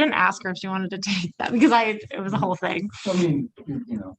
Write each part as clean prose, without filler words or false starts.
didn't ask her if she wanted to take that because it was a whole thing. I mean, you know,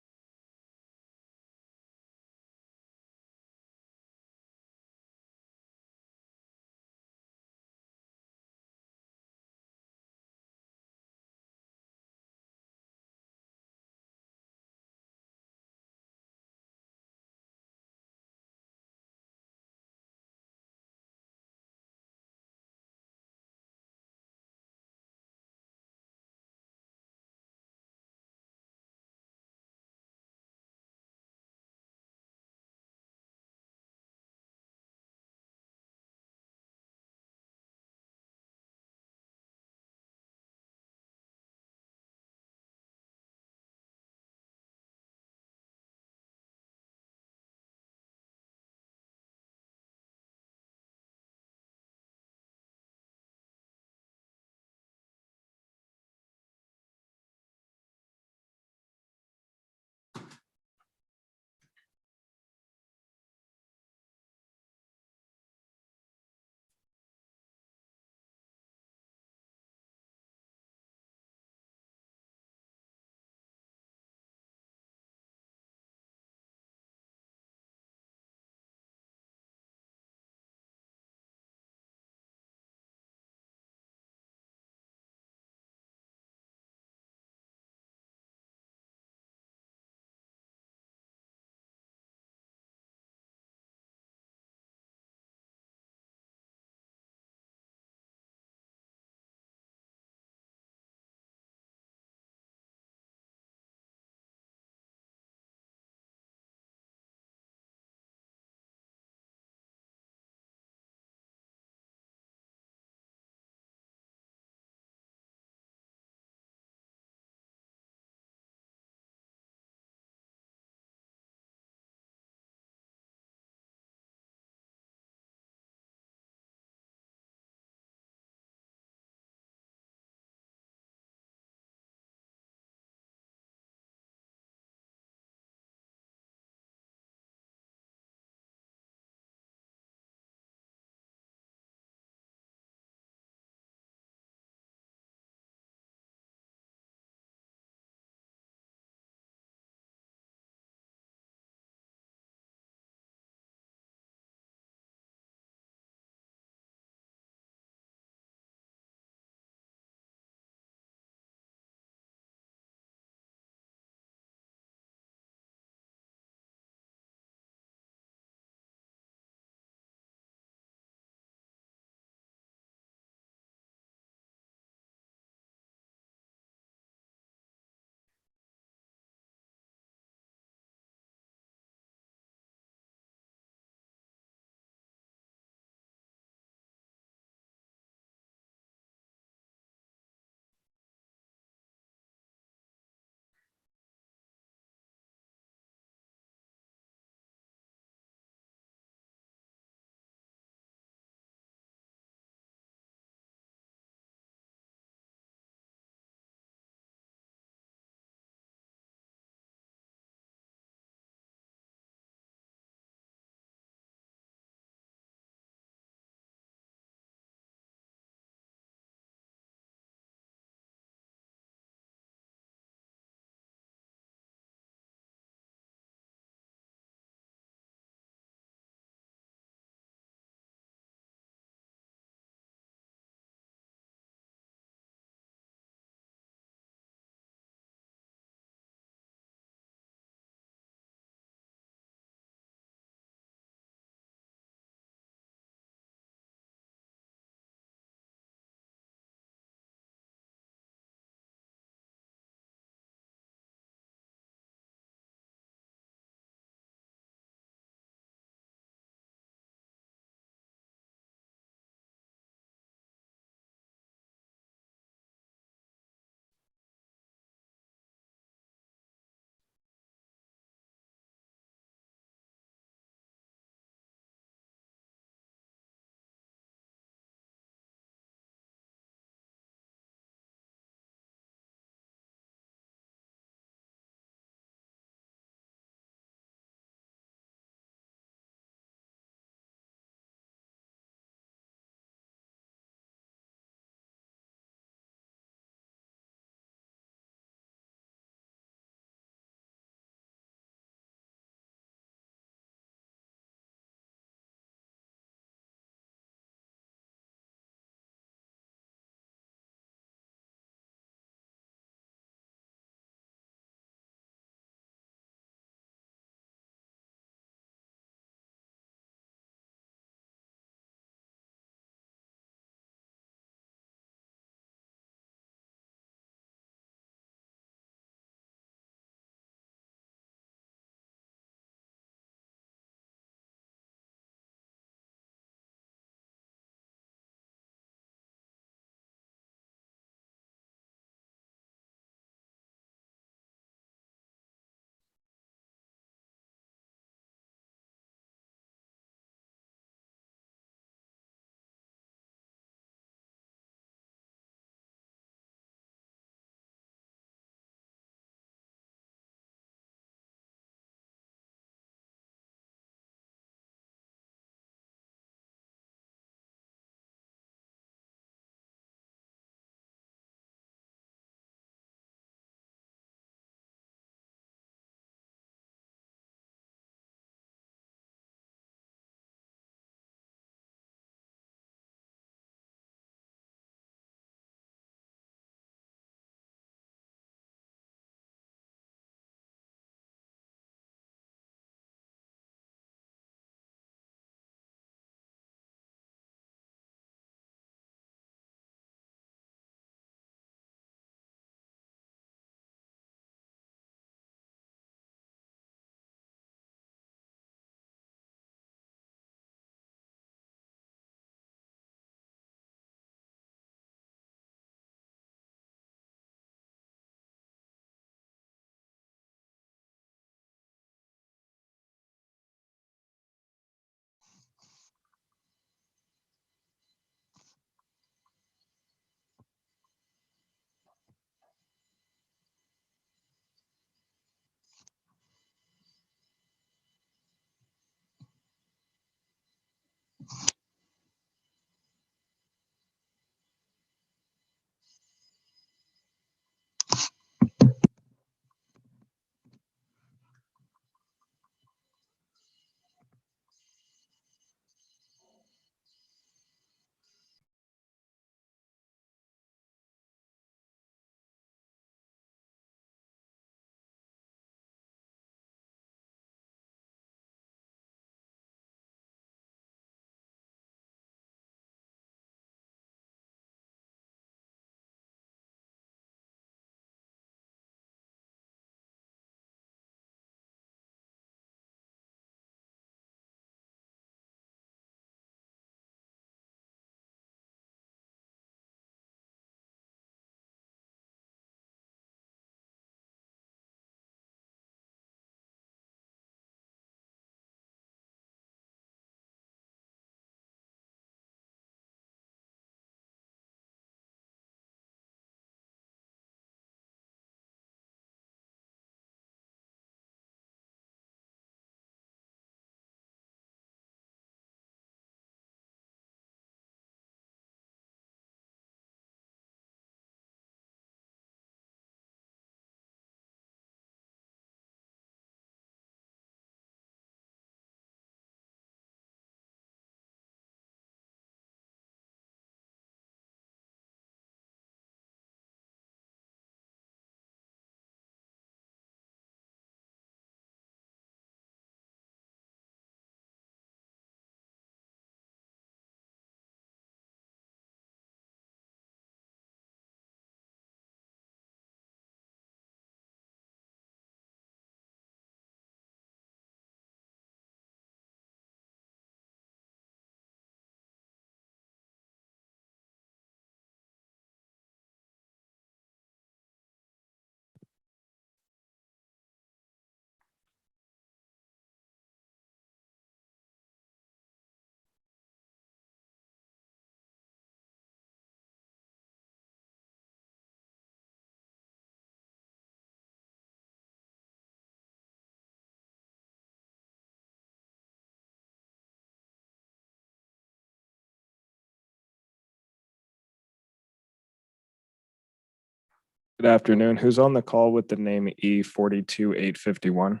Good afternoon. Who's on the call with the name E42851?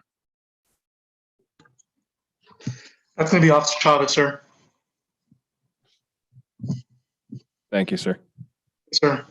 That's going to be Officer Chavez, sir. Thank you, sir. Yes, sir.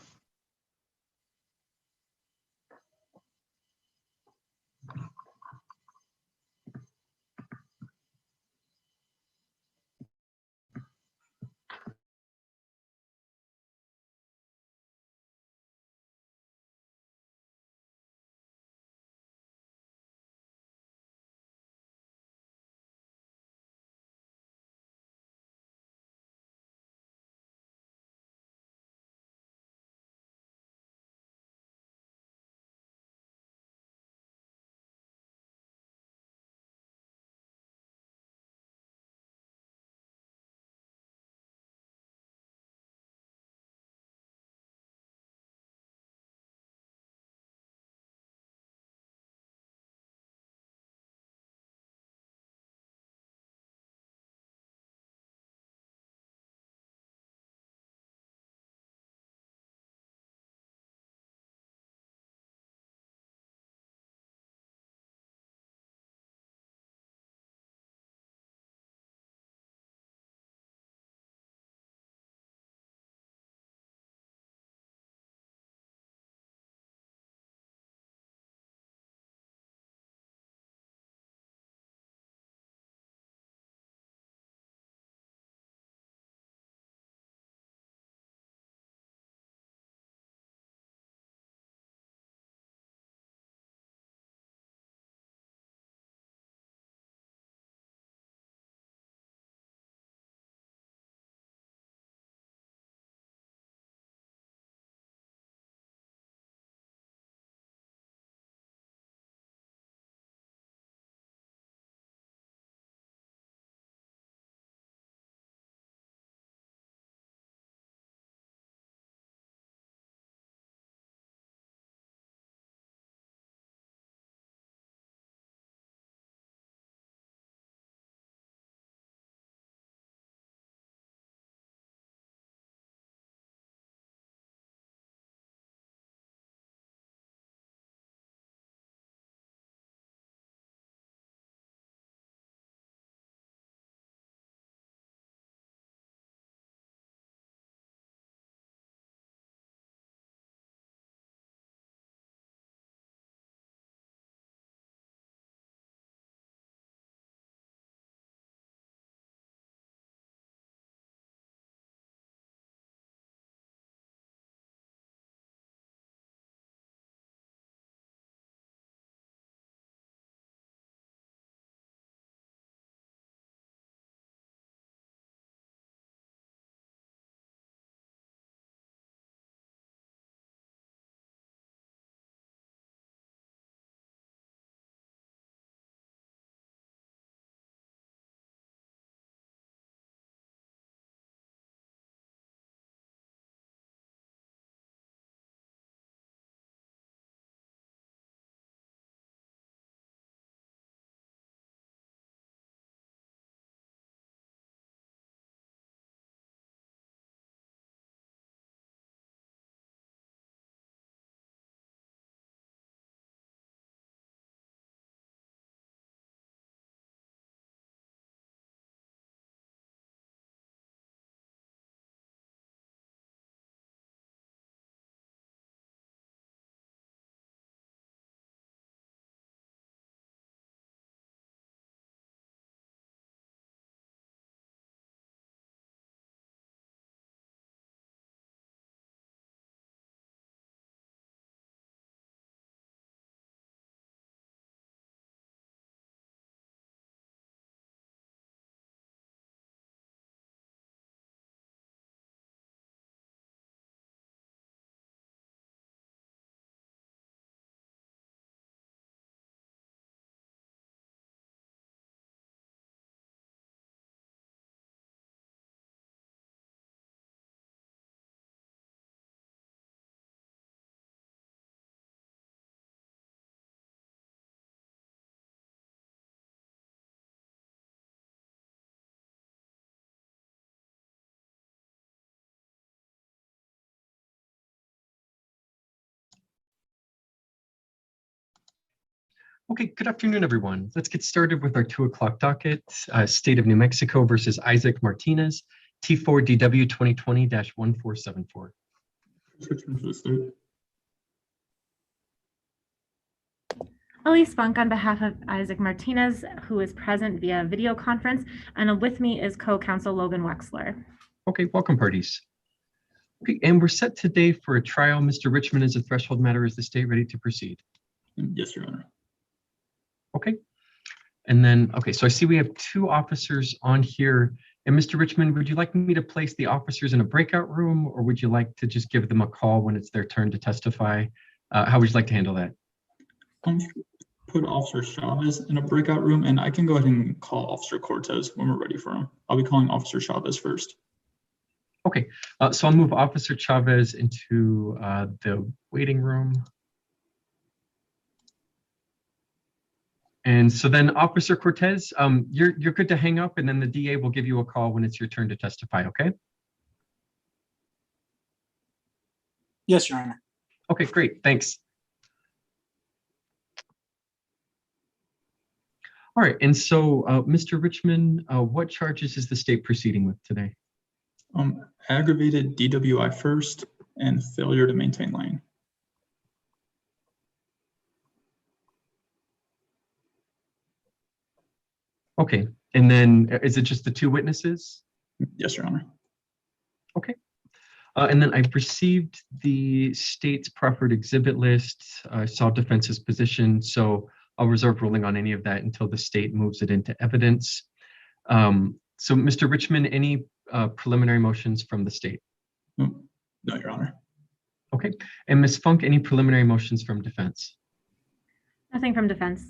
Okay, good afternoon, everyone. Let's get started with our 2 o'clock docket. State of New Mexico versus Isaac Martinez, T4DW 2020-1474. Richmond for the state. Elise Funk on behalf of Isaac Martinez, who is present via video conference, and with me is co-counsel Logan Wexler. Okay, welcome parties. Okay, and we're set today for a trial. Mr. Richmond, is a threshold matter. Is the state ready to proceed? Yes, Your Honor. Okay. And then, okay, so I see we have 2 officers on here. And Mr. Richmond, would you like me to place the officers in a breakout room, or would you like to just give them a call when it's their turn to testify? How would you like to handle that? Put Officer Chavez in a breakout room, and I can go ahead and call Officer Cortez when we're ready for him. I'll be calling Officer Chavez first. Okay, so I'll move Officer Chavez into the waiting room. And so then Officer Cortez, you're good to hang up, and then the DA will give you a call when it's your turn to testify, okay? Yes, Your Honor. Okay, great, thanks. All right, and so Mr. Richmond, what charges is the state proceeding with today? Aggravated DWI first and failure to maintain lane. Okay, and then is it just the 2 witnesses? Yes, Your Honor. Okay. And then I've received the state's proffered exhibit list. I saw defense's position, so I'll reserve ruling on any of that until the state moves it into evidence. So Mr. Richmond, any preliminary motions from the state? No, Your Honor. Okay, and Ms. Funk, any preliminary motions from defense? Nothing from defense.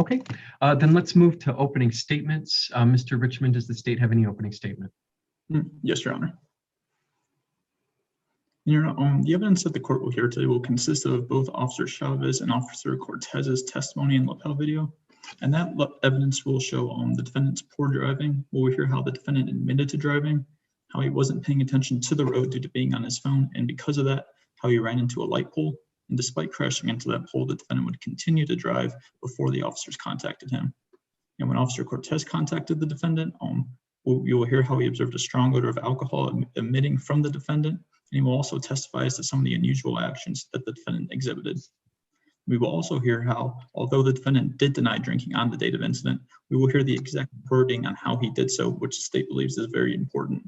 Okay, then let's move to opening statements. Mr. Richmond, does the state have any opening statement? Yes, Your Honor. Your Honor, the evidence that the court will hear today will consist of both Officer Chavez and Officer Cortez's testimony and lapel video. And that evidence will show the defendant's poor driving. We'll hear how the defendant admitted to driving, how he wasn't paying attention to the road due to being on his phone, and because of that, how he ran into a light pole. And despite crashing into that pole, the defendant would continue to drive before the officers contacted him. And when Officer Cortez contacted the defendant, you will hear how he observed a strong odor of alcohol emitting from the defendant. And he will also testify as to some of the unusual actions that the defendant exhibited. We will also hear how, although the defendant did deny drinking on the date of incident, we will hear the exact wording on how he did so, which the state believes is very important.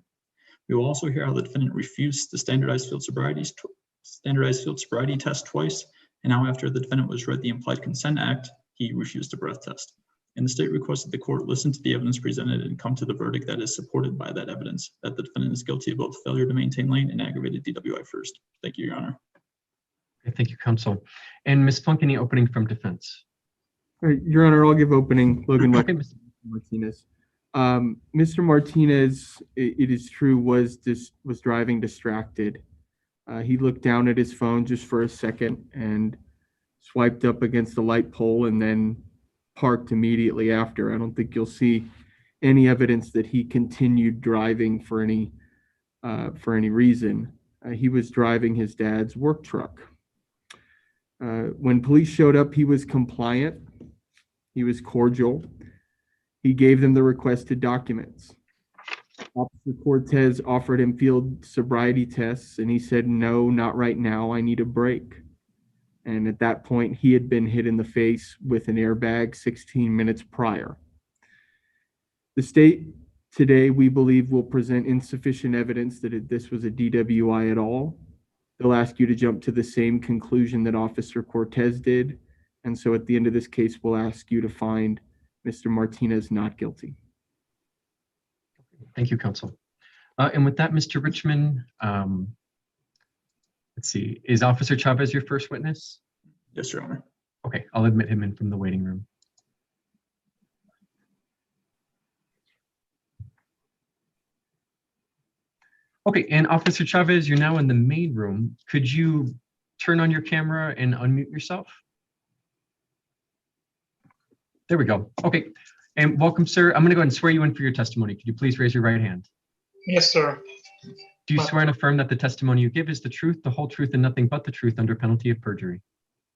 We will also hear how the defendant refused the standardized field sobriety test twice, and how after the defendant was read the Implied Consent Act, he refused a breath test. And the state requested the court listen to the evidence presented and come to the verdict that is supported by that evidence, that the defendant is guilty of both failure to maintain lane and aggravated DWI first. Thank you, Your Honor. Okay, thank you, counsel. And Ms. Funk, any opening from defense? All right, Your Honor, I'll give opening. Logan Okay, Martinez. Mr. Martinez, it is true, was driving distracted. He looked down at his phone just for a second and swiped up against the light pole and then parked immediately after. I don't think you'll see any evidence that he continued driving for any reason. He was driving his dad's work truck. When police showed up, he was compliant. He was cordial. He gave them the requested documents. Officer Cortez offered him field sobriety tests, and he said, "No, not right now. I need a break." And at that point, he had been hit in the face with an airbag 16 minutes prior. The state today, we believe, will present insufficient evidence that this was a DWI at all. They'll ask you to jump to the same conclusion that Officer Cortez did. And so at the end of this case, we'll ask you to find Mr. Martinez not guilty. Thank you, counsel. And with that, Mr. Richmond, let's see, is Officer Chavez your first witness? Yes, Your Honor. Okay, I'll admit him in from the waiting room. Okay, and Officer Chavez, you're now in the main room. Could you turn on your camera and unmute yourself? There we go. Okay, and welcome, sir. I'm gonna go ahead and swear you in for your testimony. Could you please raise your right hand? Yes, sir. Do you swear and affirm that the testimony you give is the truth, the whole truth, and nothing but the truth under penalty of perjury?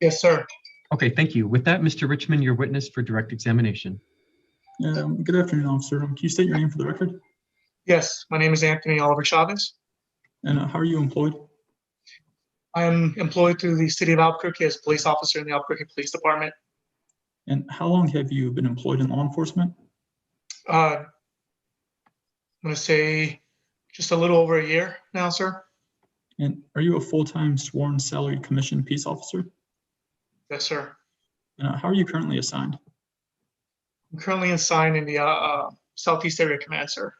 Yes, sir. Okay, thank you. With that, Mr. Richmond, your witness for direct examination. Good afternoon, officer. Can you state your name for the record? Yes, my name is Anthony Oliver Chavez. And how are you employed? I am employed through the city of Albuquerque as police officer in the Albuquerque Police Department. And how long have you been employed in law enforcement? I'm going to say just a little over a year now, sir. And are you a full-time sworn salaried commissioned peace officer? Yes, sir. And how are you currently assigned? I'm currently assigned in the Southeast Area Command, sir.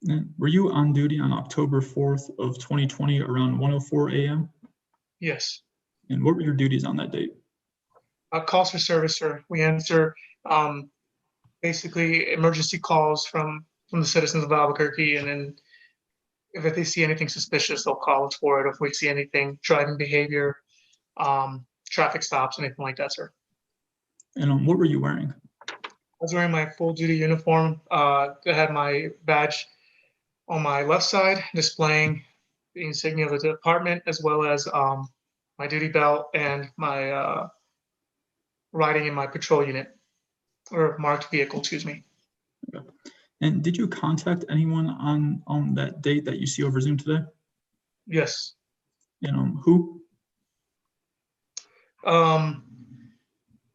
And were you on duty on October 4th of 2020 around 1:04 a.m.? Yes. And what were your duties on that date? Calls for service, sir. We answer basically emergency calls from the citizens of Albuquerque, and then if they see anything suspicious, they'll call us for it. If we see anything, driving behavior, traffic stops, anything like that, sir. And what were you wearing? I was wearing my full duty uniform. I had my badge on my left side, displaying the insignia of the department, as well as my duty belt and my riding in my patrol unit or marked vehicle, excuse me. And did you contact anyone on that date that you see over Zoom today? Yes. And who?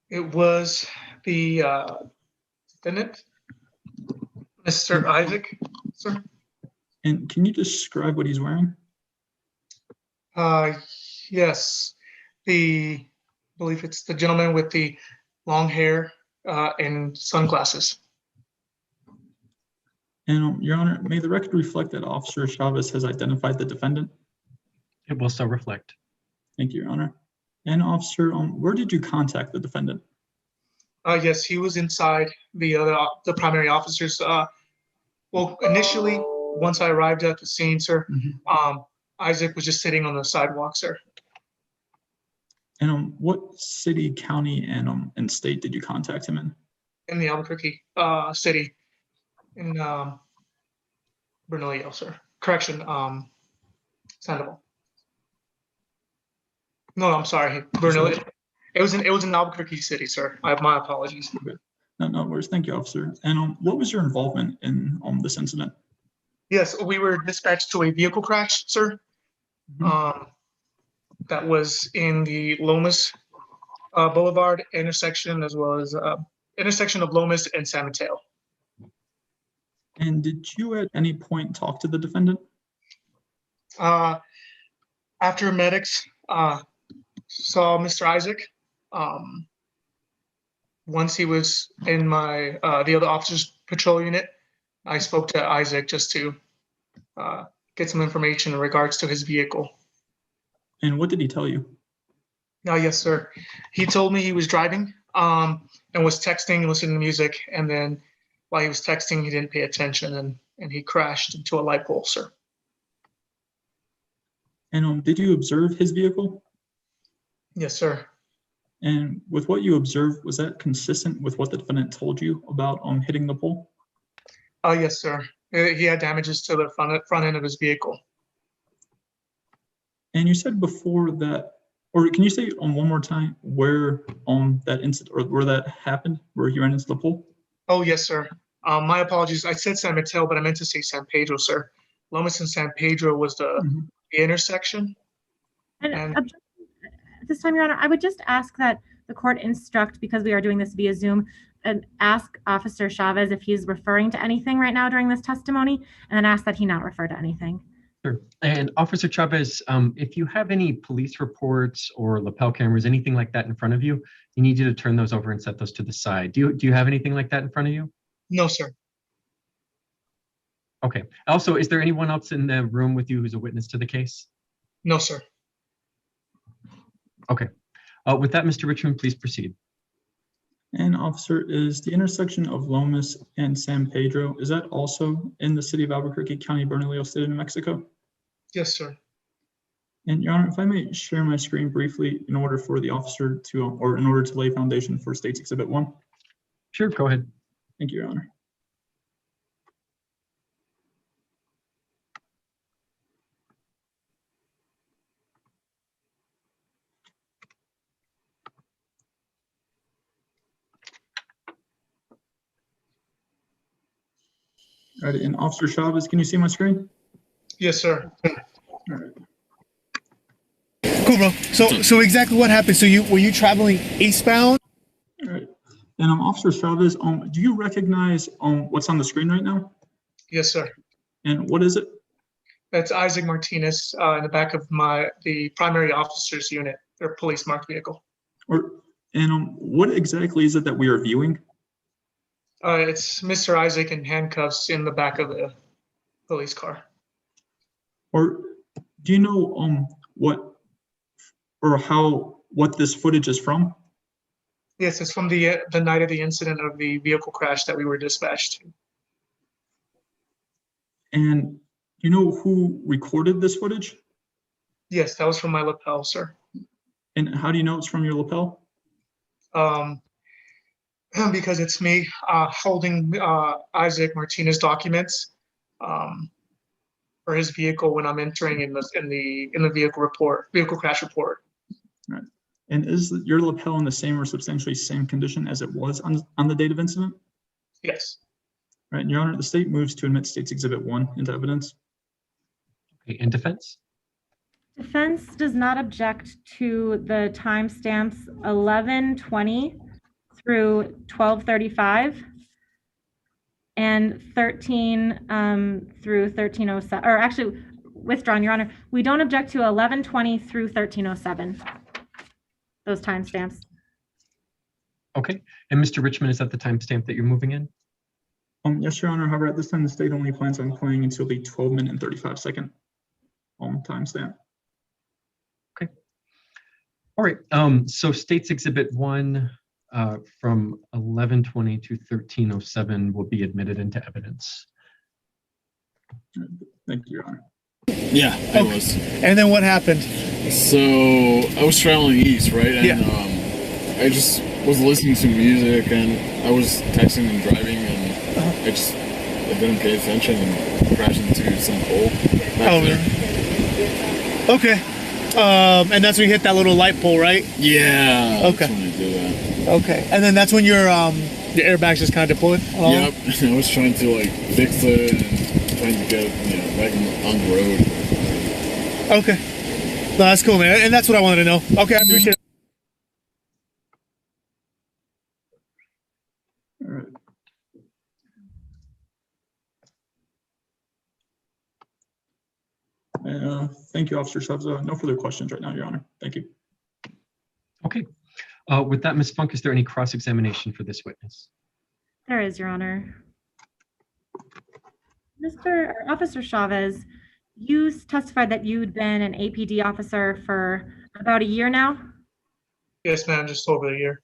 It was the defendant, Mr. Isaac, sir. And can you describe what he's wearing? Yes, I believe it's the gentleman with the long hair and sunglasses. And Your Honor, may the record reflect that Officer Chavez has identified the defendant? It will so reflect. Thank you, Your Honor. And Officer, where did you contact the defendant? Yes, he was inside the primary officers. Well, initially, once I arrived at the scene, sir, Isaac was just sitting on the sidewalk, sir. And what city, county, and state did you contact him in? In the Albuquerque city, in Bernalillo, sir. Correction, Sandoval. No, I'm sorry, Bernalillo. It was in Albuquerque City, sir. My apologies. No worries. Thank you, officer. And what was your involvement in this incident? Yes, we were dispatched to a vehicle crash, sir. That was in the Lomas Boulevard intersection, as well as intersection of Lomas and San Mateo. And did you at any point talk to the defendant? After medics saw Mr. Isaac, once he was in my the other officer's patrol unit, I spoke to Isaac just to get some information in regards to his vehicle. And what did he tell you? Yes, sir. He told me he was driving and was texting, listening to music, and then while he was texting, he didn't pay attention and he crashed into a light pole, sir. And did you observe his vehicle? Yes, sir. And with what you observed, was that consistent with what the defendant told you about hitting the pole? Yes, sir. He had damages to the front end of his vehicle. And you said before that, or can you say one more time where that incident or where that happened, where he ran into the pole? Oh, yes, sir. My apologies. I said San Mateo, but I meant to say San Pedro, sir. Lomas and San Pedro was the intersection. And at this time, Your Honor, I would just ask that the court instruct, because we are doing this via Zoom, and ask Officer Chavez if he's referring to anything right now during this testimony, and then ask that he not refer to anything. Sure. And Officer Chavez, if you have any police reports or lapel cameras, anything like that in front of you, you need you to turn those over and set those to the side. Do you have anything like that in front of you? No, sir. Okay. Also, is there anyone else in the room with you who's a witness to the case? No, sir. Okay. With that, Mr. Richmond, please proceed. And officer, is the intersection of Lomas and San Pedro, is that also in the city of Albuquerque, County Bernalillo, State of New Mexico? Yes, sir. And Your Honor, if I may share my screen briefly in order for the officer to, or in order to lay foundation for State's Exhibit 1. Sure, go ahead. Thank you, Your Honor. All right, and Officer Chavez, can you see my screen? Yes, sir. All right. Cool, bro. So exactly what happened? So were you traveling eastbound? All right. And Officer Chavez, do you recognize what's on the screen right now? Yes, sir. And what is it? That's Isaac Martinez in the back of the primary officer's unit, or police marked vehicle. And what exactly is it that we are viewing? It's Mr. Isaac in handcuffs in the back of the police car. Or do you know what this footage is from? Yes, it's from the night of the incident of the vehicle crash that we were dispatched to. And you know who recorded this footage? Yes, that was from my lapel, sir. And how do you know it's from your lapel? Because it's me holding Isaac Martinez documents for his vehicle when I'm entering in the vehicle crash report. Right. And is your lapel in the same or substantially same condition as it was on the date of incident? Yes. Right, and Your Honor, the state moves to admit State's Exhibit 1 into evidence. Okay, and defense? Defense does not object to the timestamps 11:20 through 12:35 and 13 through 13:07, or actually withdrawn, Your Honor. We don't object to 11:20 through 13:07, those timestamps. Okay, and Mr. Richmond, is that the timestamp that you're moving in? Yes, Your Honor. However, at this time, the state only plans on playing until the 12-minute and 35-second timestamp. Okay. All right. So State's Exhibit 1 from 11:20 to 13:07 will be admitted into evidence. Thank you, Your Honor. Yeah, I was. And then what happened? So I was traveling east, right? And I just was listening to music and I was texting and driving and I didn't pay attention and crashed into some pole. Okay. And that's when you hit that little light pole, right? Yeah. Okay. That's when I did that. Okay. And then that's when your airbags just kind of deployed? Yep. I was trying to like fix it and trying to get back on the road. Okay. No, that's cool, man. And that's what I wanted to know. Okay, I appreciate it. All right. Thank you, Officer Stubbs. No further questions right now, Your Honor. Thank you. Okay. With that, Ms. Funk, is there any cross-examination for this witness? There is, Your Honor. Officer Chavez, you testified that you'd been an APD officer for about a year now? Yes, ma'am, just over a year.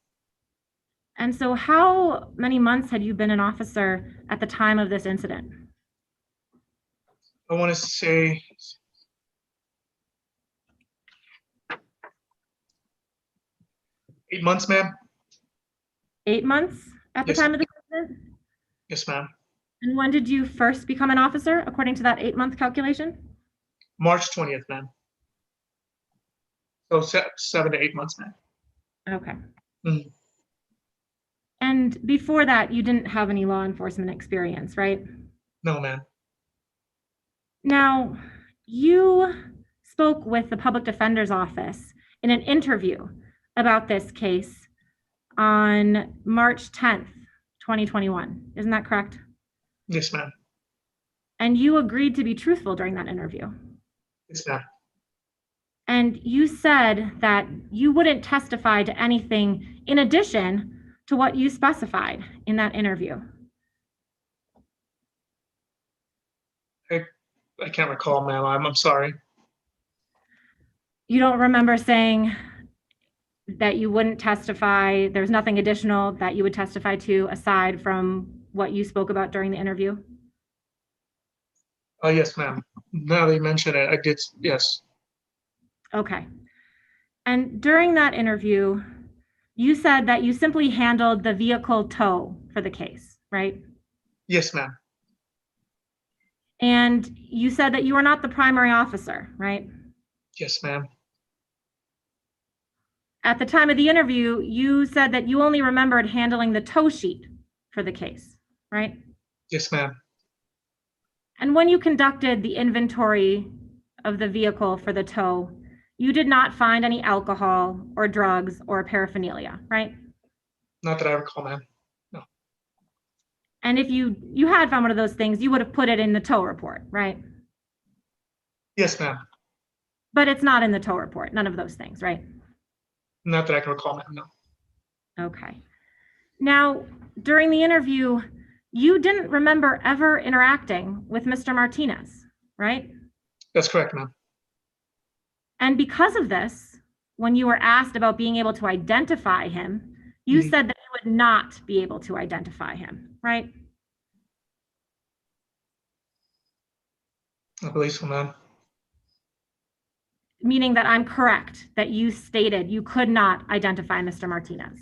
And so how many months had you been an officer at the time of this incident? I want to say 8 months, ma'am. 8 months at the Yes. time of the incident? Yes, ma'am. And when did you first become an officer, according to that 8-month calculation? March 20th, ma'am. So 7 to 8 months, ma'am. Okay. Mhm. And before that, you didn't have any law enforcement experience, right? No, ma'am. Now, you spoke with the Public Defender's Office in an interview about this case on March 10th, 2021. Isn't that correct? Yes, ma'am. And you agreed to be truthful during that interview. Yes, ma'am. And you said that you wouldn't testify to anything in addition to what you specified in that interview. I can't recall, ma'am. I'm sorry. You don't remember saying that you wouldn't testify, there's nothing additional that you would testify to aside from what you spoke about during the interview? Yes, ma'am. Now that you mention it, I did, yes. Okay. And during that interview, you said that you simply handled the vehicle tow for the case, right? Yes, ma'am. And you said that you were not the primary officer, right? Yes, ma'am. At the time of the interview, you said that you only remembered handling the tow sheet for the case, right? Yes, ma'am. And when you conducted the inventory of the vehicle for the tow, you did not find any alcohol or drugs or paraphernalia, right? Not that I recall, ma'am. And if you had found one of those things, you would have put it in the tow report, right? Yes, ma'am. But it's not in the tow report, none of those things, right? Not that I can recall, ma'am. No. Okay. Now, during the interview, you didn't remember ever interacting with Mr. Martinez, right? That's correct, ma'am. And because of this, when you were asked about being able to identify him, you said that you would not be able to identify him, right? I believe so, ma'am. Meaning that I'm correct, that you stated you could not identify Mr. Martinez.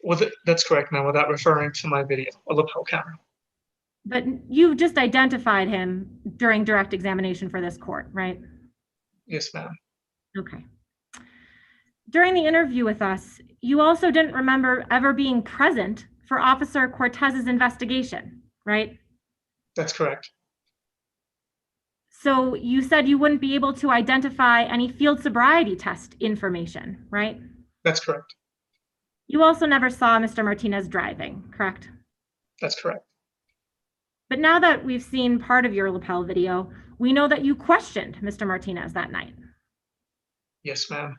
Well, that's correct, ma'am, without referring to my video, a lapel camera. But you just identified him during direct examination for this court, right? Yes, ma'am. Okay. During the interview with us, you also didn't remember ever being present for Officer Cortez's investigation, right? That's correct. So you said you wouldn't be able to identify any field sobriety test information, right? That's correct. You also never saw Mr. Martinez driving, correct? That's correct. But now that we've seen part of your lapel video, we know that you questioned Mr. Martinez that night. Yes, ma'am.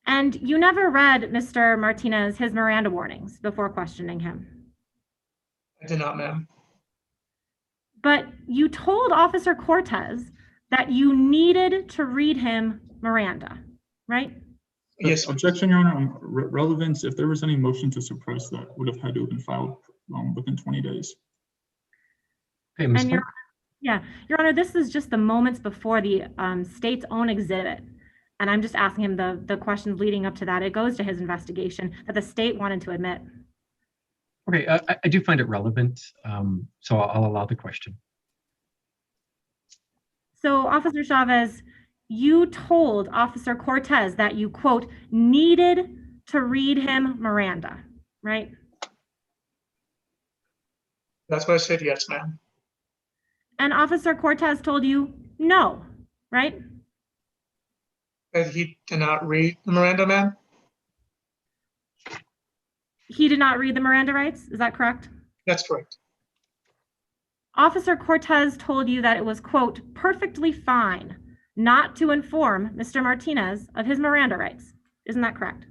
And you never read Mr. Martinez his Miranda warnings before questioning him. I did not, ma'am. But you told Officer Cortez that you needed to read him Miranda, right? Yes. Objection, Your Honor. On relevance, if there was any motion to suppress, that would have had to have been filed within 20 days. Okay, Ms. And Your Honor, this is just the moments before the state's own exhibit. And I'm just asking him the questions leading up to that. It goes to his investigation that the state wanted to admit. Okay, I do find it relevant, so I'll allow the question. So Officer Chavez, you told Officer Cortez that you, quote, needed to read him Miranda, right? That's what I said, yes, ma'am. And Officer Cortez told you no, right? That he did not read the Miranda, ma'am? He did not read the Miranda rights, is that correct? That's correct. Officer Cortez told you that it was, quote, perfectly fine not to inform Mr. Martinez of his Miranda rights. Isn't that correct?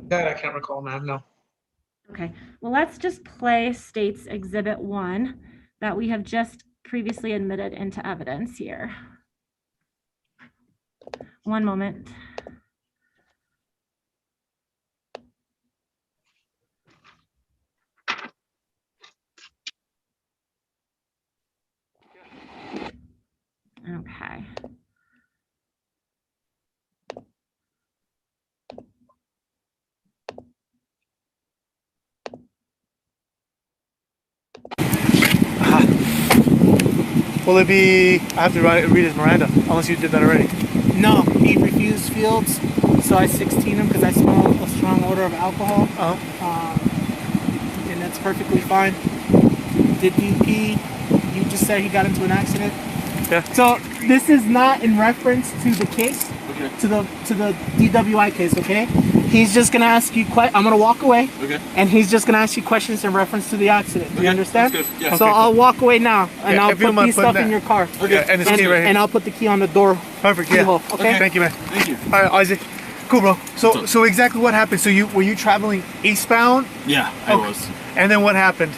That I can't recall, ma'am, no. Okay, well, let's just play State's Exhibit 1 that we have just previously admitted into evidence here. One moment. Okay. Will it be, I have to read his Miranda, unless you did that already. No, he refused fields, so I 16 him because I smell a strong odor of alcohol. And that's perfectly fine. Did he pee? You just said he got into an accident. Yeah. So this is not in reference to the case, Okay. to the DWI case. Okay. He's just gonna ask you. I'm gonna walk away. Okay. And he's just gonna ask you questions in reference to the accident. Do you understand? That's good. Yeah. So I'll walk away now, and Yeah, I'll if you don't put mind these putting stuff in that- your car. Okay. And this key right here. And I'll put the key on the door. Perfect, yeah. keyhole, okay? Thank you, man. Thank you. All right, Isaac. Cool, bro. So exactly what happened? So were you traveling eastbound? Yeah, I Okay. was. And then what happened?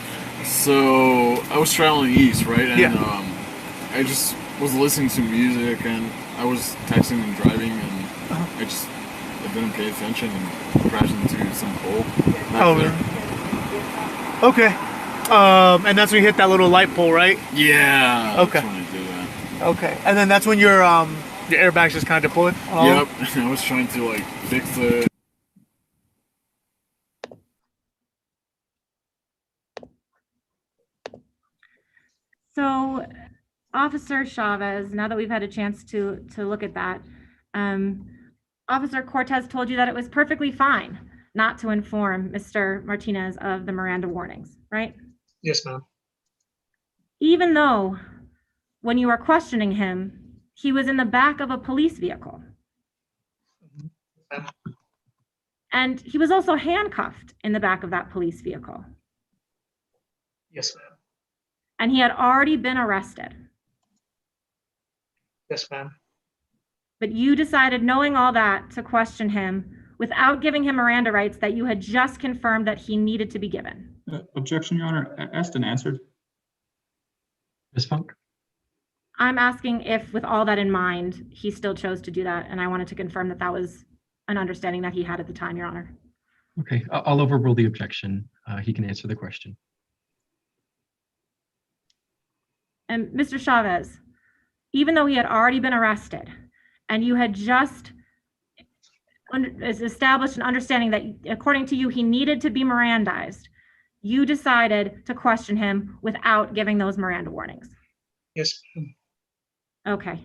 So I was traveling east, right? And Yeah. I just was listening to music and I was texting and driving and I didn't pay attention and crashed into some pole. Oh, there. Okay. And that's when you hit that little light pole, right? Yeah. Okay. That's when I did that. Okay. And then that's when your airbags just kind of deployed? Yep. I was trying to like fix the. So, Officer Chavez, now that we've had a chance to look at that, Officer Cortez told you that it was perfectly fine not to inform Mr. Martinez of the Miranda warnings, right? Yes, ma'am. even though when you were questioning him, he was in the back of a police vehicle. And he was also handcuffed in the back of that police vehicle. Yes, ma'am. And he had already been arrested. Yes, ma'am. But you decided, knowing all that, to question him without giving him Miranda rights that you had just confirmed that he needed to be given. Objection, Your Honor. Asked and answered. Ms. Funk? I'm asking if, with all that in mind, he still chose to do that, and I wanted to confirm that that was an understanding that he had at the time, Your Honor. Okay, I'll overrule the objection. He can answer the question. And Mr. Chavez, even though he had already been arrested and you had just established an understanding that, according to you, he needed to be Mirandized, you decided to question him without giving those Miranda warnings. Yes, ma'am. Okay.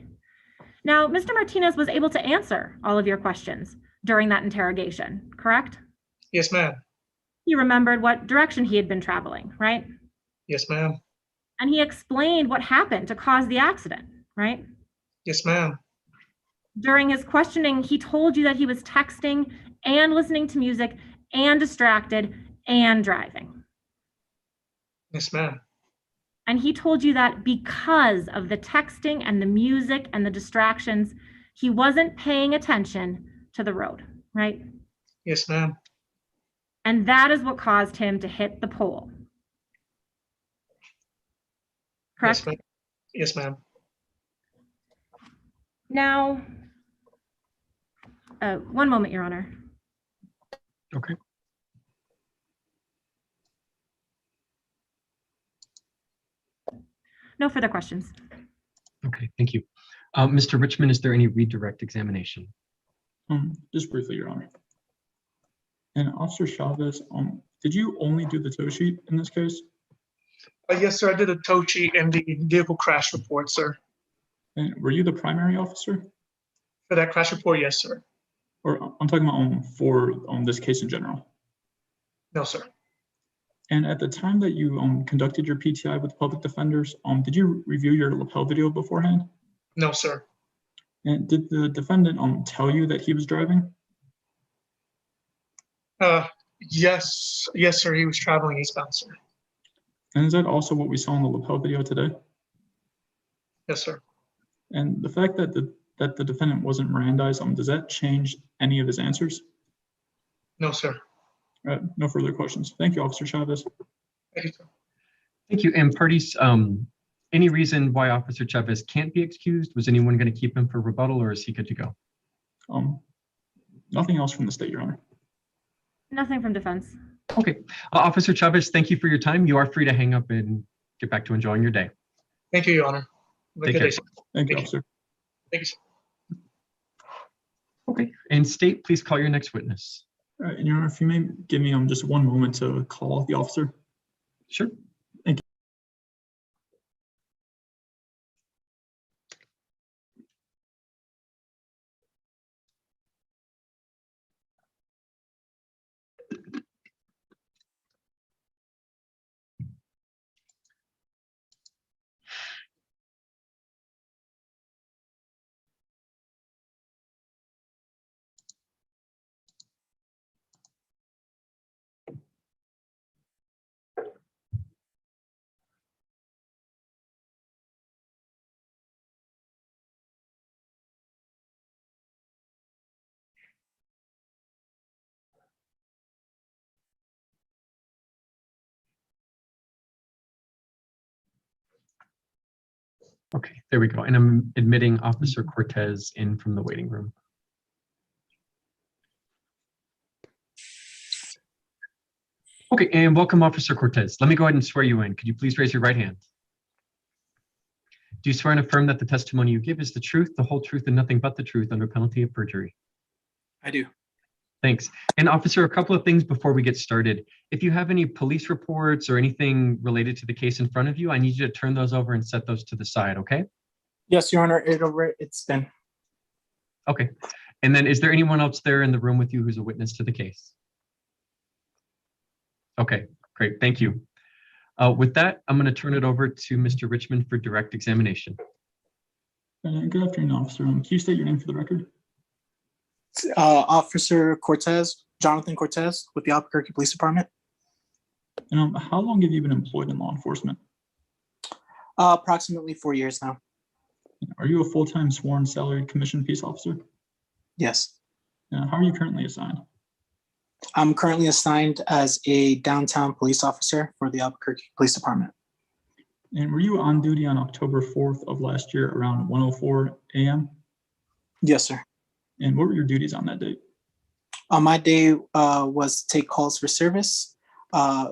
Now, Mr. Martinez was able to answer all of your questions during that interrogation, correct? Yes, ma'am. He remembered what direction he had been traveling, right? Yes, ma'am. And he explained what happened to cause the accident, right? Yes, ma'am. During his questioning, he told you that he was texting and listening to music and distracted and driving. Yes, ma'am. And he told you that because of the texting and the music and the distractions, he wasn't paying attention to the road, right? Yes, ma'am. And that is what caused him to hit the pole. Correct? Yes, ma'am. Yes, ma'am. Now, one moment, Your Honor. Okay. No further questions. Okay, thank you. Mr. Richmond, is there any redirect examination? Just briefly, Your Honor. And Officer Chavez, did you only do the tow sheet in this case? Yes, sir. I did a tow sheet and the vehicle crash report, sir. And were you the primary officer? For that crash report, yes, sir. Or I'm talking about for this case in general. No, sir. And at the time that you conducted your PTI with public defenders, did you review your lapel video beforehand? No, sir. And did the defendant tell you that he was driving? Yes, yes, sir. He was traveling eastbound, sir. And is that also what we saw in the lapel video today? Yes, sir. And the fact that the defendant wasn't Mirandized, does that change any of his answers? No, sir. No further questions. Thank you, Officer Chavez. Thank you, sir. Thank you. And parties, any reason why Officer Chavez can't be excused? Was anyone going to keep him for rebuttal, or is he good to go? Nothing else from the state, Your Honor. Nothing from defense. Okay. Officer Chavez, thank you for your time. You are free to hang up and get back to enjoying your day. Thank you, Your Honor. Have a Take good care. day, sir. Thank you, Thank officer. Thank you, sir. Okay. And state, please call your next witness. All right, and Your Honor, if you may give me just one moment to call the officer. Sure. Thank you. Okay, there we go. And I'm admitting Officer Cortez in from the waiting room. Okay, and welcome, Officer Cortez. Let me go ahead and swear you in. Could you please raise your right hand? Do you swear and affirm that the testimony you give is the truth, the whole truth, and nothing but the truth under penalty of perjury? I do. Thanks. And officer, a couple of things before we get started. If you have any police reports or anything related to the case in front of you, I need you to turn those over and set those to the side, okay? Yes, Your Honor. It's done. Okay. And then is there anyone else there in the room with you who's a witness to the case? Okay, great. Thank you. With that, I'm going to turn it over to Mr. Richmond for direct examination. Good afternoon, officer. Can you state your name for the record? Officer Cortez, Jonathan Cortez with the Albuquerque Police Department. And how long have you been employed in law enforcement? Approximately 4 years now. Are you a full-time sworn salaried commissioned peace officer? Yes. How are you currently assigned? I'm currently assigned as a downtown police officer for the Albuquerque Police Department. And were you on duty on October 4th of last year around 1:04 a.m.? Yes, sir. And what were your duties on that date? My day was to take calls for service,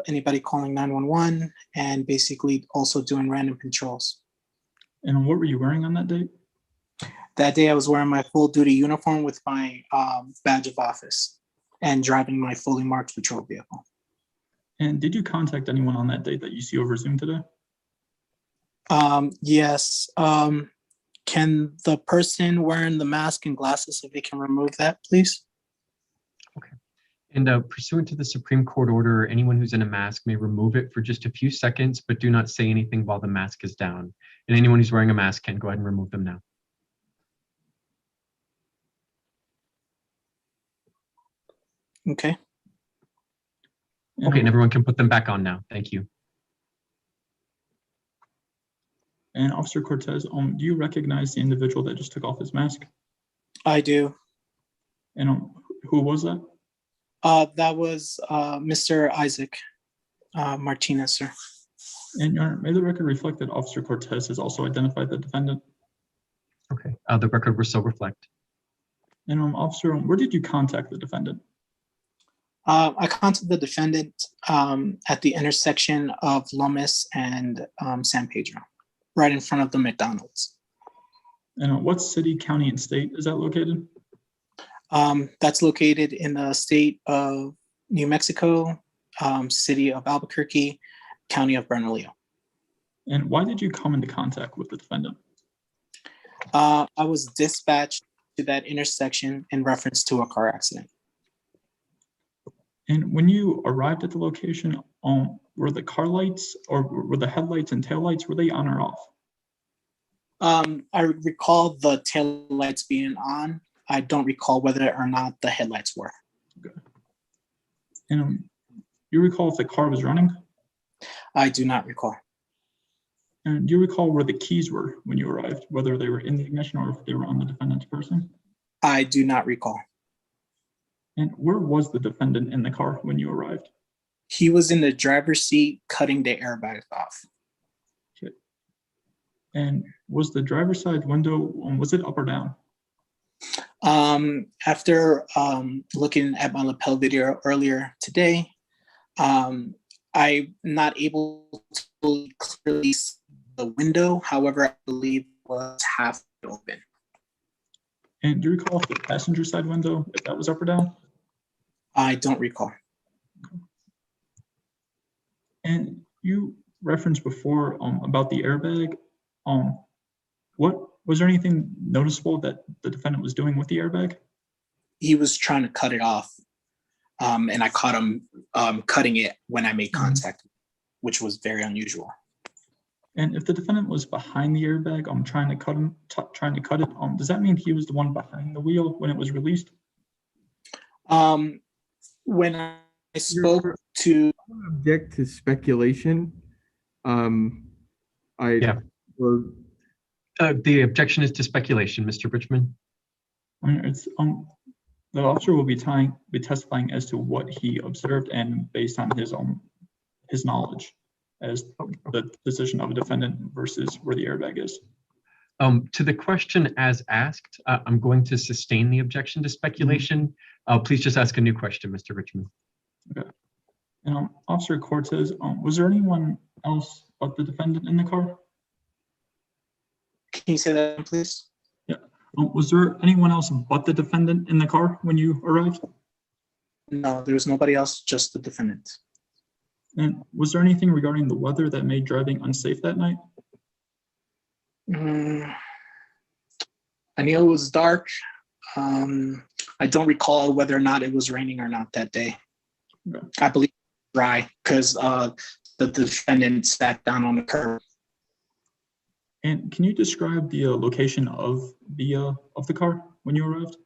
anybody calling 911, and basically also doing random patrols. And what were you wearing on that date? That day I was wearing my full duty uniform with my badge of office and driving my fully marked patrol vehicle. And did you contact anyone on that date that you see over Zoom today? Yes. Can the person wearing the mask and glasses, if they can remove that, please? Okay. And pursuant to the Supreme Court order, anyone who's in a mask may remove it for just a few seconds, but do not say anything while the mask is down. And anyone who's wearing a mask can go ahead and remove them now. Okay. Okay, and everyone can put them back on now. Thank you. And Officer Cortez, do you recognize the individual that just took off his mask? I do. And who was that? That was Mr. Isaac Martinez, sir. And Your Honor, may the record reflect that Officer Cortez has also identified the defendant? Okay, the record will so reflect. And Officer, where did you contact the defendant? I contacted the defendant at the intersection of Lomas and San Pedro, right in front of the McDonald's. And what city, county, and state is that located? That's located in the state of New Mexico, city of Albuquerque, county of Bernalillo. And why did you come into contact with the defendant? I was dispatched to that intersection in reference to a car accident. And when you arrived at the location, were the car lights or were the headlights and taillights, were they on or off? I recall the tail lights being on. I don't recall whether or not the headlights were. Okay. And you recall if the car was running? I do not recall. And do you recall where the keys were when you arrived, whether they were in the ignition or if they were on the defendant's person? I do not recall. And where was the defendant in the car when you arrived? He was in the driver's seat cutting the airbags off. Okay. And was the driver's side window, was it up or down? After looking at my lapel video earlier today, I'm not able to clearly see the window. However, I believe it was half open. And do you recall if the passenger side window, if that was up or down? I don't recall. Okay. And you referenced before about the airbag. What was there anything noticeable that the defendant was doing with the airbag? He was trying to cut it off, and I caught him cutting it when I made contact, which was very unusual. And if the defendant was behind the airbag, trying to cut it, does that mean he was the one behind the wheel when it was released? When I spoke to object to speculation. The objection is to speculation, Mr. Richmond. I mean, it's the officer will be testifying as to what he observed and based on his knowledge as the position of a defendant versus where the airbag is. To the question as asked, I'm going to sustain the objection to speculation. Please just ask a new question, Mr. Richmond. Okay. And Officer Cortez, was there anyone else but the defendant in the car? Can you say that, please? Yeah. Was there anyone else but the defendant in the car when you arrived? No, there was nobody else, just the defendant. And was there anything regarding the weather that made driving unsafe that night? I knew it was dark. I don't recall whether or not it was raining or not that day. Okay. I believe it was dry because the defendant sat down on the curb. And can you describe the location of the car when you arrived?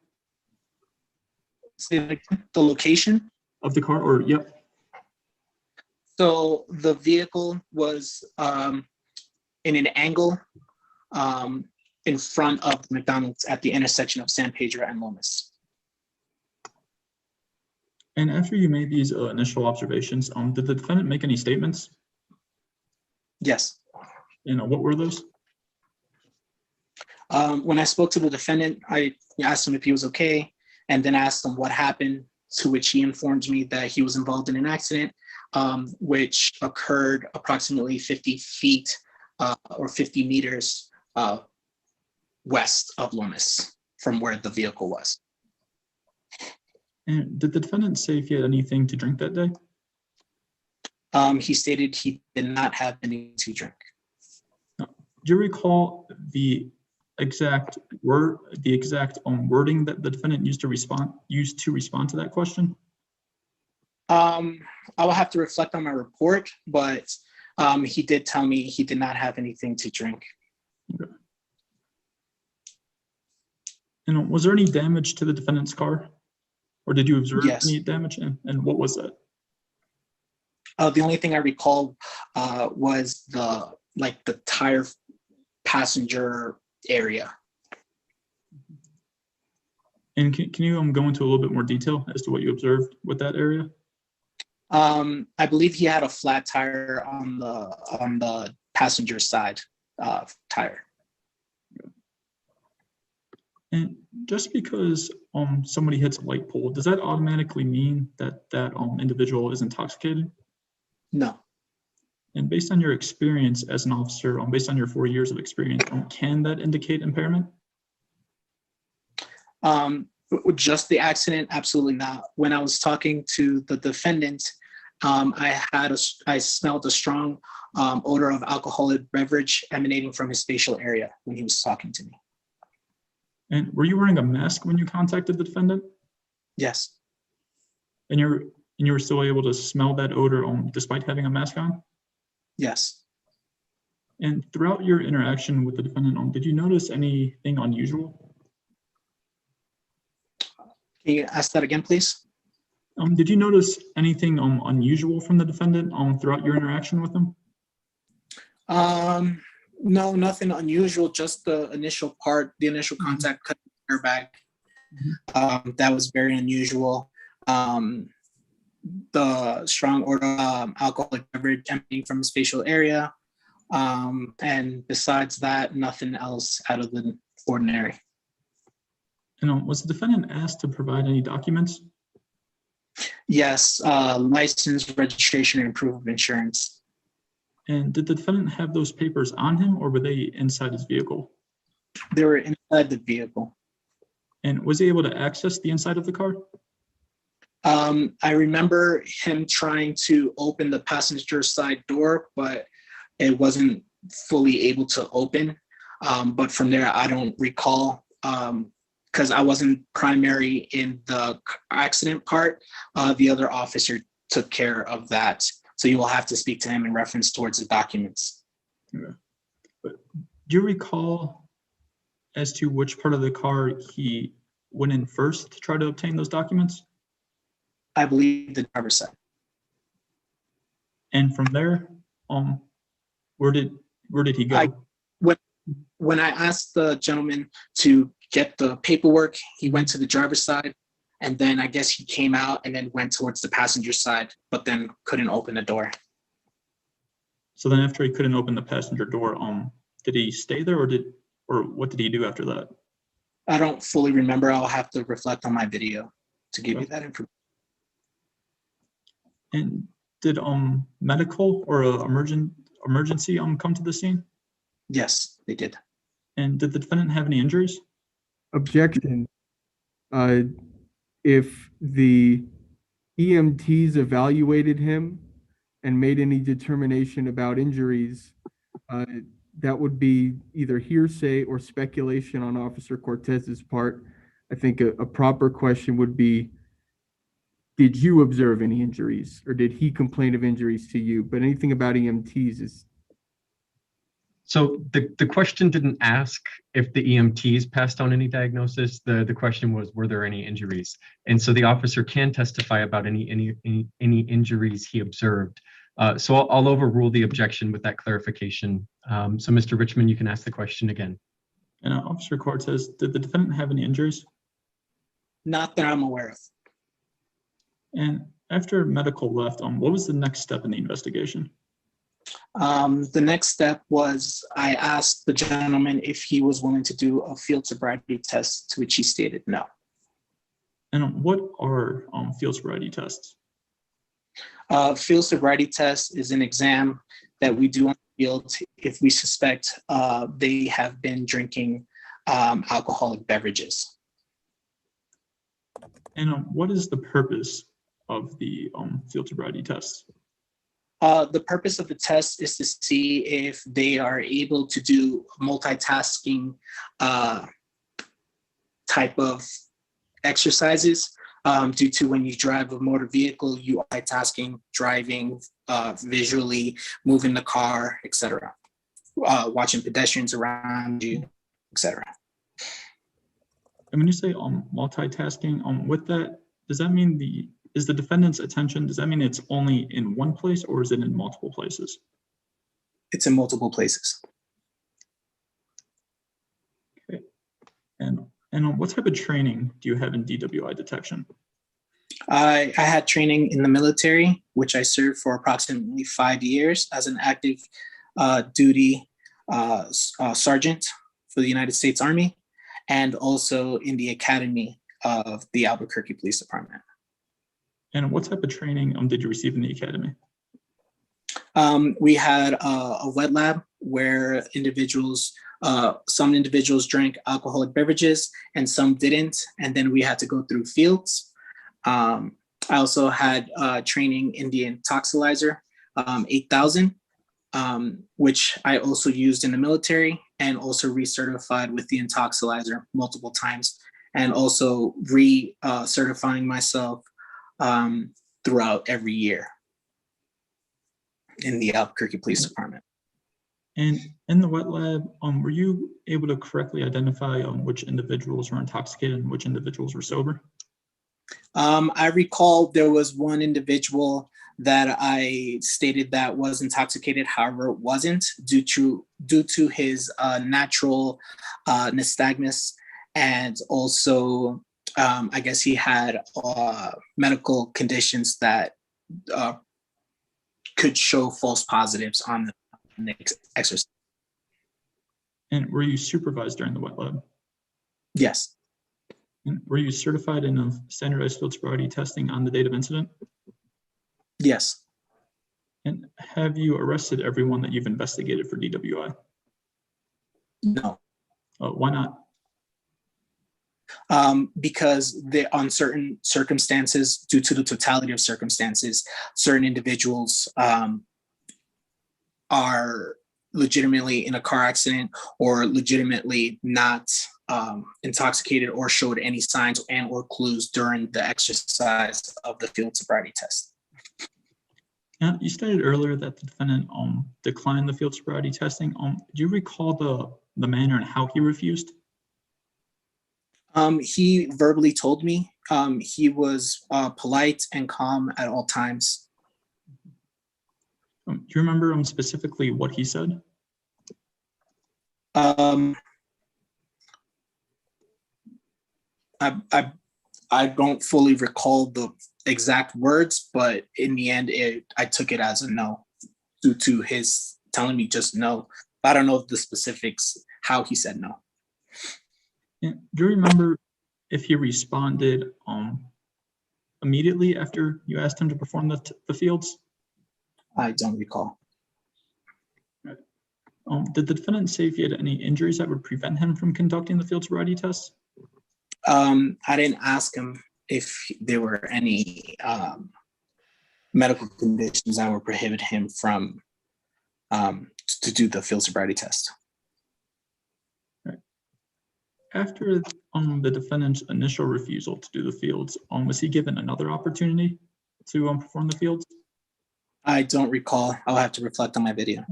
The location? Of the car, or yep. So the vehicle was in an angle in front of the McDonald's at the intersection of San Pedro and Lomas. And after you made these initial observations, did the defendant make any statements? Yes. And what were those? When I spoke to the defendant, I asked him if he was okay, and then asked him what happened, to which he informed me that he was involved in an accident, which occurred approximately 50 feet or 50 meters west of Lomas from where the vehicle was. And did the defendant say if he had anything to drink that day? He stated he did not have anything to drink. Do you recall the exact wording that the defendant used to respond to that question? I will have to reflect on my report, but he did tell me he did not have anything to drink. Okay. And was there any damage to the defendant's car? Or did you observe any damage? And what was that? The only thing I recall was the tire passenger area. And can you go into a little bit more detail as to what you observed with that area? I believe he had a flat tire on the passenger side tire. And just because somebody hits a light pole, does that automatically mean that individual is intoxicated? No. And based on your experience as an officer, based on your 4 years of experience, can that indicate impairment? Just the accident, absolutely not. When I was talking to the defendant, I smelled a strong odor of alcoholic beverage emanating from his facial area when he was talking to me. And were you wearing a mask when you contacted the defendant? Yes. And you were still able to smell that odor despite having a mask on? Yes. And throughout your interaction with the defendant, did you notice anything unusual? Can you ask that again, please? Did you notice anything unusual from the defendant throughout your interaction with him? No, nothing unusual, just the initial contact, cut the airbag. That was very unusual. The strong odor of alcoholic beverage emanating from his facial area. And besides that, nothing else out of the ordinary. And was the defendant asked to provide any documents? Yes, license, registration, and proof of insurance. And did the defendant have those papers on him, or were they inside his vehicle? They were inside the vehicle. And was he able to access the inside of the car? I remember him trying to open the passenger side door, but it wasn't fully able to open. But from there, I don't recall, because I wasn't primary in the accident part. The other officer took care of that. So you will have to speak to him in reference towards the documents. Yeah. But do you recall as to which part of the car he went in first to try to obtain those documents? I believe the driver's side. And from there, where did he go? When I asked the gentleman to get the paperwork, he went to the driver's side, and then I guess he came out and then went towards the passenger side, but then couldn't open the door. So then after he couldn't open the passenger door, did he stay there, or what did he do after that? I don't fully remember. I'll have to reflect on my video to give you that information. And did medical or emergency come to the scene? Yes, they did. And did the defendant have any injuries? Objection. If the EMTs evaluated him and made any determination about injuries, that would be either hearsay or speculation on Officer Cortez's part. I think a proper question would be, did you observe any injuries, or did he complain of injuries to you? But anything about EMTs is. So the question didn't ask if the EMTs passed on any diagnosis. The question was, were there any injuries? And so the officer can testify about any injuries he observed. So I'll overrule the objection with that clarification. So Mr. Richmond, you can ask the question again. And Officer Cortez, did the defendant have any injuries? Not that I'm aware of. And after medical left, what was the next step in the investigation? The next step was I asked the gentleman if he was willing to do a field sobriety test, to which he stated no. And what are field sobriety tests? Field sobriety test is an exam that we do on the field if we suspect they have been drinking alcoholic beverages. And what is the purpose of the field sobriety tests? The purpose of the test is to see if they are able to do multitasking type of exercises. Due to when you drive a motor vehicle, you are multitasking, driving, visually, moving the car, etc. Watching pedestrians around you, etc. And when you say multitasking, with that, does that mean is the defendant's attention, does that mean it's only in one place or is it in multiple places? It's in multiple places. Okay. And what type of training do you have in DWI detection? I had training in the military, which I served for approximately 5 years as an active duty sergeant for the United States Army, and also in the academy of the Albuquerque Police Department. And what type of training did you receive in the academy? We had a wet lab where some individuals drank alcoholic beverages and some didn't. And then we had to go through fields. I also had training in the Intoxilizer 8000, which I also used in the military, and also recertified with the Intoxilizer multiple times, and also certifying myself throughout every year in the Albuquerque Police Department. And in the wet lab, were you able to correctly identify which individuals were intoxicated and which individuals were sober? I recall there was one individual that I stated that was intoxicated, however, it wasn't due to his natural nystagmus, and also I guess he had medical conditions that could show false positives on the exercise. And were you supervised during the wet lab? Yes. And were you certified in a standardized field sobriety testing on the date of incident? Yes. And have you arrested everyone that you've investigated for DWI? No. Why not? Because on certain circumstances, due to the totality of circumstances, certain individuals are legitimately in a car accident or legitimately not intoxicated or showed any signs and or clues during the exercise of the field sobriety test. Yeah, you stated earlier that the defendant declined the field sobriety testing. Do you recall the manner and how he refused? He verbally told me. He was polite and calm at all times. Do you remember specifically what he said? I don't fully recall the exact words, but in the end, I took it as a no, due to his telling me just no. I don't know the specifics, how he said no. Yeah. Do you remember if he responded immediately after you asked him to perform the fields? I don't recall. Right. Did the defendant say if he had any injuries that would prevent him from conducting the field sobriety tests? I didn't ask him if there were any medical conditions that would prohibit him from to do the field sobriety test. Right. After the defendant's initial refusal to do the fields, was he given another opportunity to perform the fields? I don't recall. I'll have to reflect on my video.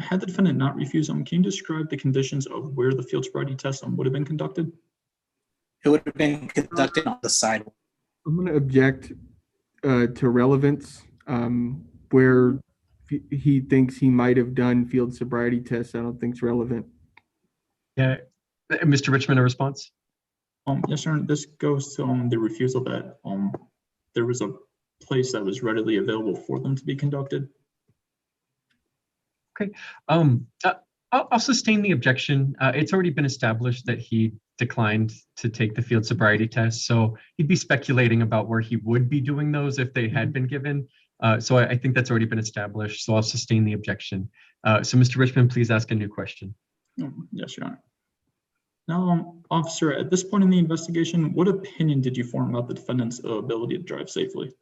Had the defendant not refused, can you describe the conditions of where the field sobriety test would have been conducted? It would have been conducted on the sidewalk. I'm going to object to relevance where he thinks he might have done field sobriety tests. I don't think it's relevant. Yeah, Mr. Richmond, a response? Yes, Your Honor. This goes to the refusal that there was a place that was readily available for them to be conducted. Okay. I'll sustain the objection. It's already been established that he declined to take the field sobriety test, so he'd be speculating about where he would be doing those if they had been given. So I think that's already been established, so I'll sustain the objection. So Mr. Richmond, please ask a new question. Yes, Your Honor. Now, officer, at this point in the investigation, what opinion did you form about the defendant's ability to drive safely?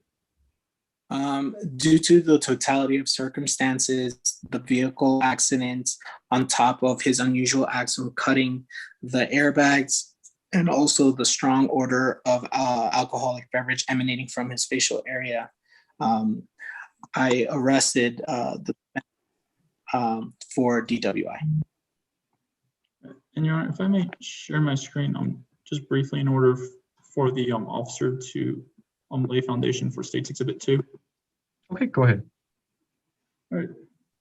Due to the totality of circumstances, the vehicle accident, on top of his unusual acts of cutting the airbags, and also the strong odor of alcoholic beverage emanating from his facial area, I arrested for DWI. And Your Honor, if I may share my screen just briefly in order for the officer to lay foundation for State's Exhibit 2. Okay, go ahead. All right.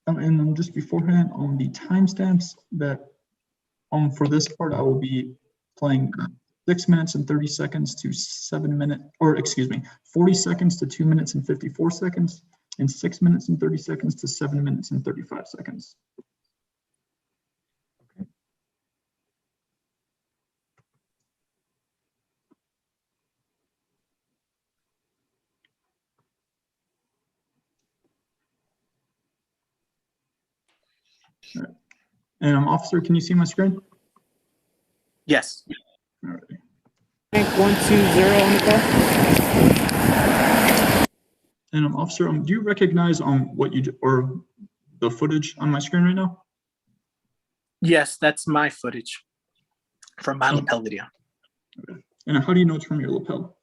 And then just beforehand on the timestamps that for this part, I will be playing 6 minutes and 30 seconds to 7 minutes, or excuse me, 40 seconds to 2 minutes and 54 seconds, and 6 minutes and 30 seconds to 7 minutes and 35 seconds. All right. And officer, can you see my screen? Yes. All right. 120 on the call. And officer, do you recognize what you do, or the footage on my screen right now? Yes, that's my footage from my lapel video. Okay. And how do you know it's from your lapel?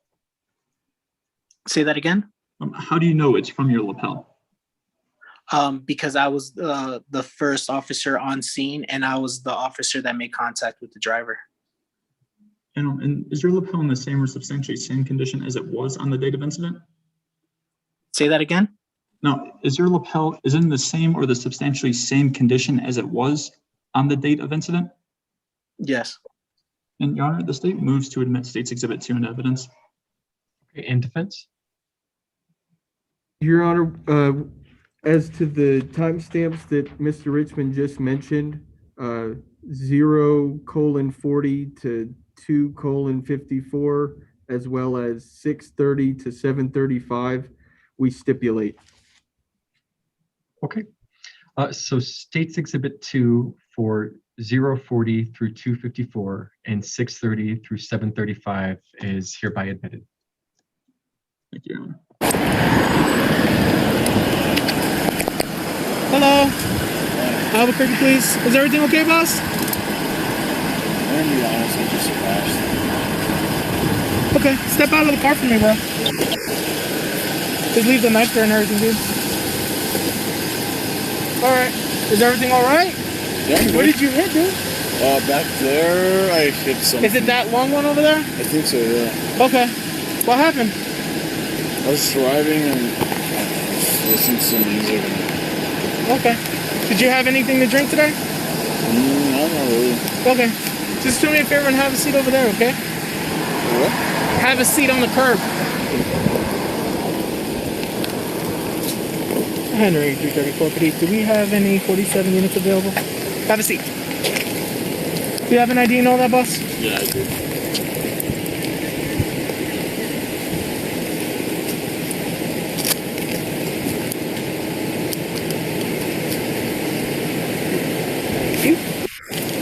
Say that again. How do you know it's from your lapel? Because I was the first officer on scene, and I was the officer that made contact with the driver. And is your lapel in the same or substantially same condition as it was on the date of incident? Say that again. No, is your lapel in the same or the substantially same condition as it was on the date of incident? Yes. And Your Honor, the state moves to admit State's Exhibit 2 into evidence. Okay, in defense? Your Honor, as to the timestamps that Mr. Richmond just mentioned, 0:40 to 2:54, as well as 6:30 to 7:35, we stipulate. Okay. So State's Exhibit 2 for 0:40 through 2:54 and 6:30 through 7:35 is hereby admitted. Thank you, Your Honor. Hello. Albuquerque, please. Is everything okay, boss? I'm gonna be honest, I just crashed. Okay, step out of the car for me, bro. Just leave the knife there and everything, dude. All right. Is everything all right? Yeah, Where did you hit, dude? back there, I hit something. Is it that long one over there? I think so, yeah. Okay. What happened? I was driving and just listening to some music. Okay. Did you have anything to drink today? No, not really. Okay. Just do me a favor and have a seat over there, okay? What? Have a seat on the curb. Henry 334, please. Do we have any 47 units available? Have a seat. Do you have an ID and all that, boss? Yeah, I do.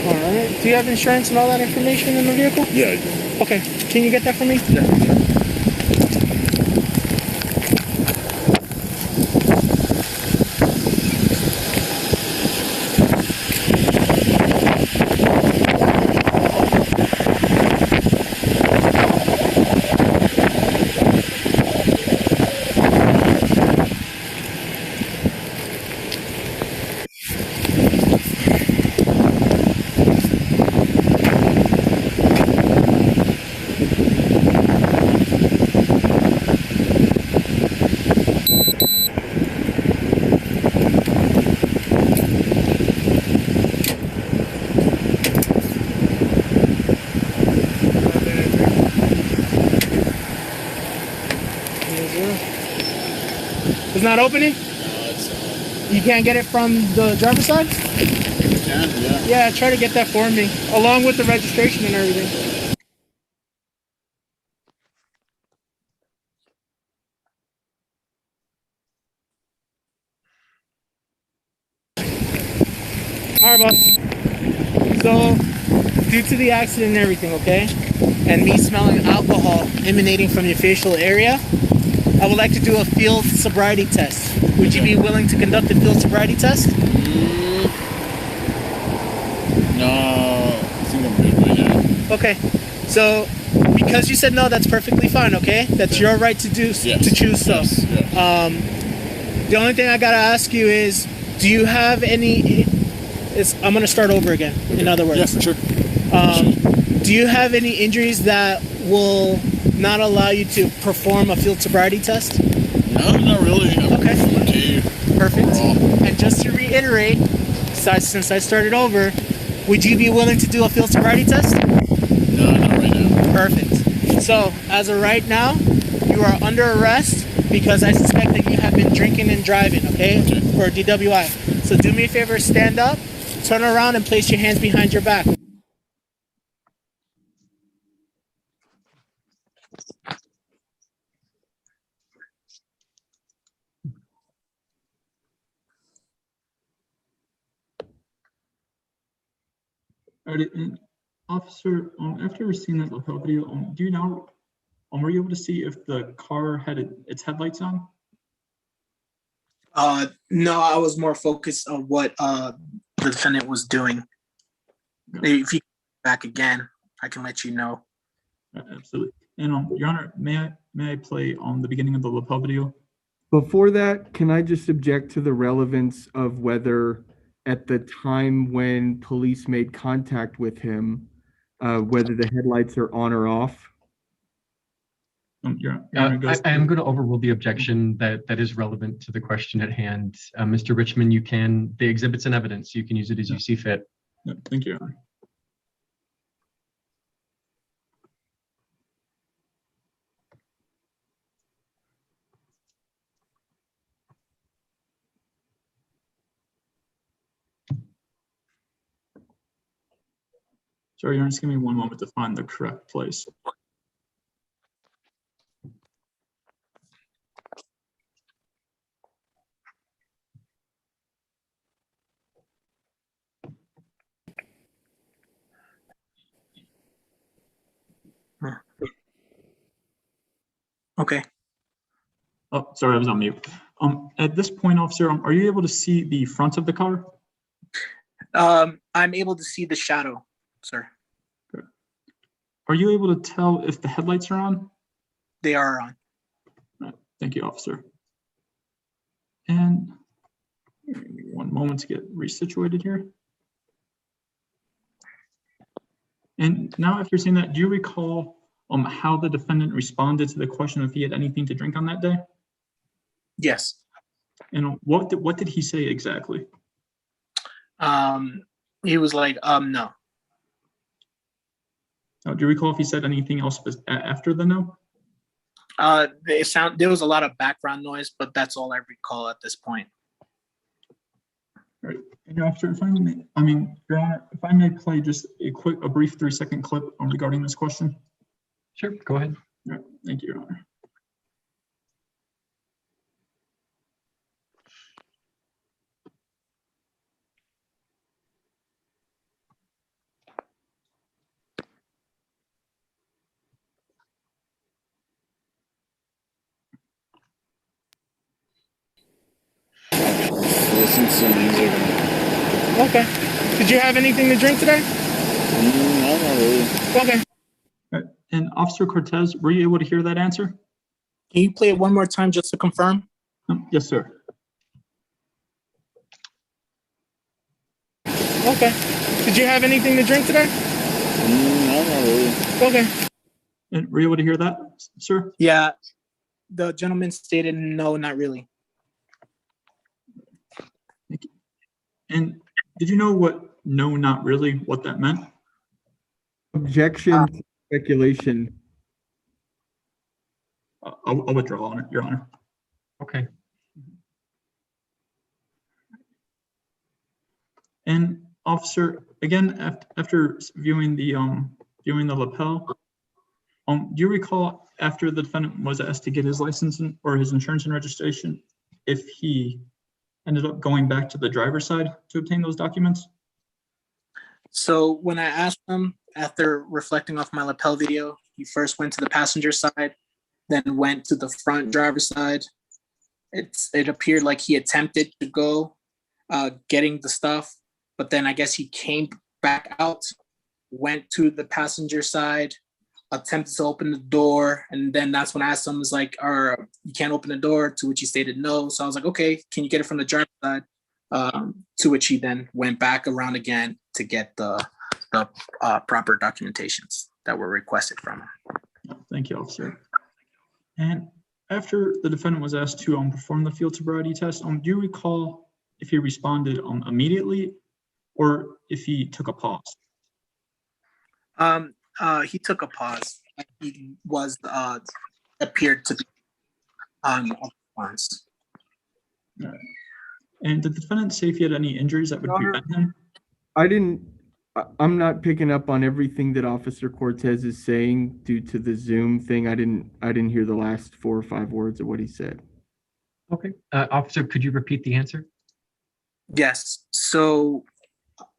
All right. Do you have insurance and all that information in the vehicle? Yeah, I do. Okay. Can you get that for me? Yeah. It's not opening? You can't get it from the driver's side? Yeah. Yeah, try to get that for me, along with the registration and everything. All right, boss. So, due to the accident and everything, okay, and me smelling alcohol emanating from your facial area, I would like to do a field sobriety test. Would you be willing to conduct a field sobriety test? No, I think I'm good right now. Okay. So, because you said no, that's perfectly fine. Okay, that's your right to do to choose so. Yes. The only thing I gotta ask you is, do you have any? I'm gonna start over again. In other words, Yeah, for sure. Do you have any injuries that will not allow you to perform a field sobriety test? No, not really. Okay. Perfect. Overall. And just to reiterate, since I started over, would you be willing to do a field sobriety test? No, not right now. Perfect. So, as of right now, you are under arrest because I suspect that you have been drinking and driving, okay? For a DWI. So do me a favor, stand up, turn around, and place your hands behind your back. All right, and officer, after receiving that lapel video, do you know, were you able to see if the car had its headlights on? No, I was more focused on what the defendant was doing. If you come back again, I can let you know. Absolutely. And Your Honor, may I play on the beginning of the lapel video? Before that, can I just object to the relevance of whether at the time when police made contact with him, whether the headlights are on or off? Your Honor, I am going to overrule the objection that is relevant to the question at hand. Mr. Richmond, the exhibit's in evidence. You can use it as you see fit. Thank you, Your Honor. Sorry, Your Honor, just give me one moment to find the correct place. Okay. Oh, sorry, I was on mute. At this point, officer, are you able to see the front of the car? I'm able to see the shadow, sir. Good. Are you able to tell if the headlights are on? They are on. Right. Thank you, officer. And one moment to get resituated here. And now after seeing that, do you recall how the defendant responded to the question if he had anything to drink on that day? Yes. And what did he say exactly? He was like, no. Do you recall if he said anything else after the no? There was a lot of background noise, but that's all I recall at this point. All right. And officer, if I may, Your Honor, if I may play just a brief 3-second clip regarding this question. Sure, go ahead. All right. Thank you, Your Honor. Listen to some music. Okay. Did you have anything to drink today? No, not really. Okay. All right. And Officer Cortez, were you able to hear that answer? Can you play it one more time just to confirm? Yes, sir. Okay. Did you have anything to drink today? No, not really. Okay. And were you able to hear that, sir? Yeah. The gentleman stated no, not really. Thank you. And did you know what no, not really, what that meant? Objection to speculation. I'll withdraw on it, Your Honor. Okay. And officer, again, after viewing the lapel, do you recall after the defendant was asked to get his license or his insurance and registration, if he ended up going back to the driver's side to obtain those documents? So when I asked him, after reflecting off my lapel video, he first went to the passenger side, then went to the front driver's side. It appeared like he attempted to go getting the stuff, but then I guess he came back out, went to the passenger side, attempted to open the door, and then that's when I asked him, was like, you can't open the door, to which he stated no. So I was like, okay, can you get it from the driver's side? To which he then went back around again to get the proper documentations that were requested from him. Thank you, officer. And after the defendant was asked to perform the field sobriety test, do you recall if he responded immediately or if he took a pause? He took a pause. He was appeared to be on response. Right. And did the defendant say if he had any injuries that would prevent him? I'm not picking up on everything that Officer Cortez is saying due to the Zoom thing. I didn't hear the last 4 or 5 words of what he said. Okay. Officer, could you repeat the answer? Yes. So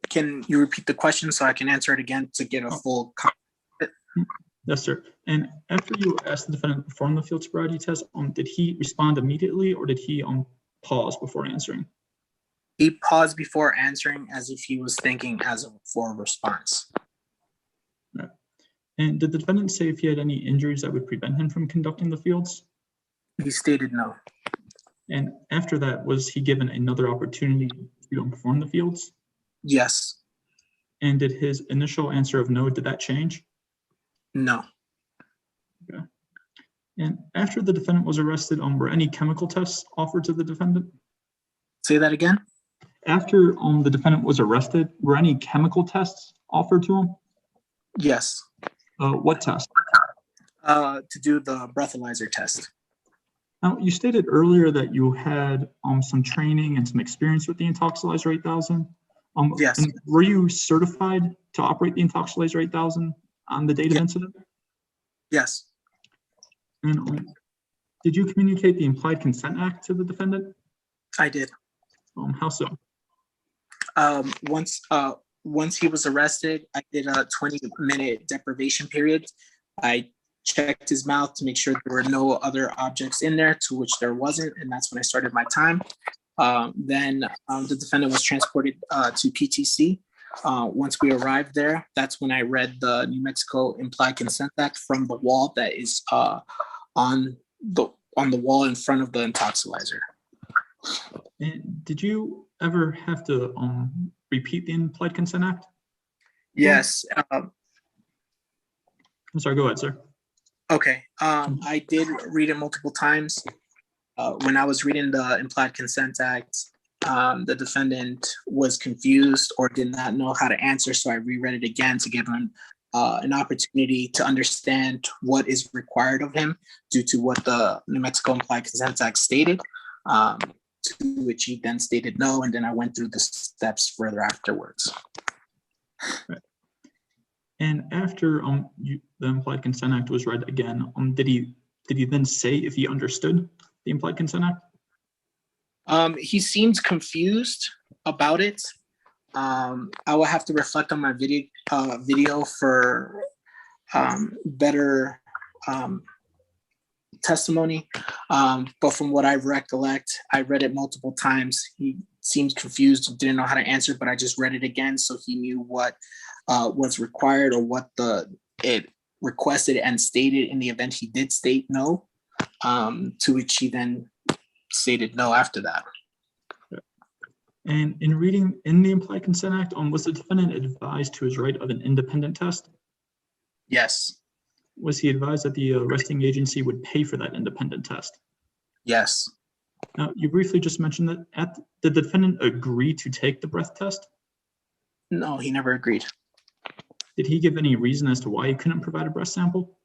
can you repeat the question so I can answer it again to get a full? Yes, sir. And after you asked the defendant to perform the field sobriety test, did he respond immediately or did he pause before answering? He paused before answering as if he was thinking for a response. Right. And did the defendant say if he had any injuries that would prevent him from conducting the fields? He stated no. And after that, was he given another opportunity to perform the fields? Yes. And did his initial answer of no, did that change? No. Okay. And after the defendant was arrested, were any chemical tests offered to the defendant? Say that again? After the defendant was arrested, were any chemical tests offered to him? Yes. What test? To do the breathalyzer test. Now, you stated earlier that you had some training and some experience with the Intoxilyzer 8000. Yes. And were you certified to operate the Intoxilyzer 8000 on the date of incident? Yes. And did you communicate the Implied Consent Act to the defendant? I did. How so? Once he was arrested, I did a 20-minute deprivation period. I checked his mouth to make sure there were no other objects in there, to which there wasn't, and that's when I started my time. Then the defendant was transported to PTC. Once we arrived there, that's when I read the New Mexico Implied Consent Act from the wall that is on the wall in front of the Intoxilyzer. And did you ever have to repeat the Implied Consent Act? Yes. I'm sorry, go ahead, sir. Okay. I did read it multiple times. When I was reading the Implied Consent Act, the defendant was confused or did not know how to answer, so I reread it again to give him an opportunity to understand what is required of him due to what the New Mexico Implied Consent Act stated, to which he then stated no, and then I went through the steps further afterwards. Right. And after the Implied Consent Act was read again, did he then say if he understood the Implied Consent Act? He seemed confused about it. I will have to reflect on my video for better testimony. But from what I recollect, I read it multiple times. He seemed confused, didn't know how to answer, but I just read it again so he knew what was required or what it requested and stated in the event he did state no, to which he then stated no after that. And in reading in the Implied Consent Act, was the defendant advised to his right of an independent test? Yes. Was he advised that the arresting agency would pay for that independent test? Yes. Now, you briefly just mentioned that did the defendant agree to take the breath test? No, he never agreed. Did he give any reason as to why he couldn't provide a breath sample?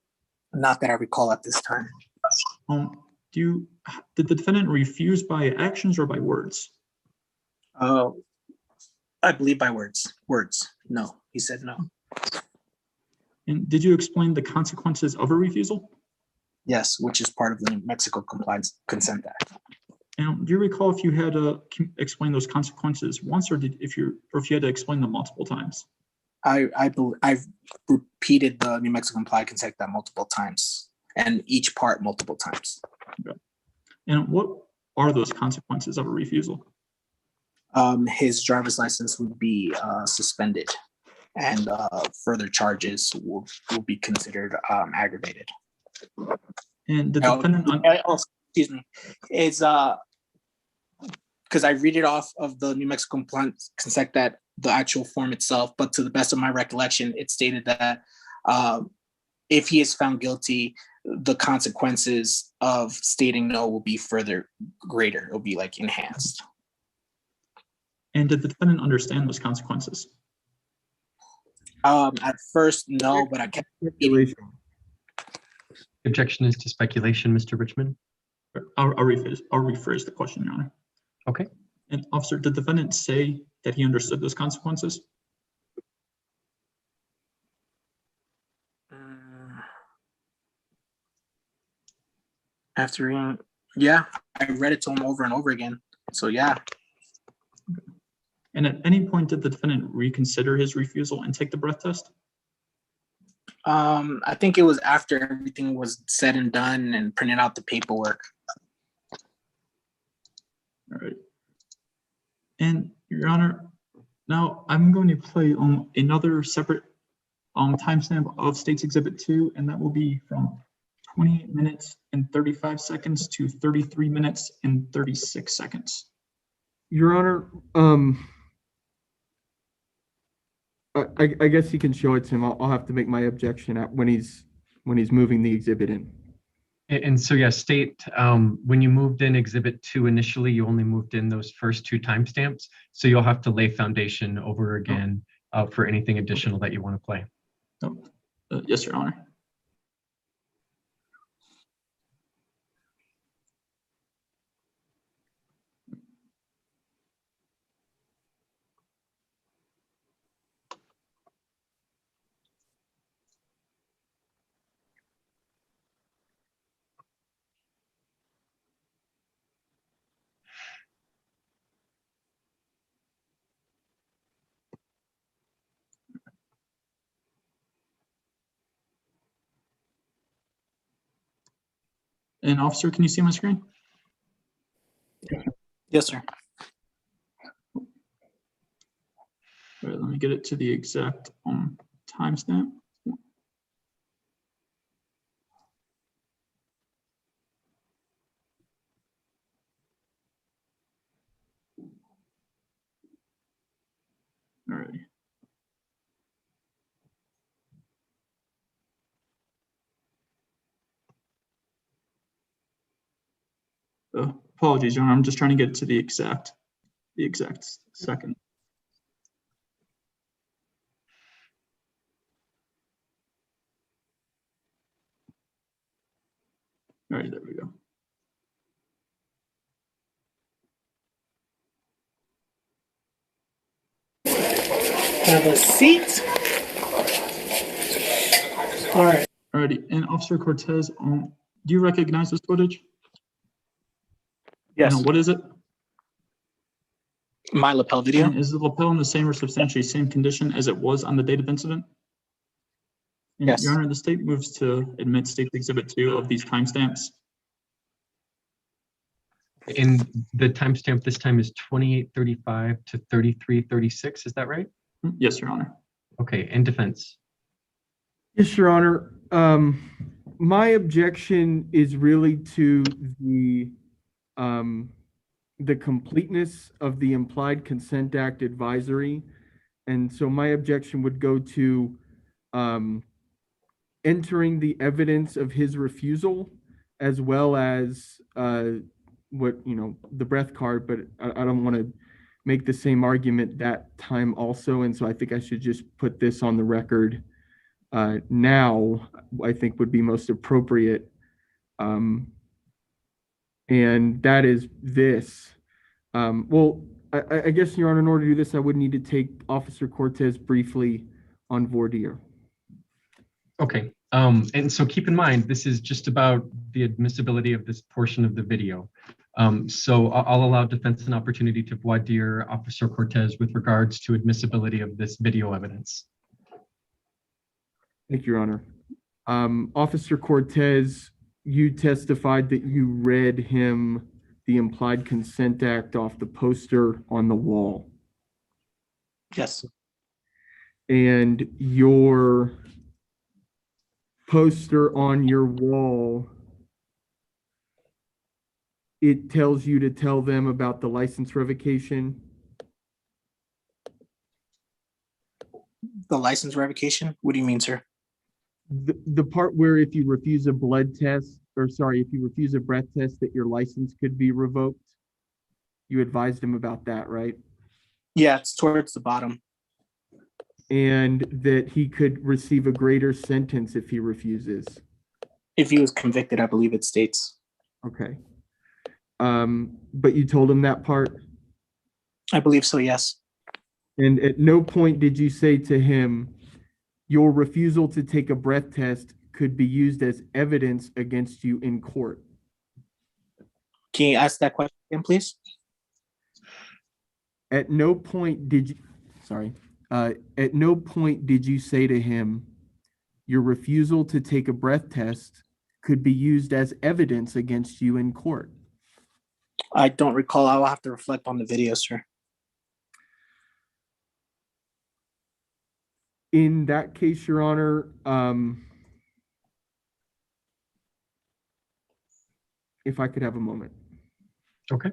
Not that I recall at this time. Did the defendant refuse by actions or by words? I believe by words. Words. No, he said no. And did you explain the consequences of a refusal? Yes, which is part of the New Mexico Compliance Consent Act. And do you recall if you had to explain those consequences once, or if you had to explain them multiple times? I've repeated the New Mexico Compliance Consent Act multiple times, and each part multiple times. Okay. And what are those consequences of a refusal? His driver's license would be suspended, and further charges will be considered aggravated. And the defendant, excuse me, is because I read it off of the New Mexico Compliance Consent Act, the actual form itself, but to the best of my recollection, it stated that if he is found guilty, the consequences of stating no will be further greater. It'll be like enhanced. And did the defendant understand those consequences? At first, no, but I kept Speculation. Objection is to speculation, Mr. Richmond. I'll rephrase the question, Your Honor. Okay. And officer, did the defendant say that he understood those consequences? After reading, yeah, I read it to him over and over again. So yeah. And at any point did the defendant reconsider his refusal and take the breath test? I think it was after everything was said and done and printed out the paperwork. All right. And Your Honor, now I'm going to play another separate timestamp of State's Exhibit 2, and that will be from 28 minutes and 35 seconds to 33 minutes and 36 seconds. Your Honor, I guess you can show it to him. I'll have to make my objection when he's moving the exhibit in. And so, yeah, State, when you moved in Exhibit 2 initially, you only moved in those first two timestamps. So you'll have to lay foundation over again for anything additional that you want to play. Yes, Your Honor. And officer, can you see my screen? Yes, sir. All right, let me get it to the exact timestamp. All right. Apologies, Your Honor. I'm just trying to get to the exact second. All right, there we go. Have a seat. All right. Alrighty, and Officer Cortez, do you recognize this footage? Yes. And what is it? My lapel video. And is the lapel in the same or substantially same condition as it was on the date of incident? And Yes. Your Honor, the state moves to admit State Exhibit 2 of these timestamps. And the timestamp this time is 28:35 to 33:36. Is that right? Yes, Your Honor. Okay, and defense. Yes, Your Honor. My objection is really to the completeness of the implied consent act advisory. And so my objection would go to entering the evidence of his refusal, as well as the breath card, but I don't want to make the same argument that time also. And so I think I should just put this on the record now, I think would be most appropriate. And that is this. Well, I guess, Your Honor, in order to do this, I would need to take Officer Cortez briefly on voir dire. Okay. And so keep in mind, this is just about the admissibility of this portion of the video. So I'll allow defense an opportunity to voir dire Officer Cortez with regards to admissibility of this video evidence. Thank you, Your Honor. Officer Cortez, you testified that you read him the implied consent act off the poster on the wall. Yes. And your poster on your wall, it tells you to tell them about the license revocation. The license revocation? What do you mean, sir? The part where if you refuse a blood test, or sorry, if you refuse a breath test, that your license could be revoked. You advised him about that, right? Yeah, it's towards the bottom. And that he could receive a greater sentence if he refuses. If he was convicted, I believe it states. Okay. But you told him that part? I believe so, yes. And at no point did you say to him, your refusal to take a breath test could be used as evidence against you in court? Can you ask that question again, please? At no point did you, at no point did you say to him, your refusal to take a breath test could be used as evidence against you in court? I don't recall. I'll have to reflect on the video, sir. In that case, Your Honor, if I could have a moment. Okay.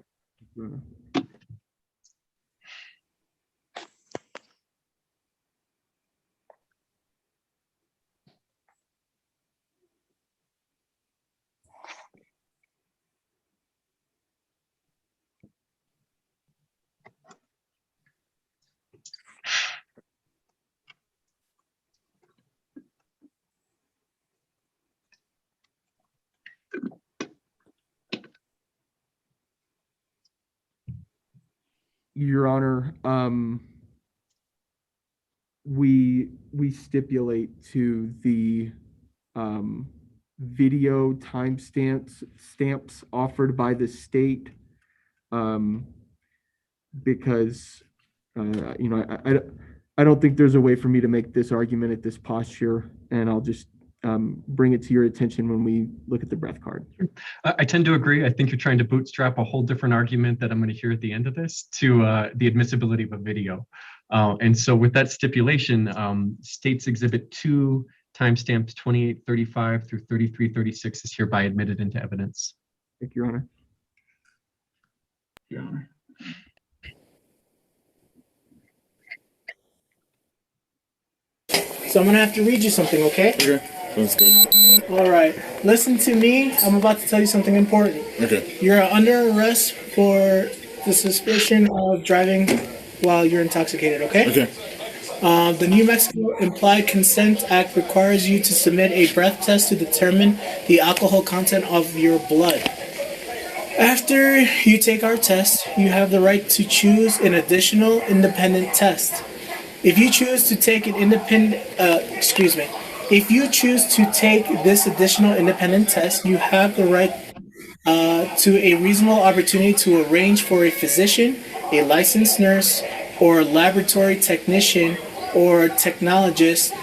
Your Honor, we stipulate to the video stamps offered by the state because I don't think there's a way for me to make this argument at this posture, and I'll just bring it to your attention when we look at the breath card. I tend to agree. I think you're trying to bootstrap a whole different argument that I'm going to hear at the end of this to the admissibility of a video. And so with that stipulation, States Exhibit 2, timestamps 2835 through 3336 is hereby admitted into evidence. Thank you, Your Honor. Your Honor. So I'm gonna have to read you something, okay? Okay. Sounds good. All right. Listen to me. I'm about to tell you something important. Okay. You're under arrest for the suspicion of driving while you're intoxicated, okay? Okay. The New Mexico Implied Consent Act requires you to submit a breath test to determine the alcohol content of your blood. After you take our test, you have the right to choose an additional independent test. If you choose to take an if you choose to take this additional independent test, you have the right to a reasonable opportunity to arrange for a physician, a licensed nurse, or laboratory technician or technologist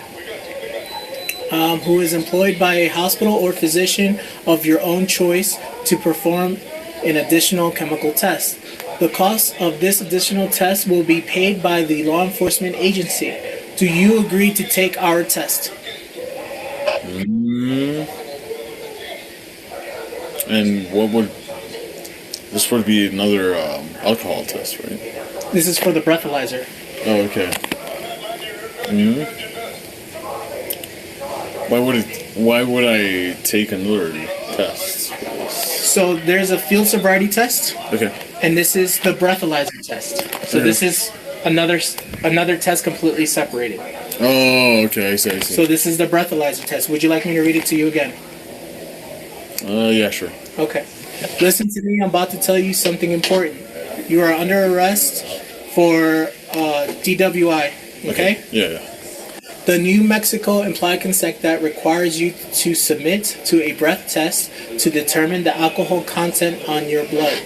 who is employed by a hospital or physician of your own choice to perform an additional chemical test. The cost of this additional test will be paid by the law enforcement agency. Do you agree to take our test? And what would this would be another alcohol test, right? This is for the breathalyzer. Oh, okay. Why would I take another test? So there's a field sobriety test. Okay. And this is the breathalyzer test. So this is another test completely separated. Oh, okay. I see. So this is the breathalyzer test. Would you like me to read it to you again? Yeah, sure. Okay. Listen to me. I'm about to tell you something important. You are under arrest for DWI. Okay? Yeah. The New Mexico Implied Consent Act requires you to submit to a breath test to determine the alcohol content on your blood.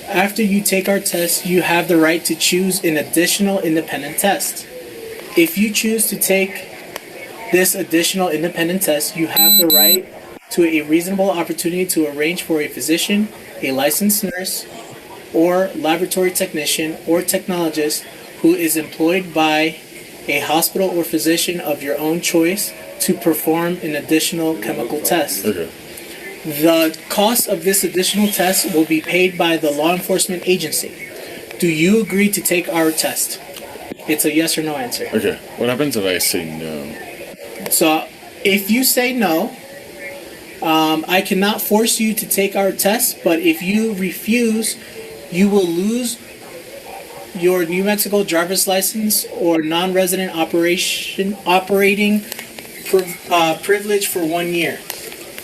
After you take our test, you have the right to choose an additional independent test. If you choose to take this additional independent test, you have the right to a reasonable opportunity to arrange for a physician, a licensed nurse, or laboratory technician or technologist who is employed by a hospital or physician of your own choice to perform an additional chemical test. Okay. The cost of this additional test will be paid by the law enforcement agency. Do you agree to take our test? It's a yes or no answer. Okay. What happens if I say no? So if you say no, I cannot force you to take our test, but if you refuse, you will lose your New Mexico driver's license or non-resident operating privilege for 1 year.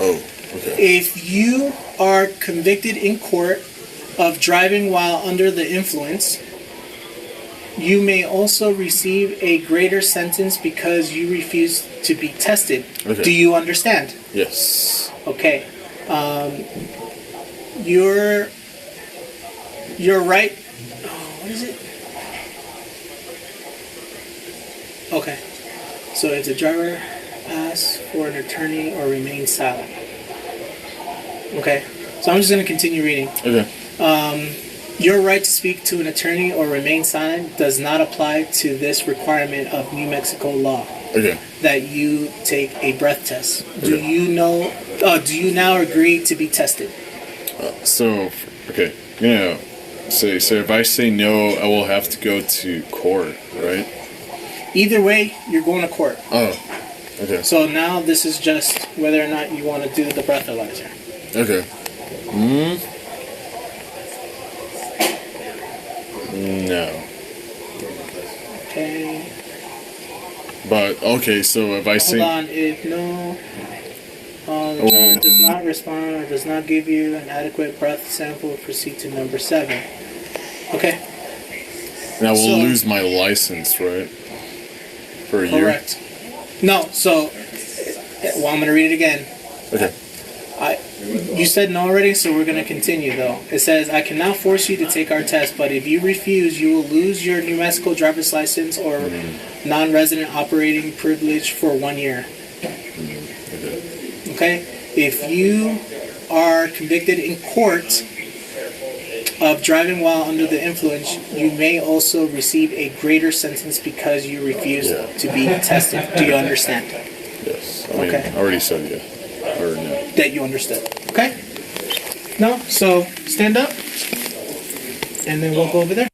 Oh, okay. If you are convicted in court of driving while under the influence, you may also receive a greater sentence because you refuse to be tested. Okay. Do you understand? Yes. Okay. You're right. Oh, what is it? Okay. So if the driver asks for an attorney or remains silent. Okay. So I'm just going to continue reading. Okay. Your right to speak to an attorney or remain silent does not apply to this requirement of New Mexico law. Okay. That you take a breath test. Do Okay. you know? Do you now agree to be tested? Okay. Yeah. So if I say no, I will have to go to court, right? Either way, you're going to court. Oh. Okay. So now this is just whether or not you want to do the breathalyzer. Okay. No. Okay. But okay, so if I Hold say on. If no, the driver does not respond or does not give you an adequate breath sample, proceed to number 7. Okay. and I will So- lose my license, right? For a year. Correct. No. So, well, I'm gonna read it again. Okay. You said no already, so we're going to continue though. It says, I can now force you to take our test, but if you refuse, you will lose your New Mexico driver's license or non-resident operating privilege for 1 year. Okay? If you are convicted in court of driving while under the influence, you may also receive a greater sentence because you refuse to be tested. Do you understand? Yes. I mean, Okay. I already said yeah. Or no. That you understood. Okay? No? So stand up and then we'll go over there.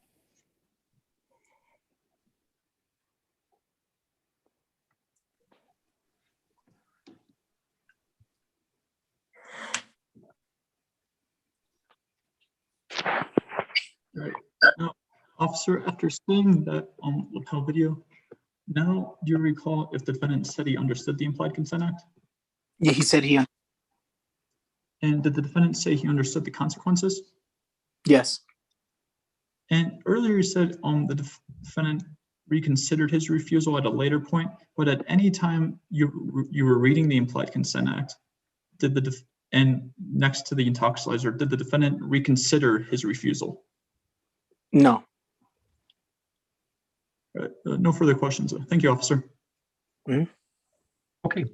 Right. Now, officer, after seeing that lapel video, now do you recall if the defendant said he understood the Implied Consent Act? Yeah, he said he. And did the defendant say he understood the consequences? Yes. And earlier you said the defendant reconsidered his refusal at a later point, but at any time you were reading the Implied Consent Act, did and next to the intoxilizer, did the defendant reconsider his refusal? No. No further questions. Thank you, officer. Okay.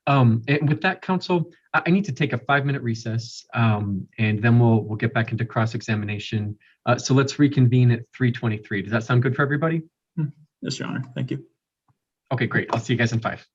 And with that, counsel, I need to take a 5-minute recess, and then we'll get back into cross-examination. So let's reconvene at 3:23. Does that sound good for everybody? Yes, Your Honor. Thank you. Okay, great. I'll see you guys in 5.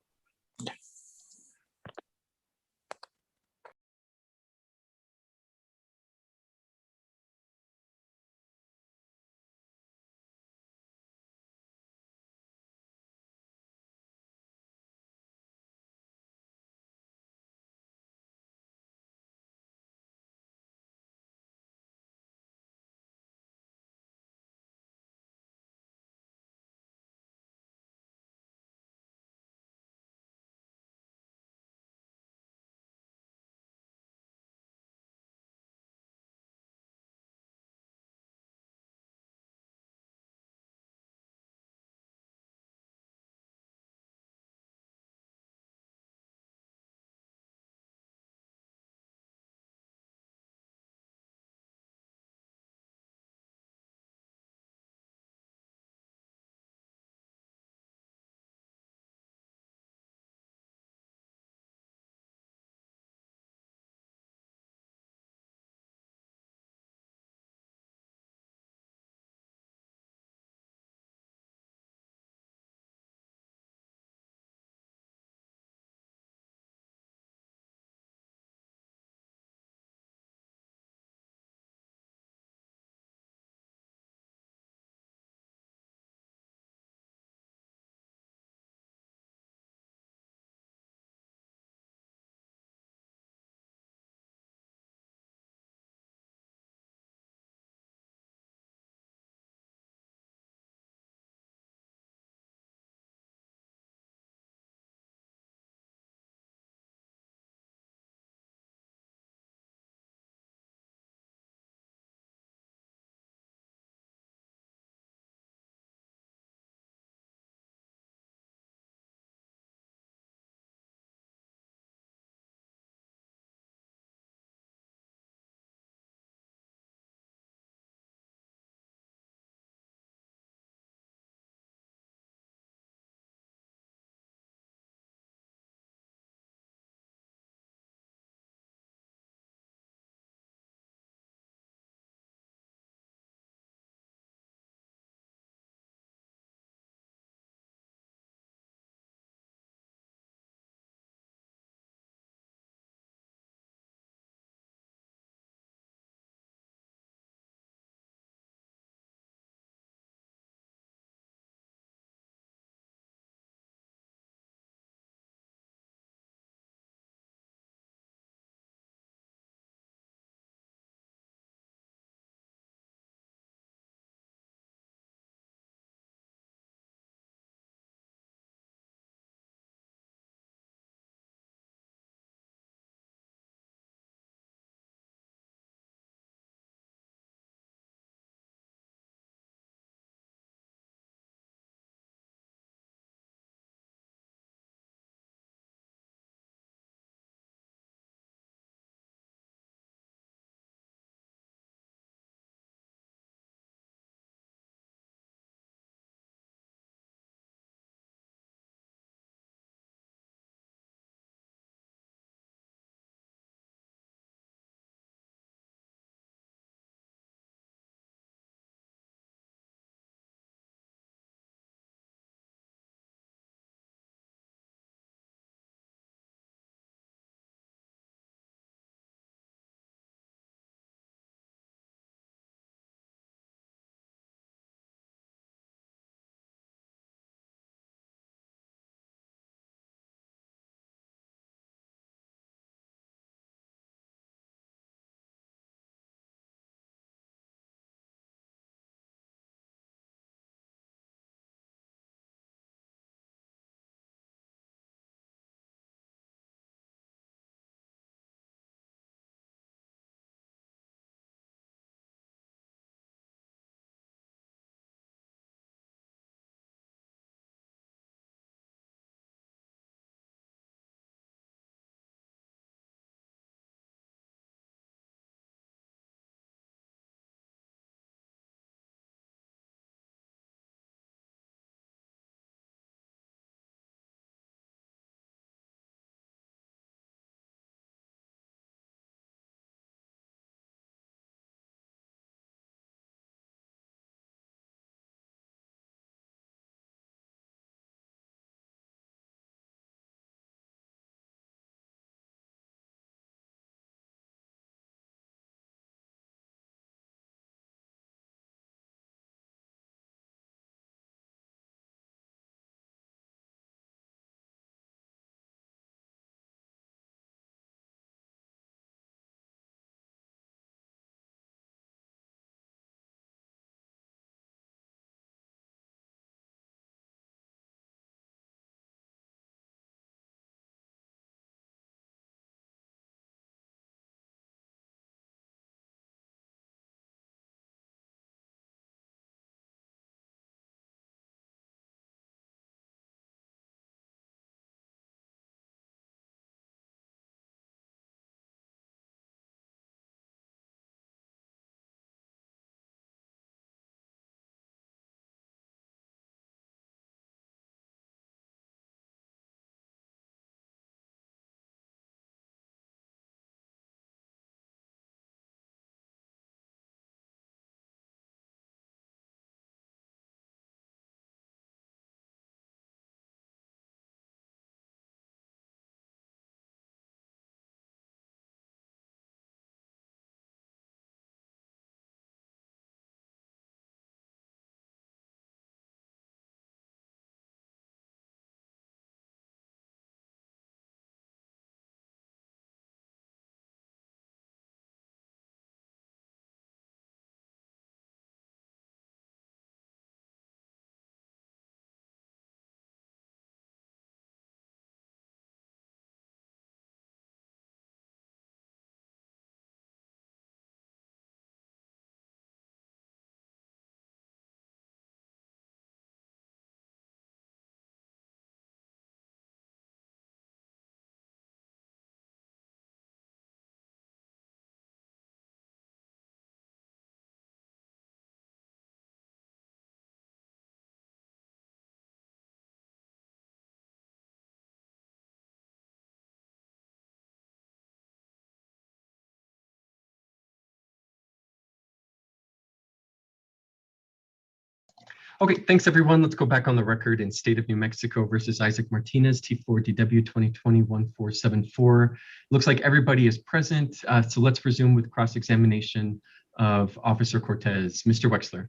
Okay, thanks everyone. Let's go back on the record in State of New Mexico versus Isaac Martinez, T4DW 2020-1474. Looks like everybody is present. So let's resume with cross-examination of Officer Cortez. Mr. Wexler.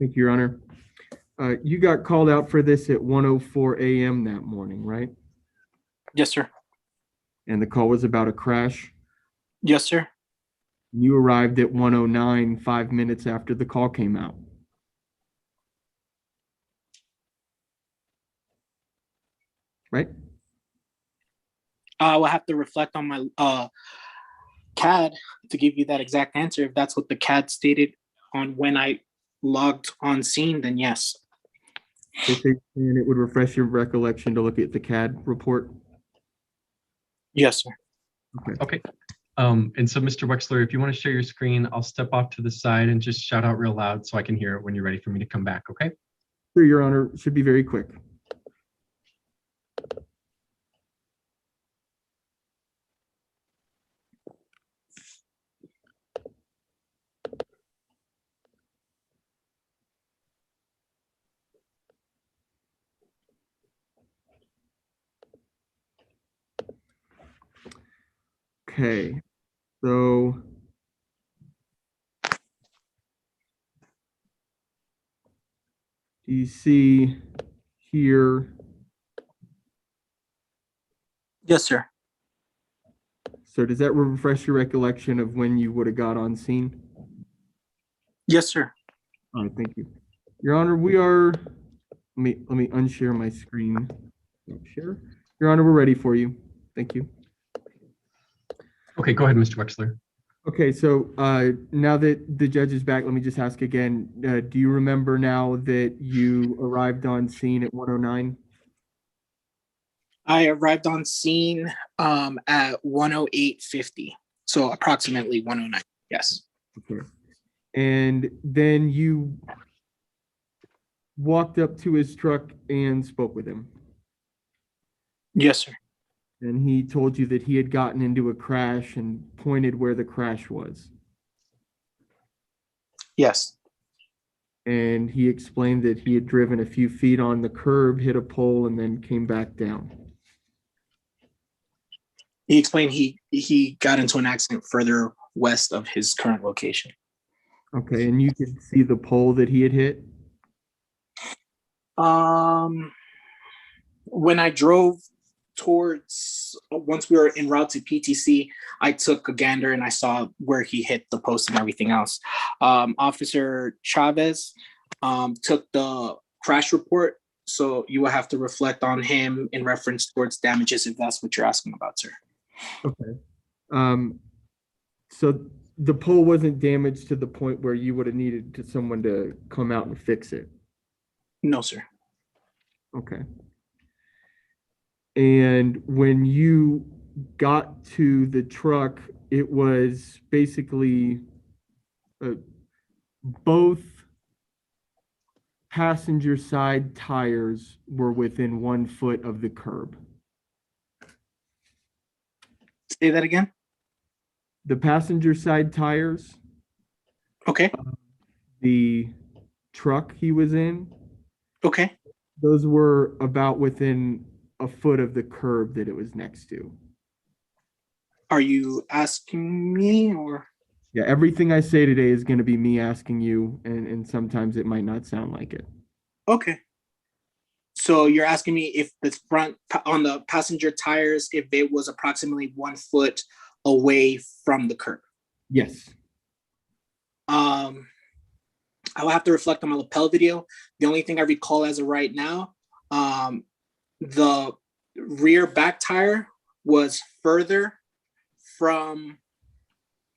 Thank you, Your Honor. You got called out for this at 1:04 a.m. that morning, right? Yes, sir. And the call was about a crash. Yes, sir. You arrived at 1:09, 5 minutes after the call came out. Right? I will have to reflect on my CAD to give you that exact answer. If that's what the CAD stated on when I logged on scene, then yes. And it would refresh your recollection to look at the CAD report. Yes, sir. Okay. And so, Mr. Wexler, if you want to share your screen, I'll step off to the side and just shout out real loud so I can hear it when you're ready for me to come back, okay? Sure, Your Honor. Should be very quick. Okay, so do you see here? Yes, sir. So does that refresh your recollection of when you would have got on scene? Yes, sir. All right, thank you. Your Honor, we are, let me unshare my screen. Share. Your Honor, we're ready for you. Thank you. Okay, go ahead, Mr. Wexler. Okay, so now that the judge is back, let me just ask again, do you remember now that you arrived on scene at 1:09? I arrived on scene at 1:08:50, so approximately 1:09. Yes. Okay. And then you walked up to his truck and spoke with him. Yes, sir. And he told you that he had gotten into a crash and pointed where the crash was. Yes. And he explained that he had driven a few feet on the curb, hit a pole, and then came back down. He explained he got into an accident further west of his current location. Okay, and you could see the pole that he had hit? When I drove towards, once we were en route to PTC, I took a gander and I saw where he hit the post and everything else. Officer Chavez took the crash report, so you will have to reflect on him in reference towards damages if that's what you're asking about, sir. Okay. So the pole wasn't damaged to the point where you would have needed someone to come out and fix it? No, sir. Okay. And when you got to the truck, it was basically both passenger side tires were within 1 foot of the curb. Say that again. The passenger side tires, Okay. the truck he was in, Okay. those were about within a foot of the curb that it was next to. Are you asking me or? Yeah, everything I say today is going to be me asking you, and sometimes it might not sound like it. Okay. So you're asking me if the front on the passenger tires, if it was approximately 1 foot away from the curb? Yes. I will have to reflect on my lapel video. The only thing I recall as of right now, the rear back tire was further from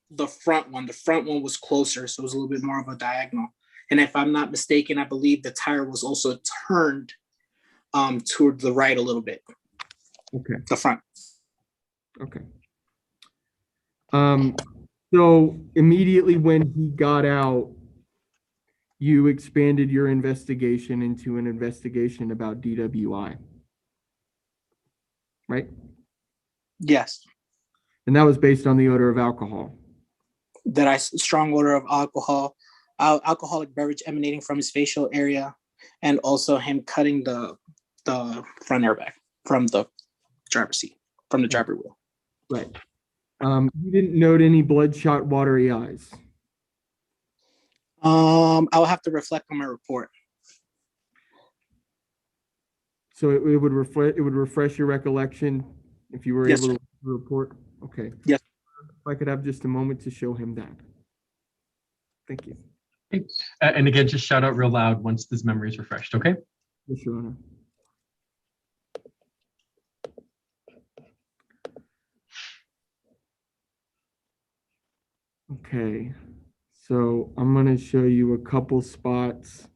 the front one. The front one was closer, so it was a little bit more of a diagonal. And if I'm not mistaken, I believe the tire was also turned toward the right a little bit. Okay. The front. Okay. So immediately when he got out, you expanded your investigation into an investigation about DWI, right? Yes. And that was based on the odor of alcohol. Strong odor of alcohol, alcoholic beverage emanating from his facial area, and also him cutting the front airbag from the driver's seat, from the driver wheel. Right. You didn't note any bloodshot, watery eyes. I'll have to reflect on my report. So it would refresh your recollection if you were Yes, able sir. to report. Okay. Yes. If I could have just a moment to show him that. Thank you. Okay. And again, just shout out real loud once this memory is refreshed, okay? Yes, Your Honor. Okay, so I'm gonna show you a couple spots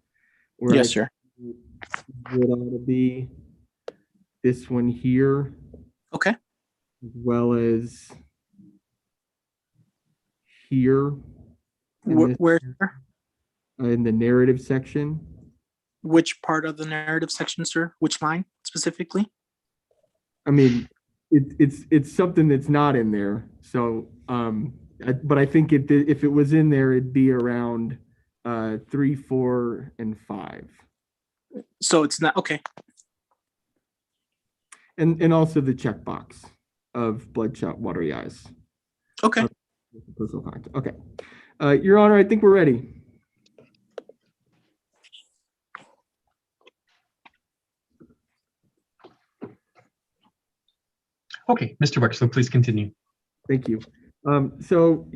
where Yes, I sir. think it ought to be this one here, Okay. as well as here Where, in the narrative section. which part of the narrative section, sir? Which line specifically? I mean, it's something that's not in there. So, but I think if it was in there, it'd be around 3, 4, and 5, So it's not, okay. and also the checkbox of bloodshot, watery eyes. Okay. Personal contact. Okay, Your Honor, I think we're ready. Okay, Mr. Wexler, please continue. Thank you. So,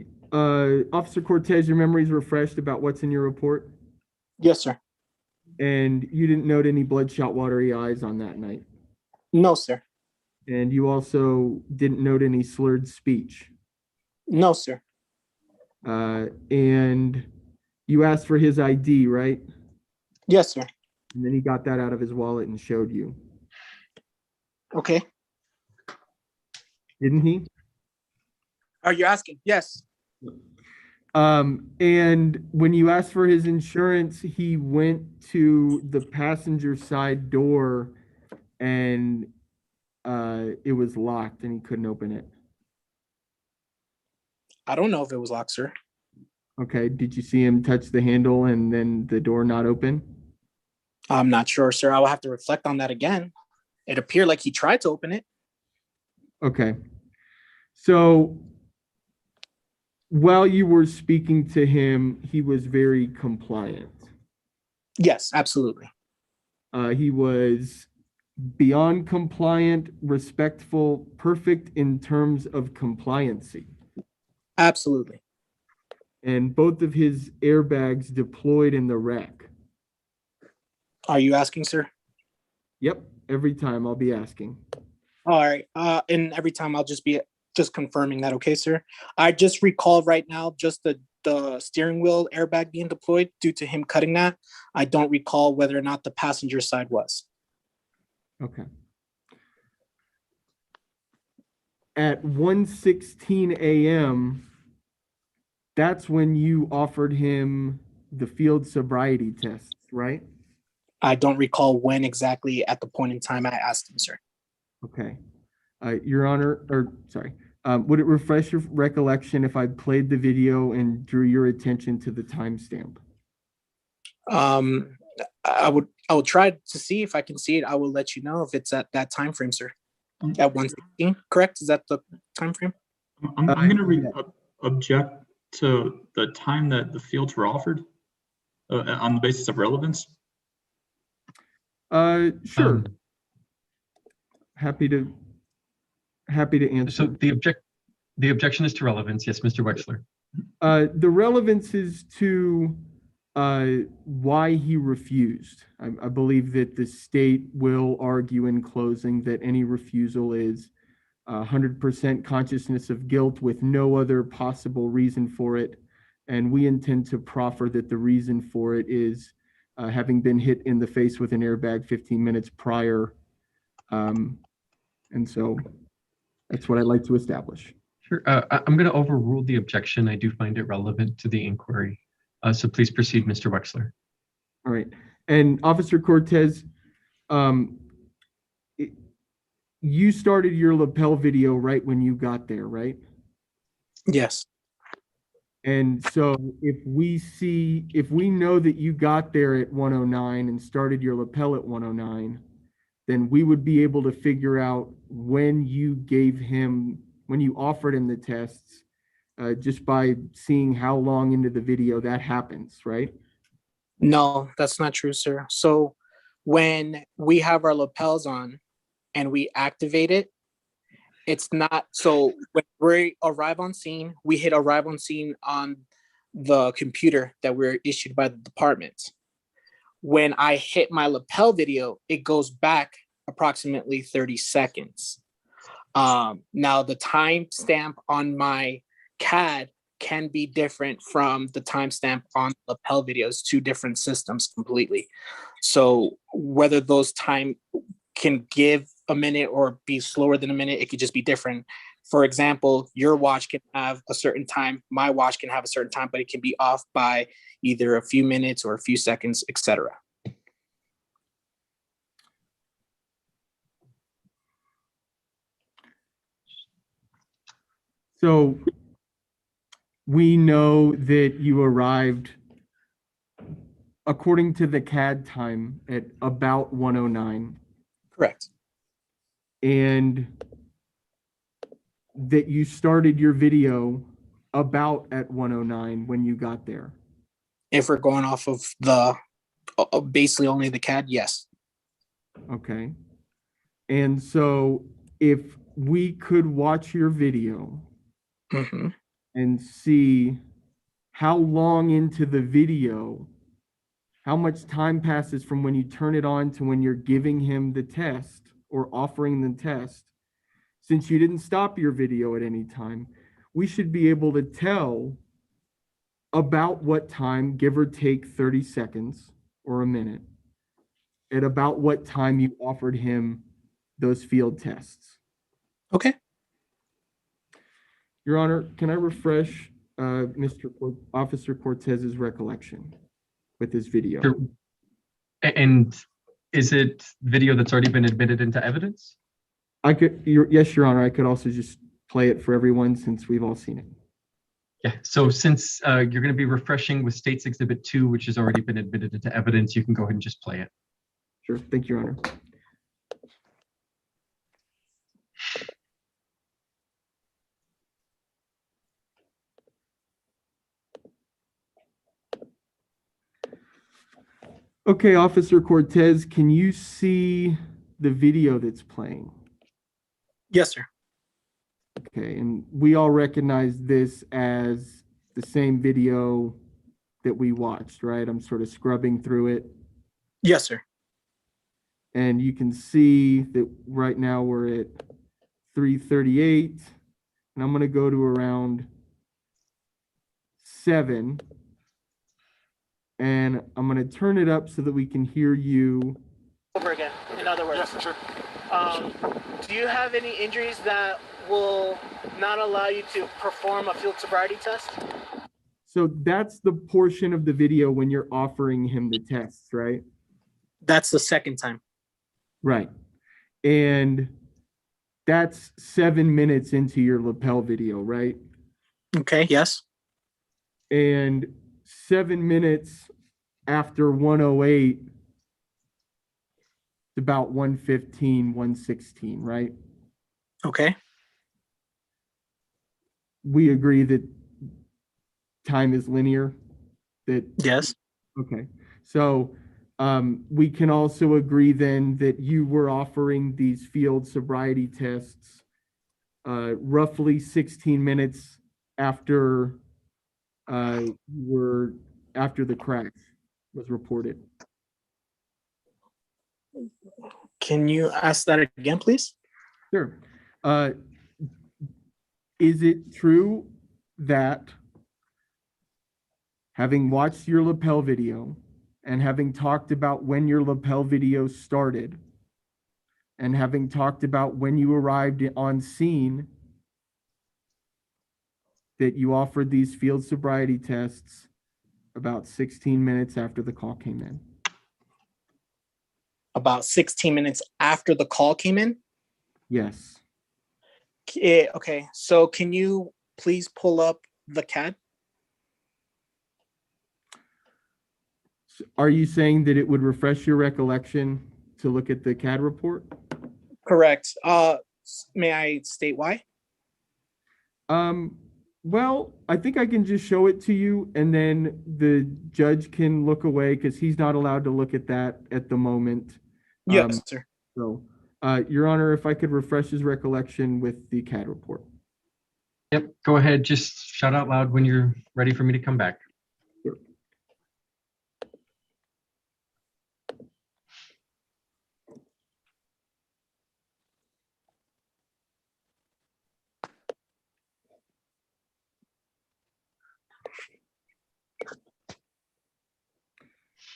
Officer Cortez, your memory is refreshed about what's in your report, Yes, sir. and you didn't note any bloodshot, watery eyes on that night, No, sir. and you also didn't note any slurred speech, No, sir. and you asked for his ID, right? Yes, sir. And then he got that out of his wallet and showed you, Okay. didn't he? Are you asking? Yes. And when you asked for his insurance, he went to the passenger side door and it was locked and he couldn't open it. I don't know if it was locked, sir. Okay, did you see him touch the handle and then the door not open? I'm not sure, sir. I will have to reflect on that again. It appeared like he tried to open it. Okay. So while you were speaking to him, he was very compliant. Yes, absolutely. He was beyond compliant, respectful, perfect in terms of compliancy. Absolutely. And both of his airbags deployed in the wreck. Are you asking, sir? Yep, every time I'll be asking. All right. And every time I'll just be confirming that, okay, sir? I just recall right now just the steering wheel airbag being deployed due to him cutting that. I don't recall whether or not the passenger side was. Okay. At 1:16 a.m., that's when you offered him the field sobriety tests, right? I don't recall when exactly at the point in time I asked him, sir. Okay. Your Honor, or sorry, would it refresh your recollection if I played the video and drew your attention to the timestamp? I will try to see if I can see it. I will let you know if it's at that time frame, sir. At 1:16, correct? Is that the time frame? I'm going to object to the time that the fields were offered on the basis of relevance. Sure. Happy to answer. So the objection is to relevance. Yes, Mr. Wexler. The relevance is to why he refused. I believe that the state will argue in closing that any refusal is 100% consciousness of guilt with no other possible reason for it. And we intend to proffer that the reason for it is having been hit in the face with an airbag 15 minutes prior. And so that's what I'd like to establish. Sure. I'm going to overrule the objection. I do find it relevant to the inquiry. So please proceed, Mr. Wexler. All right. And Officer Cortez, you started your lapel video right when you got there, right? Yes. And so if we know that you got there at 109 and started your lapel at 109, then we would be able to figure out when you offered him the tests, just by seeing how long into the video that happens, right? No, that's not true, sir. So when we have our lapels on and we activate it, it's not, so when we arrive on scene, we hit arrive on scene on the computer that we're issued by the department. When I hit my lapel video, it goes back approximately 30 seconds. Now the timestamp on my CAD can be different from the timestamp on lapel videos, two different systems completely. So whether those time can give a minute or be slower than a minute, it could just be different. For example, your watch can have a certain time, my watch can have a certain time, but it can be off by either a few minutes or a few seconds, etc. So we know that you arrived according to the CAD time at about 109. Correct. And that you started your video about at 109 when you got there. If we're going off of the basically only the CAD, yes. Okay. And so if we could watch your video and see how long into the video, how much time passes from when you turn it on to when you're giving him the test or offering the test, since you didn't stop your video at any time, we should be able to tell about what time, give or take 30 seconds or a minute, at about what time you offered him those field tests. Okay. Your Honor, can I refresh Officer Cortez's recollection with this video? Sure. And is it video that's already been admitted into evidence? Yes, Your Honor. I could also just play it for everyone since we've all seen it. Yeah, so since you're going to be refreshing with State's Exhibit 2, which has already been admitted into evidence, you can go ahead and just play it. Sure. Thank you, Your Honor. Okay, Officer Cortez, can you see the video that's playing? Yes, sir. Okay, and we all recognize this as the same video that we watched, right? I'm sort of scrubbing through it. Yes, sir. And you can see that right now we're at 3:38, and I'm going to go to around 7. And I'm going to turn it up so that we can hear you. Over again, in other words. Yeah, sure. Do you have any injuries that will not allow you to perform a field sobriety test? So that's the portion of the video when you're offering him the tests, right? That's the second time. Right. And that's 7 minutes into your lapel video, right? Okay, yes. And 7 minutes after 108, it's about 115, 116, right? Okay. We agree that time is linear? That Yes. Okay. So we can also agree then that you were offering these field sobriety tests roughly 16 minutes after after the crash was reported. Can you ask that again, please? Sure. Is it true that having watched your lapel video and having talked about when your lapel video started and having talked about when you arrived on scene, that you offered these field sobriety tests about 16 minutes after the call came in? About 16 minutes after the call came in? Yes. Okay, so can you please pull up the CAD? Are you saying that it would refresh your recollection to look at the CAD report? Correct. May I state why? Well, I think I can just show it to you and then the judge can look away because he's not allowed to look at that at the moment. Yes, sir. So, Your Honor, if I could refresh his recollection with the CAD report. Yep, go ahead. Just shout out loud when you're ready for me to come back. Sure.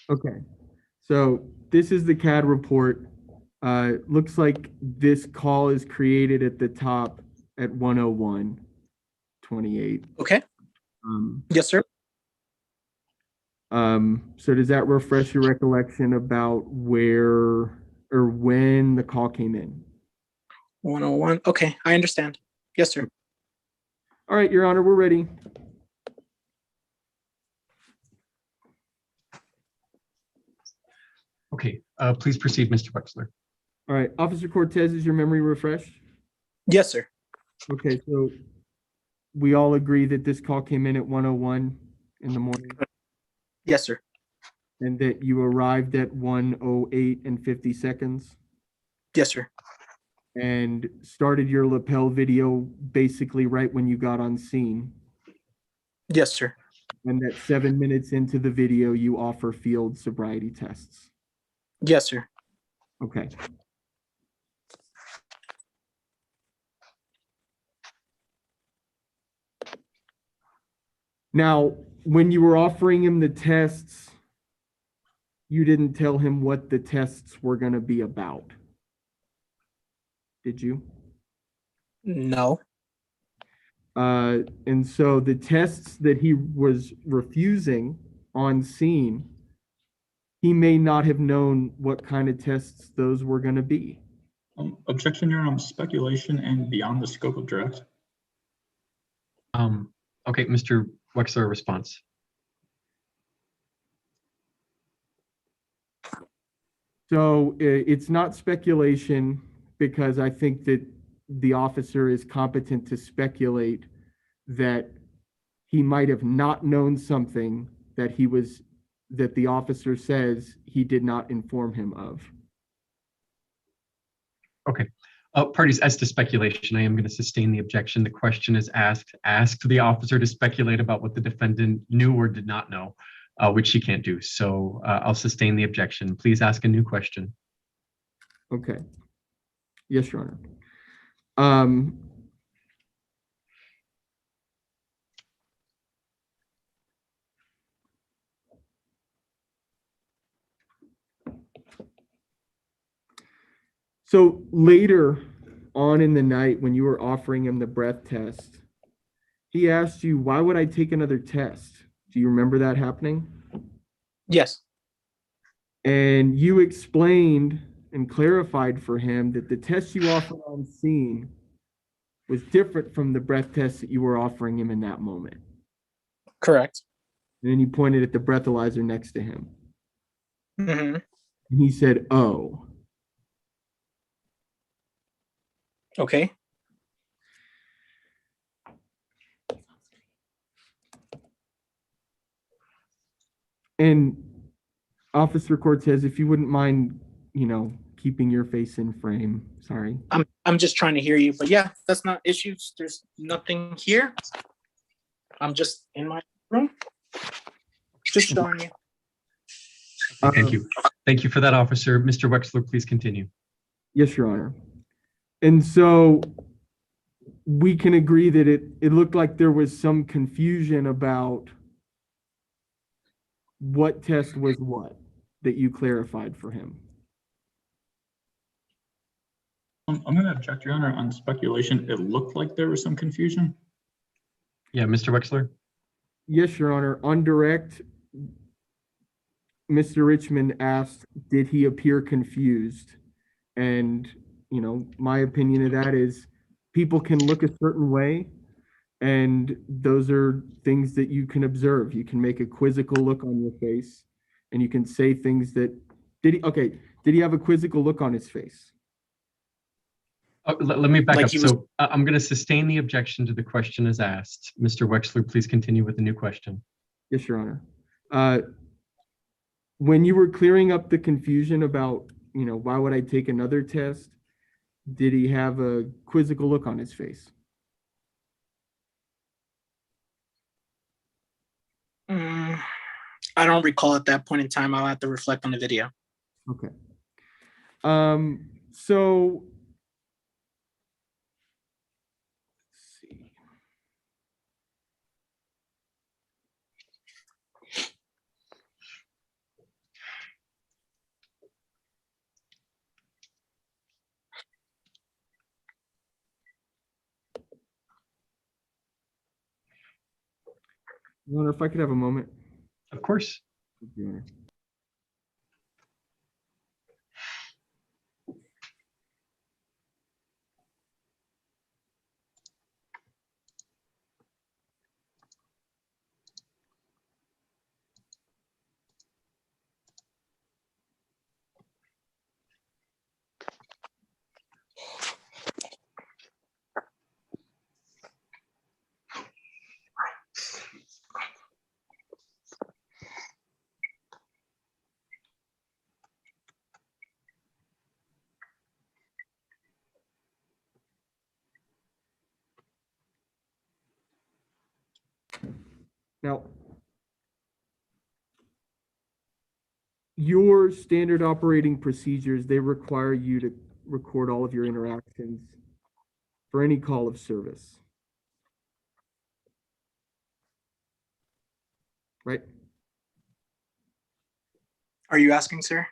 Okay, so this is the CAD report. Looks like this call is created at the top at 1:01:28. Okay. Um, Yes, sir. so does that refresh your recollection about where or when the call came in? 101. Okay, I understand. Yes, sir. All right, Your Honor, we're ready. Okay, please proceed, Mr. Wexler. All right, Officer Cortez, is your memory refreshed? Yes, sir. Okay, so we all agree that this call came in at 1:01 in the morning Yes, sir. and that you arrived at 1:08:50 Yes, sir. and started your lapel video basically right when you got on scene. Yes, sir. And that 7 minutes into the video, you offer field sobriety tests. Yes, sir. Okay. Now, when you were offering him the tests, you didn't tell him what the tests were going to be about. Did you? No. And so the tests that he was refusing on scene, he may not have known what kind of tests those were going to be. Objection, Your Honor, speculation and beyond the scope of direct. Okay, Mr. Wexler, response. So it's not speculation because I think that the officer is competent to speculate that he might have not known something that the officer says he did not inform him of. Okay. Parties, as to speculation, I am going to sustain the objection. The question is asked the officer to speculate about what the defendant knew or did not know, which she can't do. So I'll sustain the objection. Please ask a new question. Okay. Yes, Your Honor. So later on in the night, when you were offering him the breath test, he asked you, why would I take another test? Do you remember that happening? Yes. And you explained and clarified for him that the test you offered on scene was different from the breath test that you were offering him in that moment. Correct. And then you pointed at the breathalyzer next to him. Mm-hmm. And he said, oh. Okay. And Officer Cortez, if you wouldn't mind, keeping your face in frame. Sorry. I'm just trying to hear you, but yeah, that's not issues. There's nothing here. I'm just in my room. Just showing you. Thank you. Thank you for that, officer. Mr. Wexler, please continue. Yes, Your Honor. And so we can agree that it looked like there was some confusion about what test was what that you clarified for him. I'm going to object, Your Honor, on speculation. It looked like there was some confusion. Yeah, Mr. Wexler. Yes, Your Honor. On direct, Mr. Richmond asked, did he appear confused? And, my opinion of that is people can look a certain way, and those are things that you can observe. You can make a quizzical look on your face, and you can say things that, did he have a quizzical look on his face? Let me back Like up. he was- So I'm going to sustain the objection to the question as asked. Mr. Wexler, please continue with the new question. Yes, Your Honor. When you were clearing up the confusion about, why would I take another test? Did he have a quizzical look on his face? I don't recall at that point in time. I'll have to reflect on the video. Okay. So let's see. Your Honor, if I could have a moment. Of course. Thank you, Your Honor. Now, your standard operating procedures, they require you to record all of your interactions for any call of service. Right? Are you asking, sir?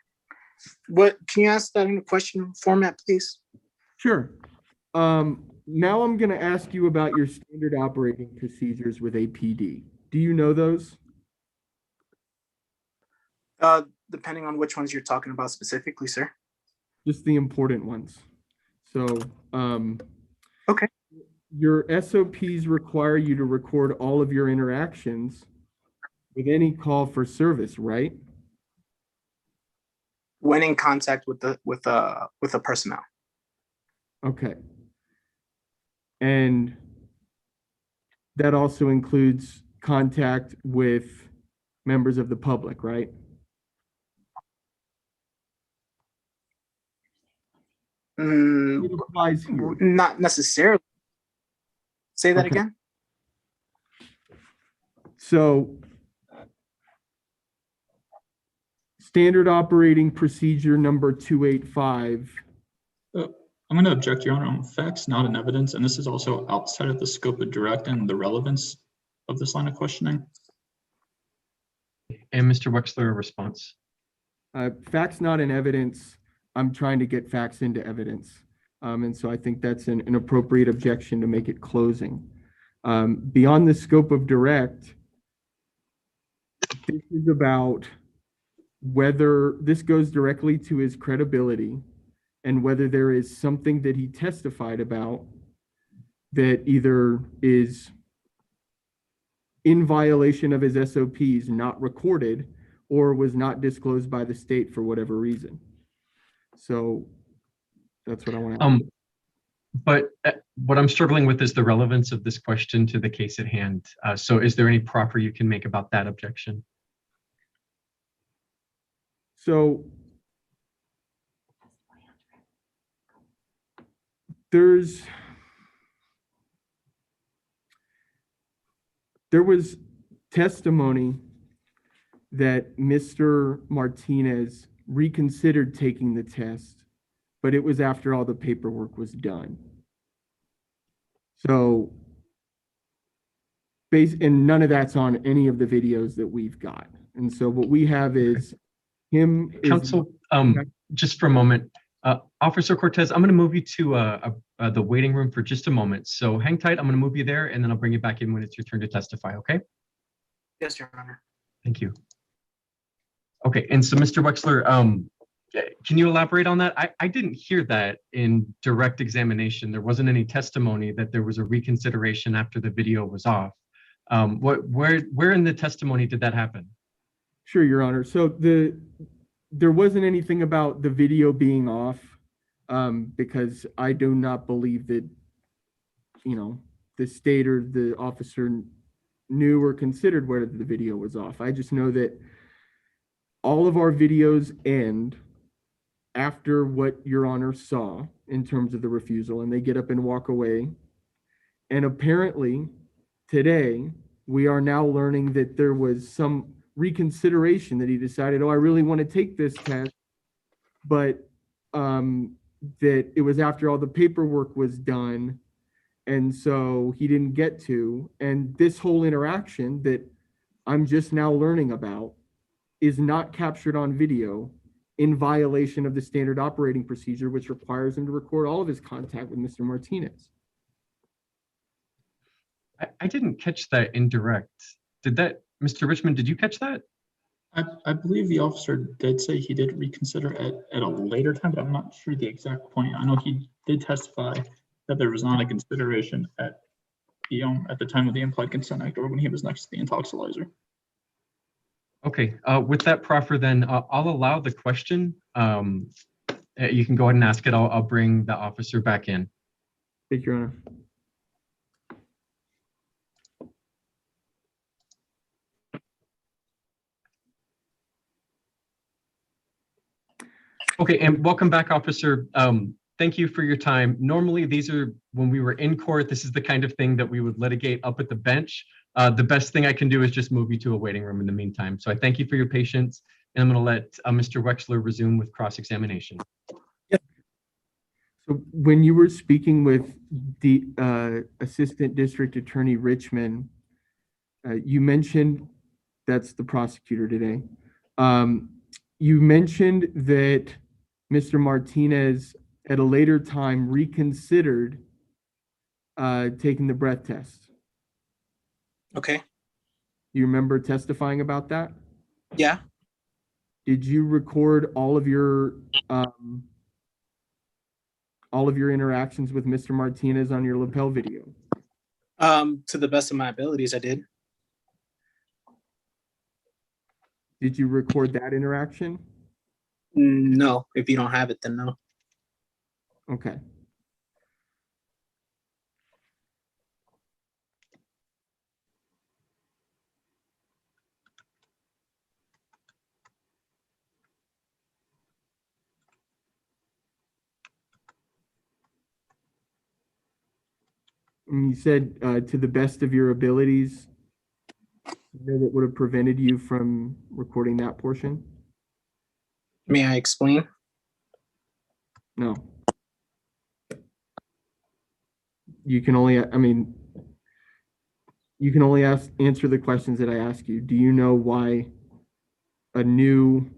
What, can you ask that in a question format, please? Sure. Now I'm going to ask you about your standard operating procedures with APD. Do you know those? Depending on which ones you're talking about specifically, sir. Just the important ones. So, Okay. Your SOPs require you to record all of your interactions with any call for service, right? When in contact with the personnel. Okay. And that also includes contact with members of the public, right? It applies here. Not necessarily. Say that Okay. again. So standard operating procedure number 285. I'm going to object, Your Honor, on facts, not in evidence, and this is also outside of the scope of direct and the relevance of this line of questioning. And Mr. Wexler, a response. Facts not in evidence. I'm trying to get facts into evidence. And so I think that's an appropriate objection to make it closing. Beyond the scope of direct, this is about whether this goes directly to his credibility and whether there is something that he testified about that either is in violation of his SOPs, not recorded, or was not disclosed by the state for whatever reason. So that's what I want to. But what I'm struggling with is the relevance of this question to the case at hand. So is there any proffer you can make about that objection? So there was testimony that Mr. Martinez reconsidered taking the test, but it was after all the paperwork was done. So, and none of that's on any of the videos that we've got. And so what we have is him. Counsel, just for a moment, Officer Cortez, I'm going to move you to the waiting room for just a moment. So hang tight. I'm going to move you there, and then I'll bring you back in when it's your turn to testify. Okay? Yes, Your Honor. Thank you. Okay, and so Mr. Wexler, can you elaborate on that? I didn't hear that in direct examination. There wasn't any testimony that there was a reconsideration after the video was off. Where in the testimony did that happen? Sure, Your Honor. So there wasn't anything about the video being off, because I do not believe that, the state or the officer knew or considered whether the video was off. I just know that all of our videos end after what Your Honor saw in terms of the refusal, and they get up and walk away. And apparently today we are now learning that there was some reconsideration, that he decided, oh, I really want to take this test, but that it was after all the paperwork was done, and so he didn't get to. And this whole interaction that I'm just now learning about is not captured on video, in violation of the standard operating procedure, which requires him to record all of his contact with Mr. Martinez. I didn't catch that indirect. Mr. Richmond, did you catch that? I believe the officer did say he did reconsider at a later time, but I'm not sure the exact point. I know he did testify that there was not a consideration at the time of the implied consent act or when he was next to the intoxilizer. Okay, with that proffer, then I'll allow the question. You can go ahead and ask it. I'll bring the officer back in. Thank you, Your Honor. Okay, and welcome back, officer. Thank you for your time. Normally, these are when we were in court. This is the kind of thing that we would litigate up at the bench. The best thing I can do is just move you to a waiting room in the meantime. So I thank you for your patience, and I'm going to let Mr. Wexler resume with cross-examination. So when you were speaking with the Assistant District Attorney Richmond, you mentioned, that's the prosecutor today, you mentioned that Mr. Martinez at a later time reconsidered taking the breath test. Okay. You remember testifying about that? Yeah. Did you record all of your interactions with Mr. Martinez on your lapel video? To the best of my abilities, I did. Did you record that interaction? No. If you don't have it, then no. Okay. And you said to the best of your abilities, that would have prevented you from recording that portion? May I explain? No. You can only, you can only answer the questions that I ask you. Do you know why a new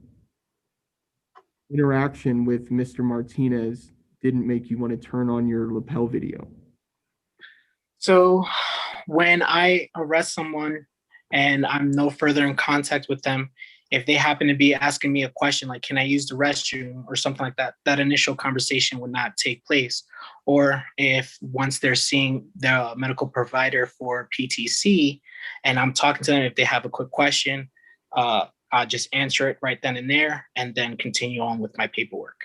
interaction with Mr. Martinez didn't make you want to turn on your lapel video? So when I arrest someone and I'm no further in contact with them, if they happen to be asking me a question like, can I use the restroom or something like that, that initial conversation would not take place. Or if once they're seeing the medical provider for PTC and I'm talking to them, if they have a quick question, I'll just answer it right then and there and then continue on with my paperwork.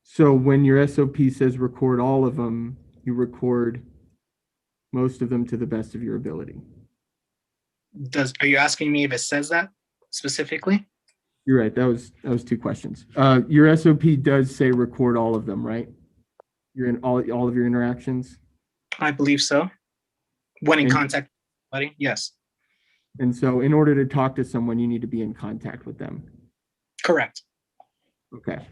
So when your SOP says record all of them, you record most of them to the best of your ability. Are you asking me if it says that specifically? You're right. That was two questions. Your SOP does say record all of them, right? You're in all of your interactions. I believe so. When in contact with somebody, yes. And so in order to talk to someone, you need to be in contact with them. Correct. Okay.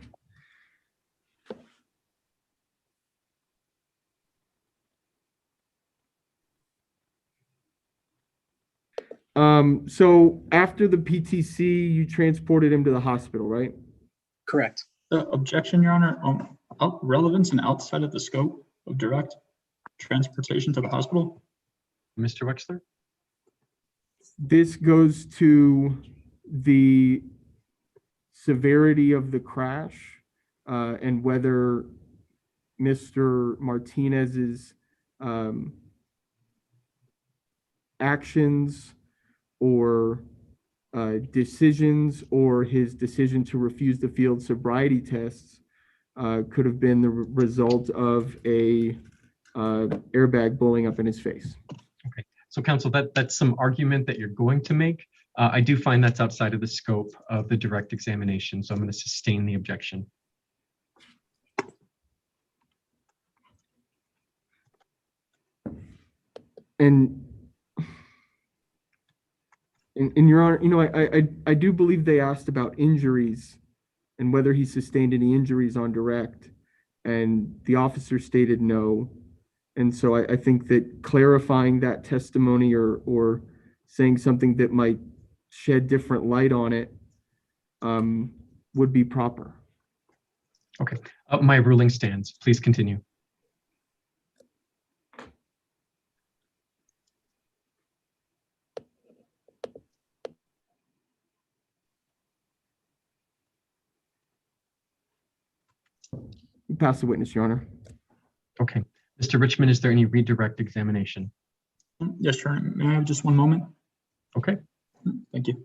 So after the PTC, you transported him to the hospital, right? Correct. Objection, Your Honor. Relevance and outside of the scope of direct transportation to the hospital. Mr. Wexler? This goes to the severity of the crash and whether Mr. Martinez's actions or decisions or his decision to refuse the field sobriety tests could have been the result of a airbag blowing up in his face. Okay, so counsel, that's some argument that you're going to make. I do find that's outside of the scope of the direct examination, so I'm going to sustain the objection. And Your Honor, you know, I do believe they asked about injuries and whether he sustained any injuries on direct, and the officer stated no. And so I think that clarifying that testimony or saying something that might shed different light on it would be proper. Okay, my ruling stands. Please continue. Pass the witness, Your Honor. Okay, Mr. Richmond, is there any redirect examination? Yes, Your Honor. May I have just one moment? Okay. Thank you.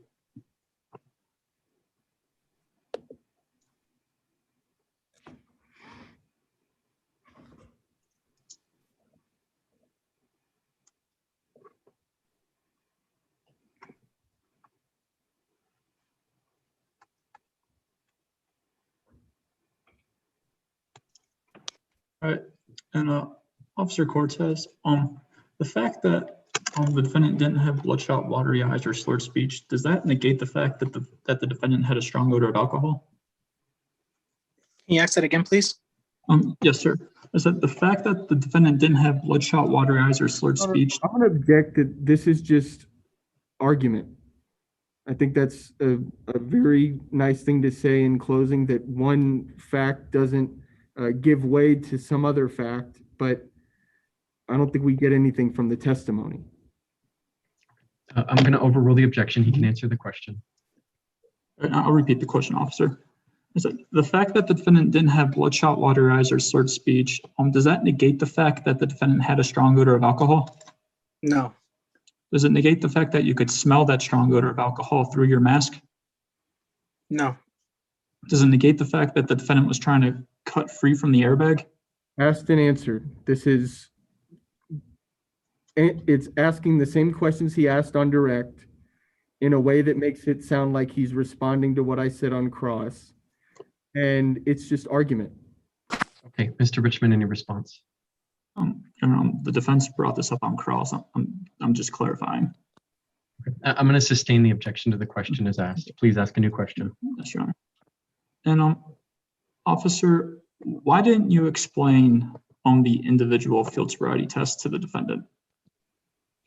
All right, and Officer Cortez, the fact that the defendant didn't have bloodshot, watery eyes or slurred speech, does that negate the fact that the defendant had a strong odor of alcohol? Can you ask that again, please? Yes, sir. Is that the fact that the defendant didn't have bloodshot, watery eyes or slurred speech? I'm going to object that this is just argument. I think that's a very nice thing to say in closing, that one fact doesn't give way to some other fact, but I don't think we get anything from the testimony. I'm going to overrule the objection. He can answer the question. I'll repeat the question, officer. Is that the fact that the defendant didn't have bloodshot, watery eyes or slurred speech, does that negate the fact that the defendant had a strong odor of alcohol? No. Does it negate the fact that you could smell that strong odor of alcohol through your mask? No. Does it negate the fact that the defendant was trying to cut free from the airbag? Asked and answered. It's asking the same questions he asked on direct in a way that makes it sound like he's responding to what I said on cross. And it's just argument. Okay, Mr. Richmond, any response? The defense brought this up on cross. I'm just clarifying. Okay. I'm going to sustain the objection to the question as asked. Please ask a new question. Yes, Your Honor. And officer, why didn't you explain on the individual field sobriety test to the defendant?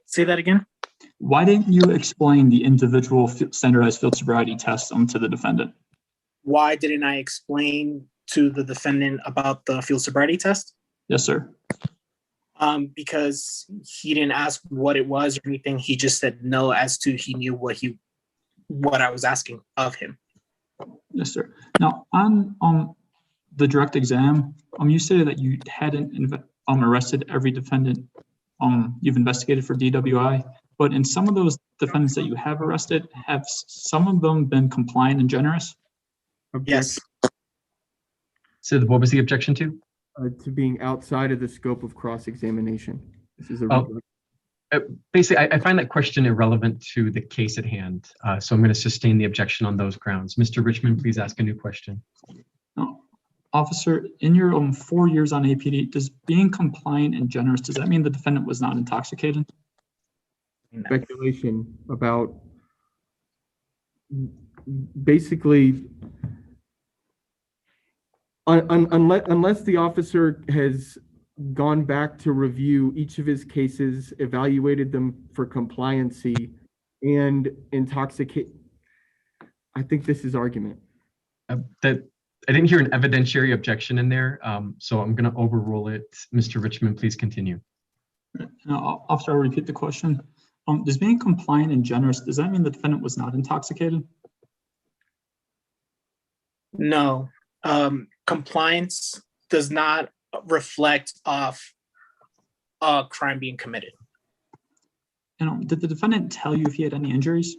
Say that again. Why didn't you explain the individual standardized field sobriety test to the defendant? Why didn't I explain to the defendant about the field sobriety test? Yes, sir. Because he didn't ask what it was or anything. He just said no as to he knew what I was asking of him. Yes, sir. Now on the direct exam, you stated that you hadn't arrested every defendant you've investigated for DWI, but in some of those defendants that you have arrested, have some of them been compliant and generous? Yes. So what was the objection to? To being outside of the scope of cross-examination. This is basically, I find that question irrelevant to the case at hand. So I'm going to sustain the objection on those grounds. Mr. Richmond, please ask a new question. Officer, in your 4 years on APD, does being compliant and generous, does that mean the defendant was not intoxicated? Speculation about basically, unless the officer has gone back to review each of his cases, evaluated them for compliancy and intoxicate, I think this is argument. I didn't hear an evidentiary objection in there, so I'm going to overrule it. Mr. Richmond, please continue. Officer, I'll repeat the question. Does being compliant and generous, does that mean the defendant was not intoxicated? No. Compliance does not reflect off a crime being committed. And did the defendant tell you if he had any injuries?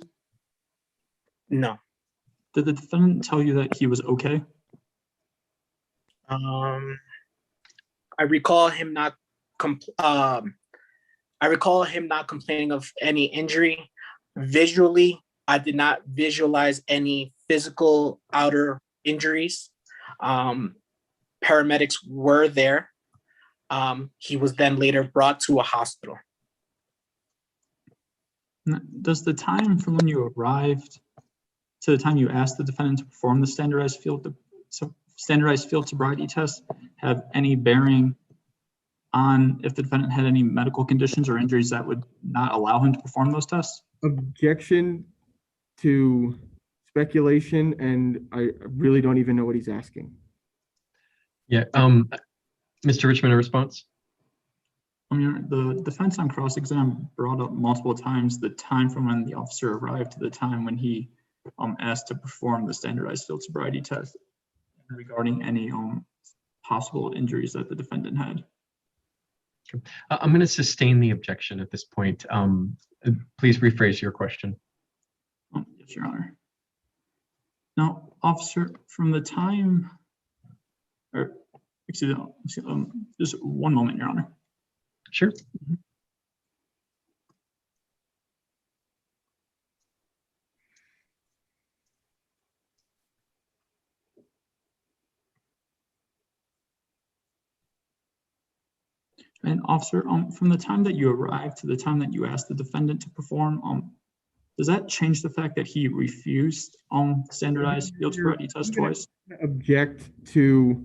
No. Did the defendant tell you that he was okay? I recall him not complaining of any injury. Visually, I did not visualize any physical outer injuries. Paramedics were there. He was then later brought to a hospital. Does the time from when you arrived to the time you asked the defendant to perform the standardized field sobriety test have any bearing on if the defendant had any medical conditions or injuries that would not allow him to perform those tests? Objection to speculation, and I really don't even know what he's asking. Yeah, Mr. Richmond, a response? The defense on cross-exam brought up multiple times the time from when the officer arrived to the time when he asked to perform the standardized field sobriety test regarding any possible injuries that the defendant had. I'm going to sustain the objection at this point. Please rephrase your question. Yes, Your Honor. Now, officer, from the time, or excuse me, just one moment, Your Honor. Sure. And officer, from the time that you arrived to the time that you asked the defendant to perform, does that change the fact that he refused standardized field sobriety test twice? Object to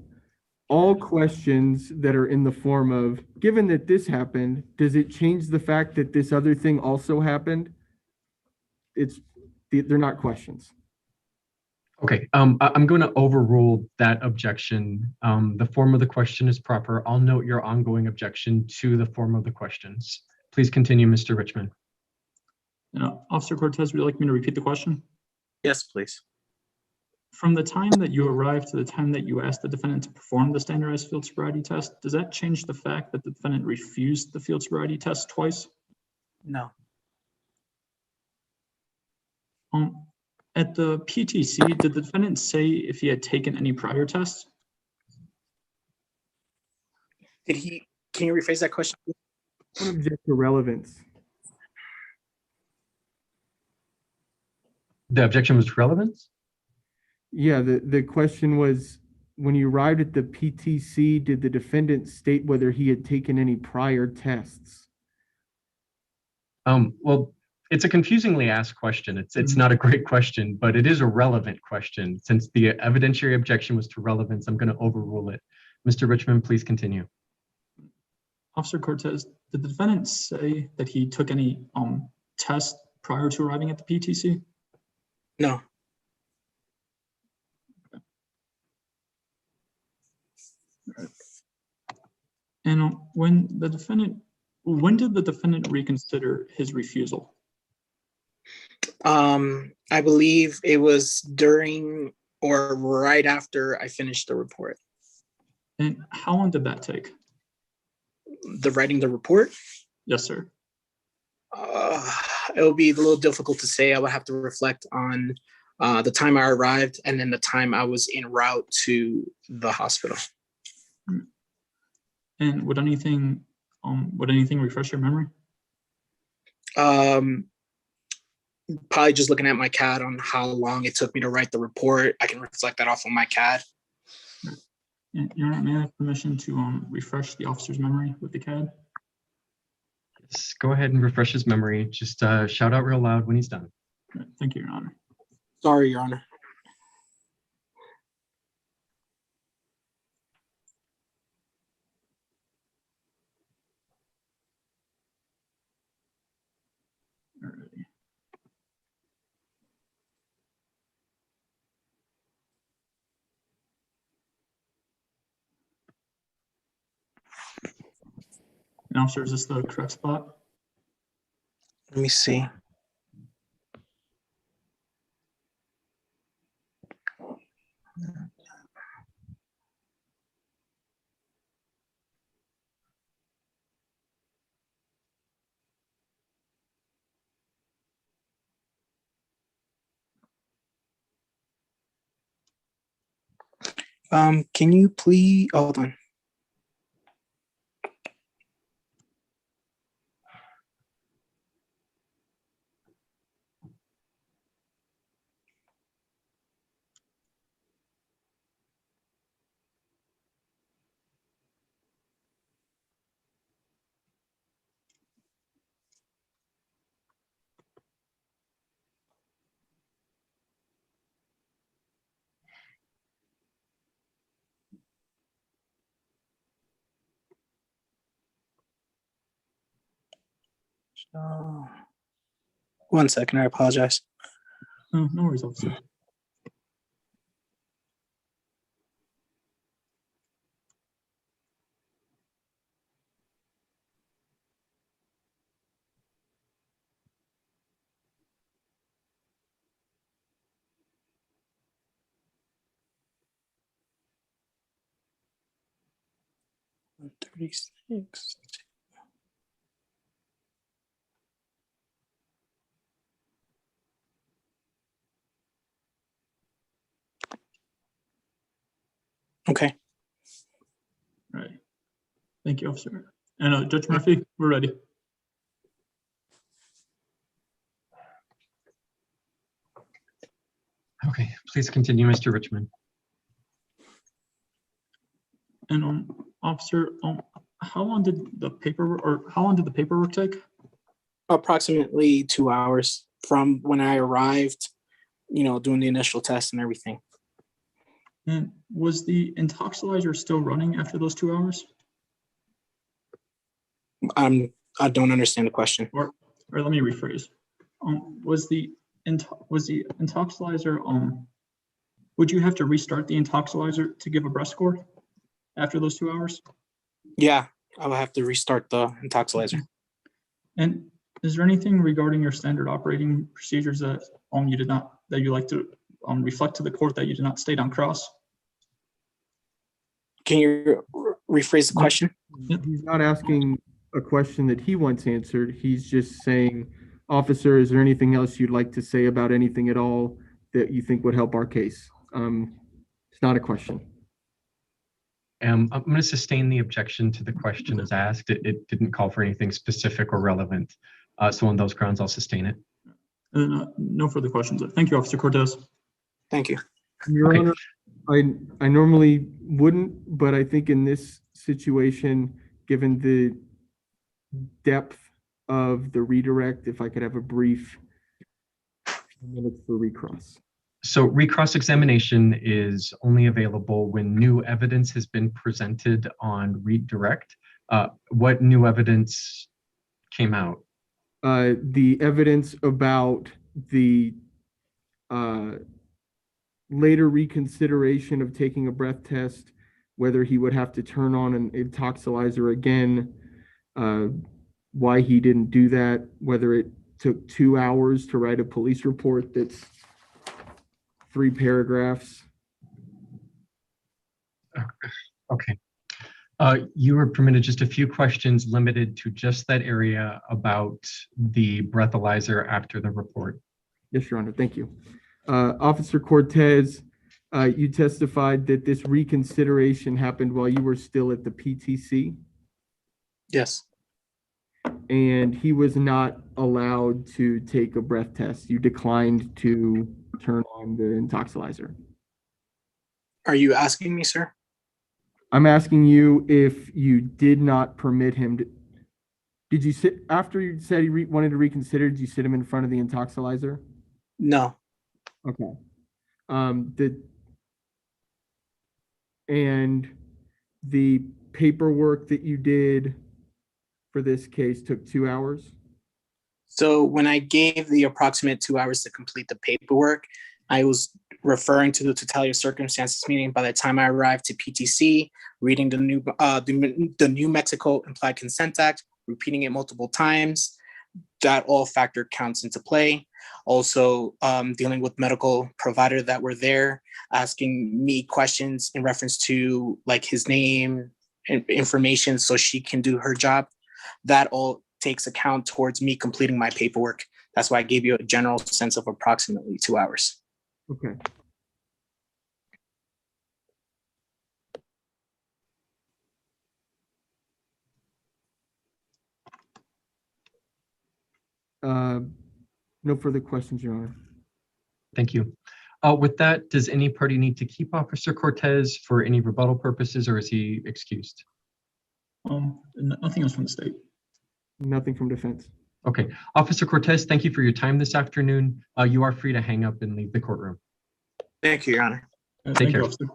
all questions that are in the form of, given that this happened, does it change the fact that this other thing also happened? They're not questions. Okay, I'm going to overrule that objection. The form of the question is proper. I'll note your ongoing objection to the form of the questions. Please continue, Mr. Richmond. Officer Cortez, would you like me to repeat the question? Yes, please. From the time that you arrived to the time that you asked the defendant to perform the standardized field sobriety test, does that change the fact that the defendant refused the field sobriety test twice? No. At the PTC, did the defendant say if he had taken any prior tests? Can you rephrase that question? I want to object to relevance. The objection was relevance? Yeah, the question was, when you arrived at the PTC, did the defendant state whether he had taken any prior tests? Well, it's a confusingly asked question. It's not a great question, but it is a relevant question. Since the evidentiary objection was to relevance, I'm going to overrule it. Mr. Richmond, please continue. Officer Cortez, did the defendant say that he took any tests prior to arriving at the PTC? No. And when did the defendant reconsider his refusal? I believe it was during or right after I finished the report. And how long did that take? The writing the report? Yes, sir. It would be a little difficult to say. I would have to reflect on the time I arrived and then the time I was en route to the hospital. And would anything refresh your memory? Probably just looking at my CAD on how long it took me to write the report. I can reflect that off on my CAD. Your Honor, may I have permission to refresh the officer's memory with the CAD? Yes, go ahead and refresh his memory. Just shout out real loud when he's done. Thank you, Your Honor. Sorry, Your Honor. Alrighty. And officer, is this the correct spot? Let me see. Can you please hold on? So, 1 second, I apologize. No, no worries, officer. One 36. Okay. All right. Thank you, officer. And Judge Murphy, we're ready. Okay, please continue, Mr. Richmond. And officer, how long did the paperwork take? Approximately 2 hours from when I arrived, doing the initial test and everything. And was the intoxilizer still running after those 2 hours? I don't understand the question. Or let me rephrase. Was the intoxilizer, would you have to restart the intoxilizer to give a breath score after those 2 hours? Yeah, I will have to restart the intoxilizer. And is there anything regarding your standard operating procedures that you like to reflect to the court that you did not state on cross? Can you rephrase the question? He's not asking a question that he wants answered. He's just saying, officer, is there anything else you'd like to say about anything at all that you think would help our case? It's not a question. I'm going to sustain the objection to the question as asked. It didn't call for anything specific or relevant. So on those grounds, I'll sustain it. No further questions. Thank you, Officer Cortez. Thank you. Your Okay. Honor, I normally wouldn't, but I think in this situation, given the depth of the redirect, if I could have a brief minutes for recross. So recross examination is only available when new evidence has been presented on redirect. What new evidence came out? The evidence about the later reconsideration of taking a breath test, whether he would have to turn on an intoxilizer again, why he didn't do that, whether it took 2 hours to write a police report that's 3 paragraphs. Okay. You were permitted just a few questions limited to just that area about the breathalyzer after the report. Yes, Your Honor. Thank you. Officer Cortez, you testified that this reconsideration happened while you were still at the PTC, Yes. and he was not allowed to take a breath test. You declined to turn on the intoxilizer. Are you asking me, sir? I'm asking you if you did not permit him to. Did you sit after you said he wanted to reconsider? Did you sit him in front of the intoxilizer? No. Okay. The paperwork that you did for this case took 2 hours? So when I gave the approximate 2 hours to complete the paperwork, I was referring to the totality of circumstances, meaning by the time I arrived to PTC, reading the New Mexico Implied Consent Act, repeating it multiple times, that all factor counts into play. Also dealing with medical provider that were there, asking me questions in reference to like his name and information so she can do her job. That all takes account towards me completing my paperwork. That's why I gave you a general sense of approximately 2 hours. Okay. No further questions, Your Honor. Thank you. With that, does any party need to keep Officer Cortez for any rebuttal purposes, or is he excused? Nothing else from the state. Nothing from defense. Okay. Officer Cortez, thank you for your time this afternoon. You are free to hang up and leave the courtroom. Thank you, Your Honor. Thank care. you, officer.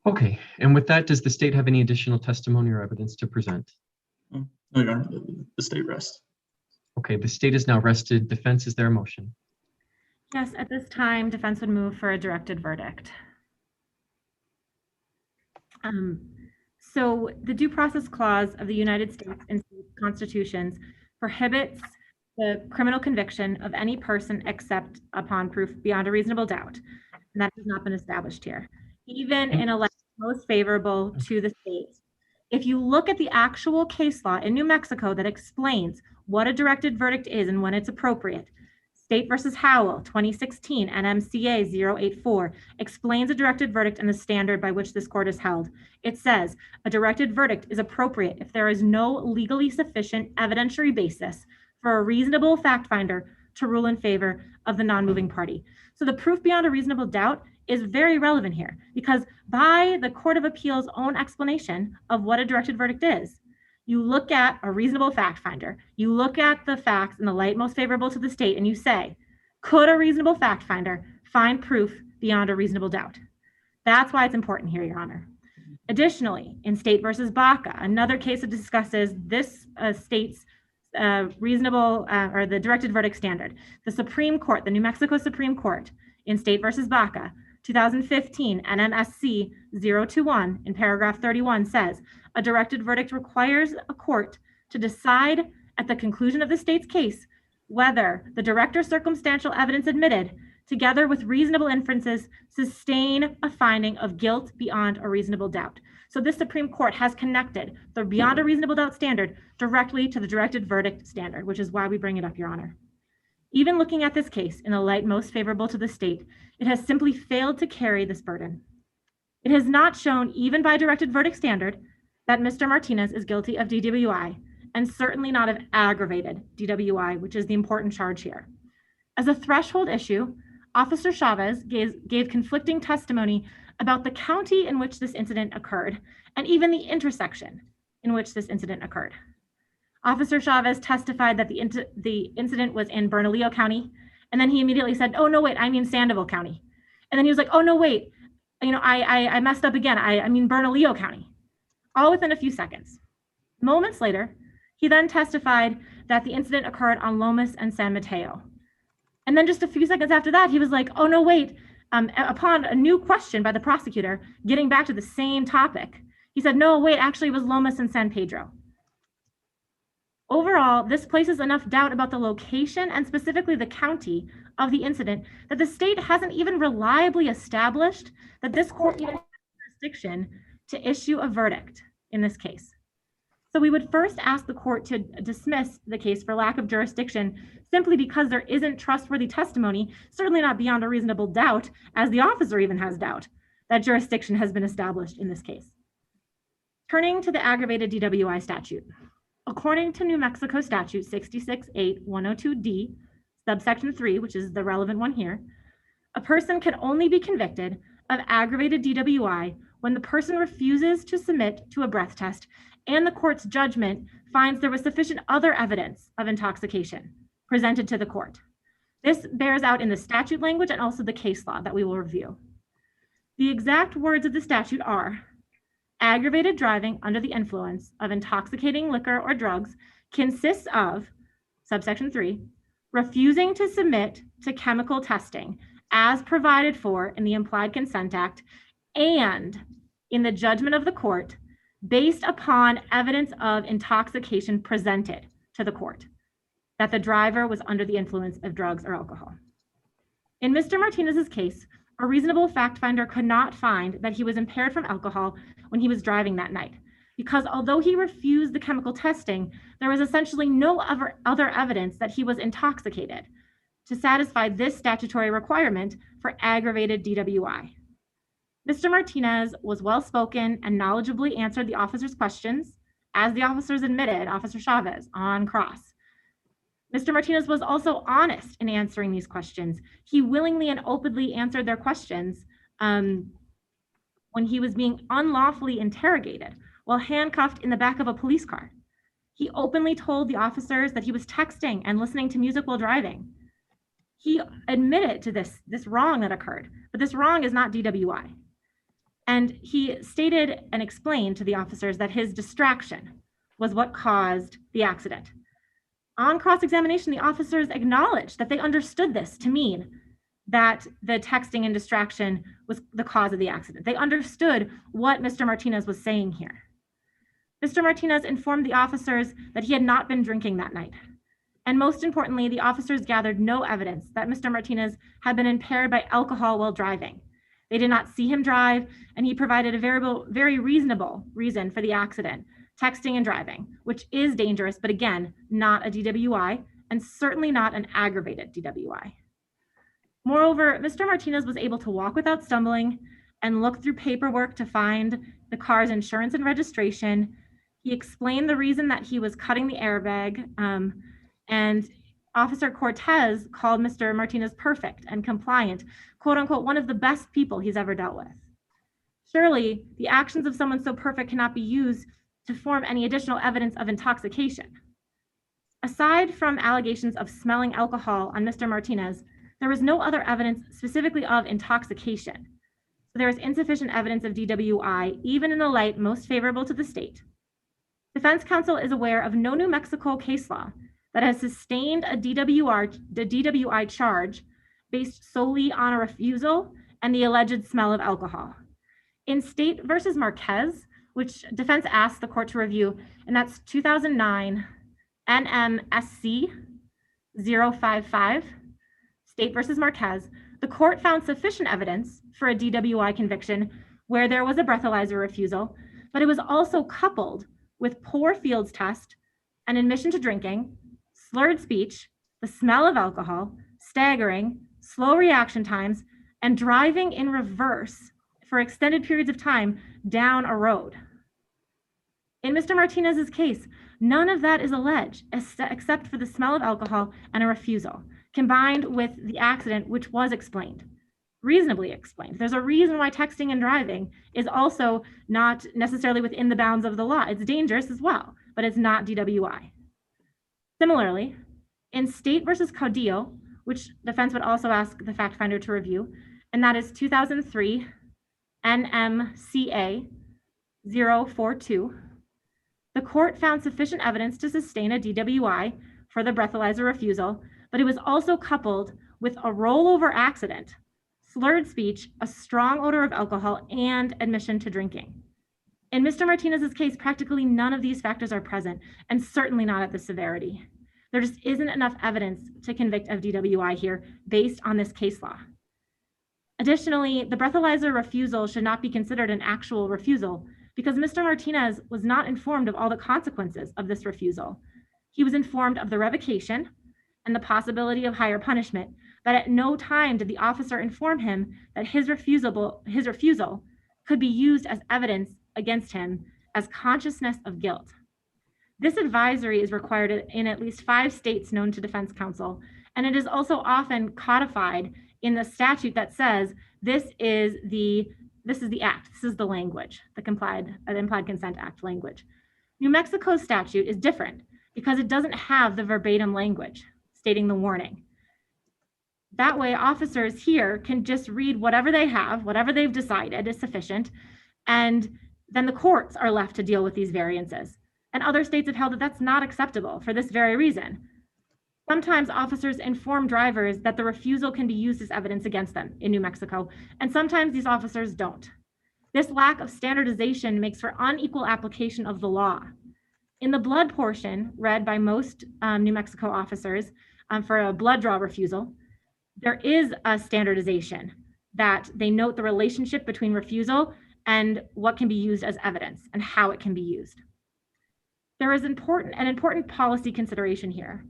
Okay. And with that, does the state have any additional testimony or evidence to present? No, Your Honor, the state rests. Okay. The state is now rested. Defense, is there a motion? Yes, at this time, defense would move for a directed verdict. So the Due Process Clause of the United States and state constitutions prohibits the criminal conviction of any person except upon proof beyond a reasonable doubt. And that has not been established here. Even in a light most favorable to the state. If you look at the actual case law in New Mexico that explains what a directed verdict is and when it's appropriate, State versus Howell, 2016, NMCA 084, explains a directed verdict and the standard by which this court is held. It says a directed verdict is appropriate if there is no legally sufficient evidentiary basis for a reasonable fact finder to rule in favor of the non-moving party. So the proof beyond a reasonable doubt is very relevant here because by the Court of Appeals' own explanation of what a directed verdict is, you look at a reasonable fact finder, you look at the facts in the light most favorable to the state, and you say, could a reasonable fact finder find proof beyond a reasonable doubt? That's why it's important here, Your Honor. Additionally, in State versus Baca, another case that discusses this state's reasonable or the directed verdict standard, the Supreme Court, the New Mexico Supreme Court in State versus Baca, 2015 NMSC 021 in paragraph 31 says, a directed verdict requires a court to decide at the conclusion of the state's case whether the direct or circumstantial evidence admitted, together with reasonable inferences, sustain a finding of guilt beyond a reasonable doubt. So this Supreme Court has connected the beyond a reasonable doubt standard directly to the directed verdict standard, which is why we bring it up, Your Honor. Even looking at this case in the light most favorable to the state, it has simply failed to carry this burden. It has not shown, even by directed verdict standard, that Mr. Martinez is guilty of DWI, and certainly not of aggravated DWI, which is the important charge here. As a threshold issue, Officer Chavez gave conflicting testimony about the county in which this incident occurred, and even the intersection in which this incident occurred. Officer Chavez testified that the incident was in Bernalillo County, and then he immediately said, oh, no, wait, I mean Sandoval County. And then he was like, oh, no, wait, I messed up again. I mean Bernalillo County, all within a few seconds. Moments later, he then testified that the incident occurred on Lomas and San Mateo. And then just a few seconds after that, he was like, oh, no, wait, upon a new question by the prosecutor, getting back to the same topic, he said, no, wait, actually it was Lomas and San Pedro. Overall, this places enough doubt about the location and specifically the county of the incident that the state hasn't even reliably established that this court even has jurisdiction to issue a verdict in this case. So we would first ask the court to dismiss the case for lack of jurisdiction simply because there isn't trustworthy testimony, certainly not beyond a reasonable doubt, as the officer even has doubt, that jurisdiction has been established in this case. Turning to the aggravated DWI statute. According to New Mexico statute 668102D, subsection 3, which is the relevant one here, a person can only be convicted of aggravated DWI when the person refuses to submit to a breath test and the court's judgment finds there was sufficient other evidence of intoxication presented to the court. This bears out in the statute language and also the case law that we will review. The exact words of the statute are, aggravated driving under the influence of intoxicating liquor or drugs consists of, subsection 3, refusing to submit to chemical testing as provided for in the Implied Consent Act and in the judgment of the court based upon evidence of intoxication presented to the court, that the driver was under the influence of drugs or alcohol. In Mr. Martinez's case, a reasonable fact finder could not find that he was impaired from alcohol when he was driving that night, because although he refused the chemical testing, there was essentially no other evidence that he was intoxicated to satisfy this statutory requirement for aggravated DWI. Mr. Martinez was well-spoken and knowledgeably answered the officer's questions as the officers admitted, Officer Chavez on cross. Mr. Martinez was also honest in answering these questions. He willingly and openly answered their questions when he was being unlawfully interrogated while handcuffed in the back of a police car. He openly told the officers that he was texting and listening to music while driving. He admitted to this wrong that occurred, but this wrong is not DWI. And he stated and explained to the officers that his distraction was what caused the accident. On cross-examination, the officers acknowledged that they understood this to mean that the texting and distraction was the cause of the accident. They understood what Mr. Martinez was saying here. Mr. Martinez informed the officers that he had not been drinking that night. And most importantly, the officers gathered no evidence that Mr. Martinez had been impaired by alcohol while driving. They did not see him drive, and he provided a very reasonable reason for the accident, texting and driving, which is dangerous, but again, not a DWI, and certainly not an aggravated DWI. Moreover, Mr. Martinez was able to walk without stumbling and look through paperwork to find the car's insurance and registration. He explained the reason that he was cutting the airbag, and Officer Cortez called Mr. Martinez perfect and compliant, quote unquote, one of the best people he's ever dealt with. Surely, the actions of someone so perfect cannot be used to form any additional evidence of intoxication. Aside from allegations of smelling alcohol on Mr. Martinez, there was no other evidence specifically of intoxication. So there is insufficient evidence of DWI, even in the light most favorable to the state. Defense counsel is aware of no New Mexico case law that has sustained the DWI charge based solely on a refusal and the alleged smell of alcohol. In State versus Marquez, which defense asked the court to review, and that's 2009 NMSC 055, State versus Marquez, the court found sufficient evidence for a DWI conviction where there was a breathalyzer refusal, but it was also coupled with poor fields test, an admission to drinking, slurred speech, the smell of alcohol, staggering, slow reaction times, and driving in reverse for extended periods of time down a road. In Mr. Martinez's case, none of that is alleged except for the smell of alcohol and a refusal, combined with the accident, which was explained, reasonably explained. There's a reason why texting and driving is also not necessarily within the bounds of the law. It's dangerous as well, but it's not DWI. Similarly, in State versus Caudillo, which defense would also ask the fact finder to review, and that is 2003 NMCA 042, the court found sufficient evidence to sustain a DWI for the breathalyzer refusal, but it was also coupled with a rollover accident, slurred speech, a strong odor of alcohol, and admission to drinking. In Mr. Martinez's case, practically none of these factors are present, and certainly not at the severity. There just isn't enough evidence to convict of DWI here based on this case law. Additionally, the breathalyzer refusal should not be considered an actual refusal because Mr. Martinez was not informed of all the consequences of this refusal. He was informed of the revocation and the possibility of higher punishment, but at no time did the officer inform him that his refusal could be used as evidence against him as consciousness of guilt. This advisory is required in at least 5 states known to defense counsel, and it is also often codified in the statute that says this is the act, this is the language, the Implied Consent Act language. New Mexico's statute is different because it doesn't have the verbatim language stating the warning. That way, officers here can just read whatever they have, whatever they've decided is sufficient, and then the courts are left to deal with these variances. And other states have held that that's not acceptable for this very reason. Sometimes officers inform drivers that the refusal can be used as evidence against them in New Mexico, and sometimes these officers don't. This lack of standardization makes for unequal application of the law. In the blood portion read by most New Mexico officers for a blood draw refusal, there is a standardization that they note the relationship between refusal and what can be used as evidence and how it can be used. There is an important policy consideration here.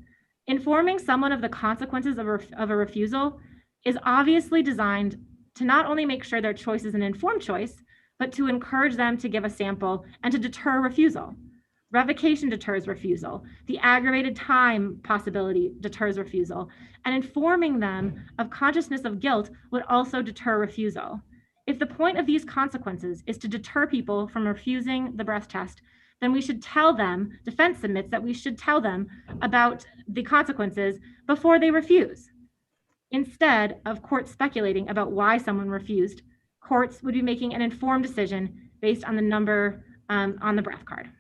Informing someone of the consequences of a refusal is obviously designed to not only make sure their choice is an informed choice, but to encourage them to give a sample and to deter refusal. Revocation deters refusal. The aggravated time possibility deters refusal. And informing them of consciousness of guilt would also deter refusal. If the point of these consequences is to deter people from refusing the breath test, then we should tell them, defense submits that we should tell them about the consequences before they refuse. Instead of courts speculating about why someone refused, courts would be making an informed decision based on the number on the breath card.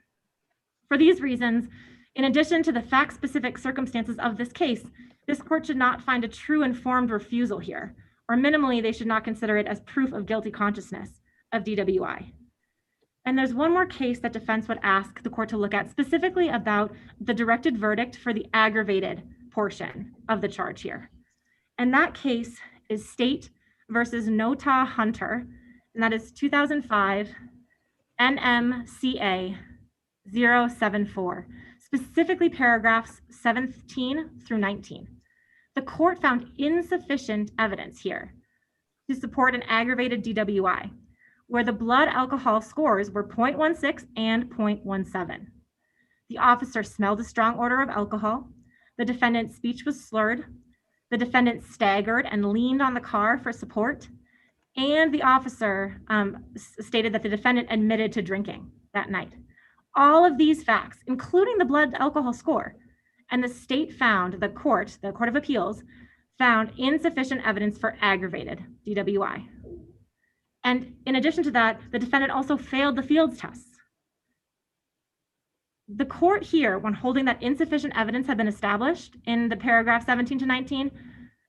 For these reasons, in addition to the fact-specific circumstances of this case, this court should not find a true informed refusal here, or minimally, they should not consider it as proof of guilty consciousness of DWI. And there's one more case that defense would ask the court to look at, specifically about the directed verdict for the aggravated portion of the charge here. And that case is State versus Nota Hunter, and that is 2005 NMCA 074, specifically paragraphs 17 through 19. The court found insufficient evidence here to support an aggravated DWI, where the blood alcohol scores were 0.16 and 0.17. The officer smelled a strong odor of alcohol. The defendant's speech was slurred. The defendant staggered and leaned on the car for support. And the officer stated that the defendant admitted to drinking that night. All of these facts, including the blood alcohol score, and the state found, the Court of Appeals, found insufficient evidence for aggravated DWI. And in addition to that, the defendant also failed the fields tests. The court here, when holding that insufficient evidence had been established in the paragraph 17 to 19,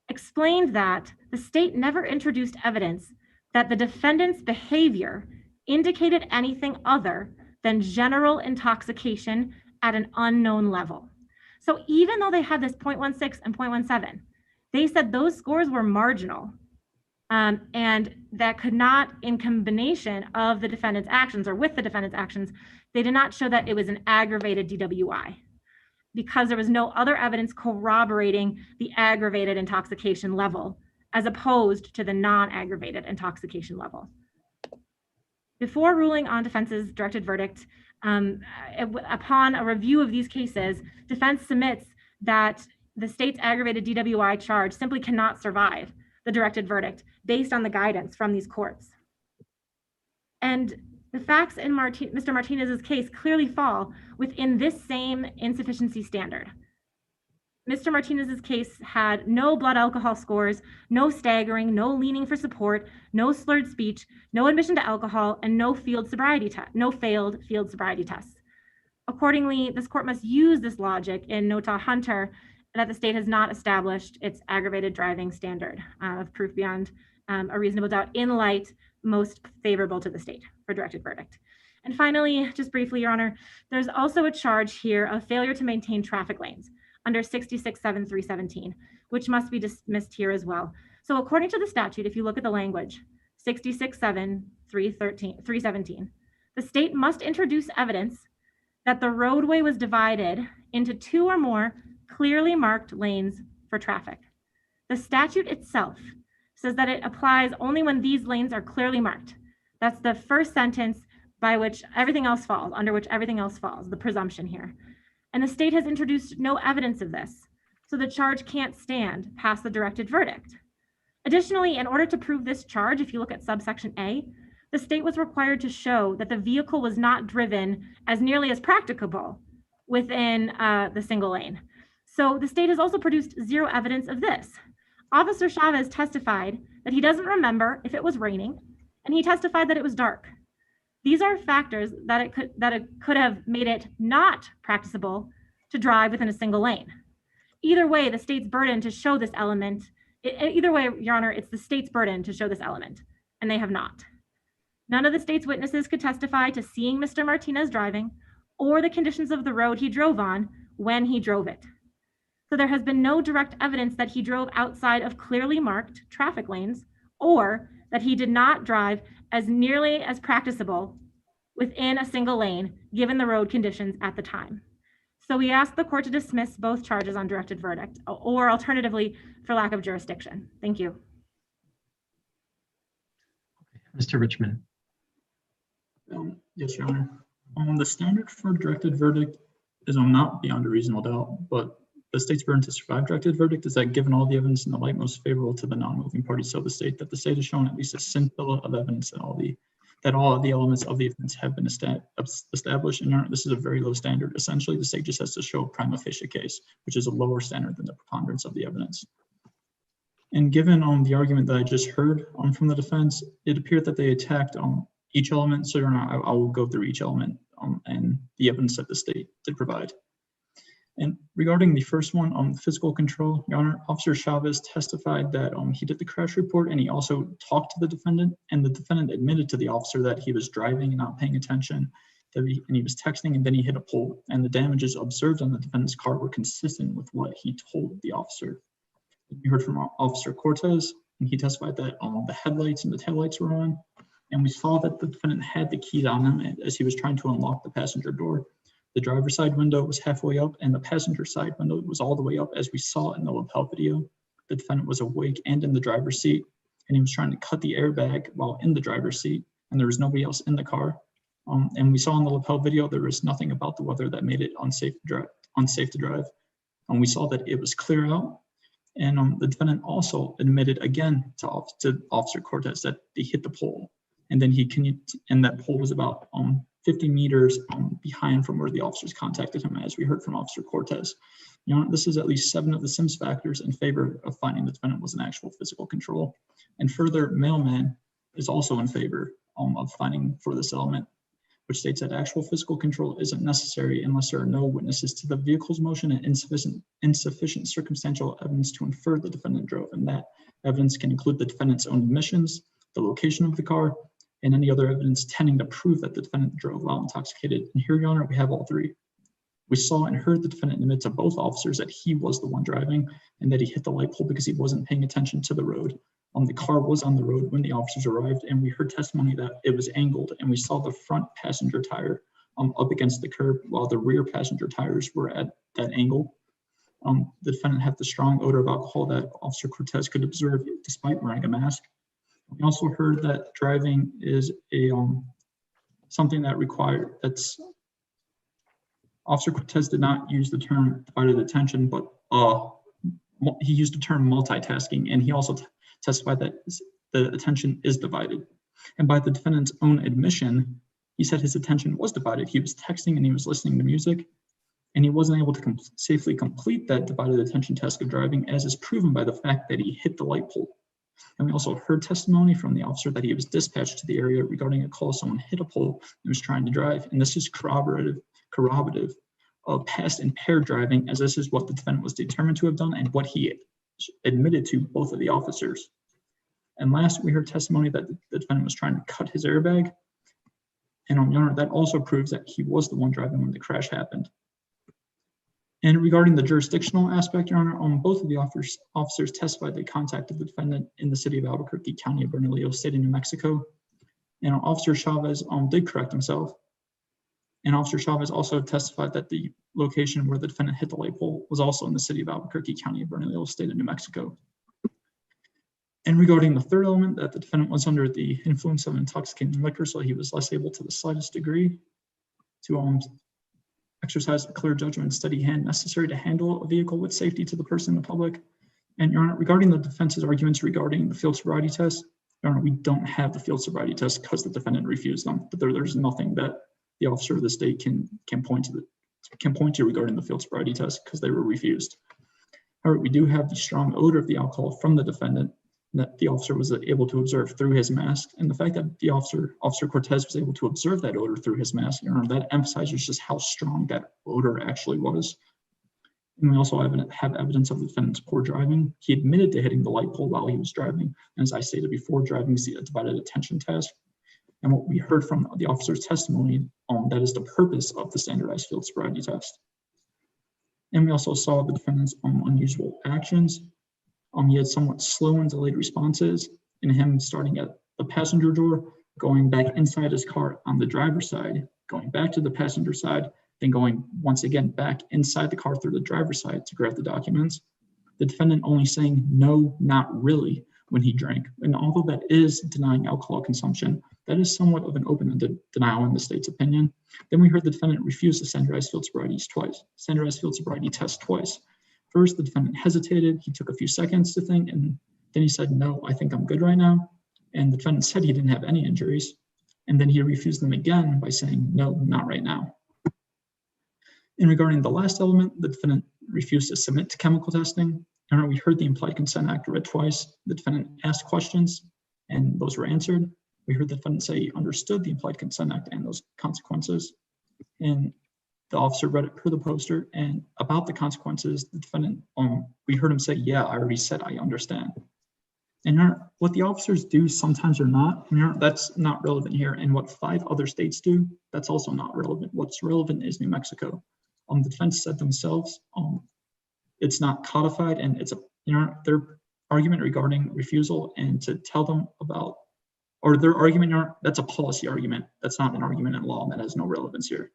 explained that the state never introduced evidence that the defendant's behavior indicated anything other than general intoxication at an unknown level. So even though they had this 0.16 and 0.17, they said those scores were marginal, and that could not, in combination of the defendant's actions or with the defendant's actions, they did not show that it was an aggravated DWI because there was no other evidence corroborating the aggravated intoxication level as opposed to the non-aggravated intoxication level. Before ruling on defense's directed verdict, upon a review of these cases, defense submits that the state's aggravated DWI charge simply cannot survive the directed verdict based on the guidance from these courts. And the facts in Mr. Martinez's case clearly fall within this same insufficiency standard. Mr. Martinez's case had no blood alcohol scores, no staggering, no leaning for support, no slurred speech, no admission to alcohol, and no failed field sobriety tests. Accordingly, this court must use this logic in Nota Hunter that the state has not established its aggravated driving standard of proof beyond a reasonable doubt in light most favorable to the state for directed verdict. And finally, just briefly, Your Honor, there's also a charge here of failure to maintain traffic lanes under 66-7-317, which must be dismissed here as well. So according to the statute, if you look at the language, 66-7-317, the state must introduce evidence that the roadway was divided into two or more clearly marked lanes for traffic. The statute itself says that it applies only when these lanes are clearly marked. That's the first sentence by which everything else falls, under which everything else falls, the presumption here. And the state has introduced no evidence of this, so the charge can't stand past the directed verdict. Additionally, in order to prove this charge, if you look at subsection A, the state was required to show that the vehicle was not driven as nearly as practicable within the single lane. So the state has also produced zero evidence of this. Officer Chavez testified that he doesn't remember if it was raining, and he testified that it was dark. These are factors that it could have made it not practicable to drive within a single lane. Either way, the state's burden to show this element, either way, Your Honor, it's the state's burden to show this element, and they have not. None of the state's witnesses could testify to seeing Mr. Martinez driving or the conditions of the road he drove on when he drove it. So there has been no direct evidence that he drove outside of clearly marked traffic lanes or that he did not drive as nearly as practicable within a single lane, given the road conditions at the time. So we ask the court to dismiss both charges on directed verdict, or alternatively, for lack of jurisdiction. Thank you. Mr. Richmond. Yes, Your Honor. The standard for directed verdict is not beyond a reasonable doubt, but the state's burden to survive directed verdict is that given all the evidence in the light most favorable to the non-moving party, so the state has shown at least a scintilla of evidence that all of the elements of the offense have been established. And this is a very low standard. Essentially, the state just has to show a prima facie case, which is a lower standard than the preponderance of the evidence. And given the argument that I just heard from the defense, it appeared that they attacked each element. So I will go through each element and the evidence that the state did provide. And regarding the first one on physical control, Your Honor, Officer Chavez testified that he did the crash report and he also talked to the defendant, and the defendant admitted to the officer that he was driving and not paying attention, and he was texting, and then he hit a pole, and the damages observed on the defendant's car were consistent with what he told the officer. We heard from Officer Cortez, and he testified that the headlights and the taillights were on, and we saw that the defendant had the keys on him as he was trying to unlock the passenger door. The driver's side window was halfway up and the passenger side window was all the way up, as we saw in the lapel video. The defendant was awake and in the driver's seat, and he was trying to cut the airbag while in the driver's seat, and there was nobody else in the car. And we saw in the lapel video there was nothing about the weather that made it unsafe to drive. And we saw that it was clear out. And the defendant also admitted again to Officer Cortez that he hit the pole, and then and that pole was about 50 meters behind from where the officers contacted him, as we heard from Officer Cortez. You know, this is at least 7 of the Sims factors in favor of finding the defendant was an actual physical control. And further, Mailman is also in favor of finding for this element, which states that actual physical control isn't necessary unless there are no witnesses to the vehicle's motion and insufficient circumstantial evidence to infer the defendant drove. And that evidence can include the defendant's own admissions, the location of the car, and any other evidence tending to prove that the defendant drove while intoxicated. And here, Your Honor, we have all 3. We saw and heard the defendant admit to both officers that he was the one driving and that he hit the light pole because he wasn't paying attention to the road. The car was on the road when the officers arrived, and we heard testimony that it was angled, and we saw the front passenger tire up against the curb while the rear passenger tires were at that angle. The defendant had the strong odor of alcohol that Officer Cortez could observe despite wearing a mask. We also heard that driving is something that's Officer Cortez did not use the term divided attention, but he used the term multitasking, and he also testified that the attention is divided. And by the defendant's own admission, he said his attention was divided. He was texting and he was listening to music, and he wasn't able to safely complete that divided attention task of driving, as is proven by the fact that he hit the light pole. And we also heard testimony from the officer that he was dispatched to the area regarding a call someone hit a pole and was trying to drive. And this is corroborative of past impaired driving, as this is what the defendant was determined to have done and what he admitted to both of the officers. And last, we heard testimony that the defendant was trying to cut his airbag. And Your Honor, that also proves that he was the one driving when the crash happened. And regarding the jurisdictional aspect, Your Honor, both of the officers testified they contacted the defendant in the city of Albuquerque, County of Bernalillo, State of New Mexico. And Officer Chavez did correct himself. And Officer Chavez also testified that the location where the defendant hit the light pole was also in the city of Albuquerque, County of Bernalillo, State of New Mexico. And regarding the third element, that the defendant was under the influence of intoxicating liquor, so he was less able to the slightest degree to exercise the clear judgment and steady hand necessary to handle a vehicle with safety to the person and the public. And Your Honor, regarding the defense's arguments regarding the field sobriety test, Your Honor, we don't have the field sobriety test because the defendant refused them. But there's nothing that the officer of the state can point to regarding the field sobriety test because they were refused. However, we do have the strong odor of the alcohol from the defendant that the officer was able to observe through his mask. And the fact that the Officer Cortez was able to observe that odor through his mask, Your Honor, that emphasizes just how strong that odor actually was. And we also have evidence of the defendant's poor driving. He admitted to hitting the light pole while he was driving. And as I stated before, driving is a divided attention task. And what we heard from the officer's testimony, that is the purpose of the standardized field sobriety test. And we also saw the defendant's unusual actions. He had somewhat slow and delayed responses, in him starting at the passenger door, going back inside his car on the driver's side, going back to the passenger side, then going once again back inside the car through the driver's side to grab the documents. The defendant only saying no, not really, when he drank. And although that is denying alcohol consumption, That is somewhat of an open denial in the state's opinion. Then we heard the defendant refuse the standardized field sobriety test twice. First, the defendant hesitated. He took a few seconds to think, and then he said, "No, I think I'm good right now." And the defendant said he didn't have any injuries. And then he refused them again by saying, "No, not right now." In regarding the last element, the defendant refused to submit to chemical testing. And we heard the Implied Consent Act read twice. The defendant asked questions, and those were answered. We heard the defendant say he understood the Implied Consent Act and those consequences. And the officer read it per the poster. And about the consequences, the defendant, we heard him say, "Yeah, I already said I understand." And what the officers do sometimes or not, that's not relevant here. And what 5 other states do, that's also not relevant. What's relevant is New Mexico. The defense said themselves, it's not codified, and it's their argument regarding refusal, and to tell them about, or their argument, that's a policy argument. That's not an argument in law, and that has no relevance here.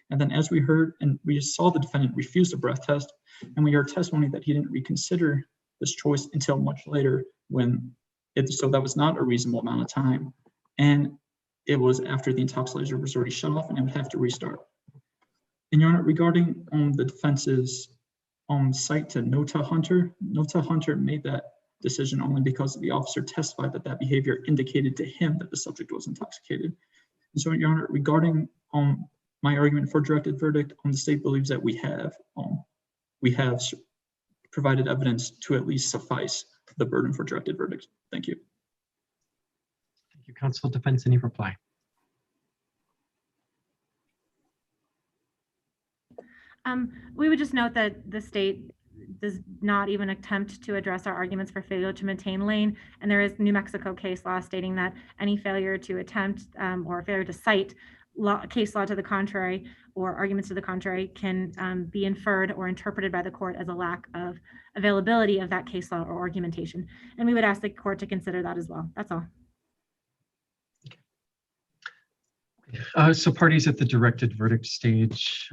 And then as we heard, and we saw the defendant refuse a breath test, and we heard testimony that he didn't reconsider this choice until much later, so that was not a reasonable amount of time. And it was after the intoxicator was already shut off and it would have to restart. And Your Honor, regarding the defense's cite to Nota Hunter made that decision only because the officer testified that behavior indicated to him that the subject was intoxicated. And so, Your Honor, regarding my argument for directed verdict, the state believes that we have provided evidence to at least suffice the burden for directed verdict. Thank you. Thank you, counsel. Defense, any reply? We would just note that the state does not even attempt to address our arguments for failure to maintain lane, and there is New Mexico case law stating that any failure to attempt or failure to cite case law to the contrary or arguments to the contrary can be inferred or interpreted by the court as a lack of availability of that case law or argumentation. And we would ask the court to consider that as well. That's all. So parties at the directed verdict stage,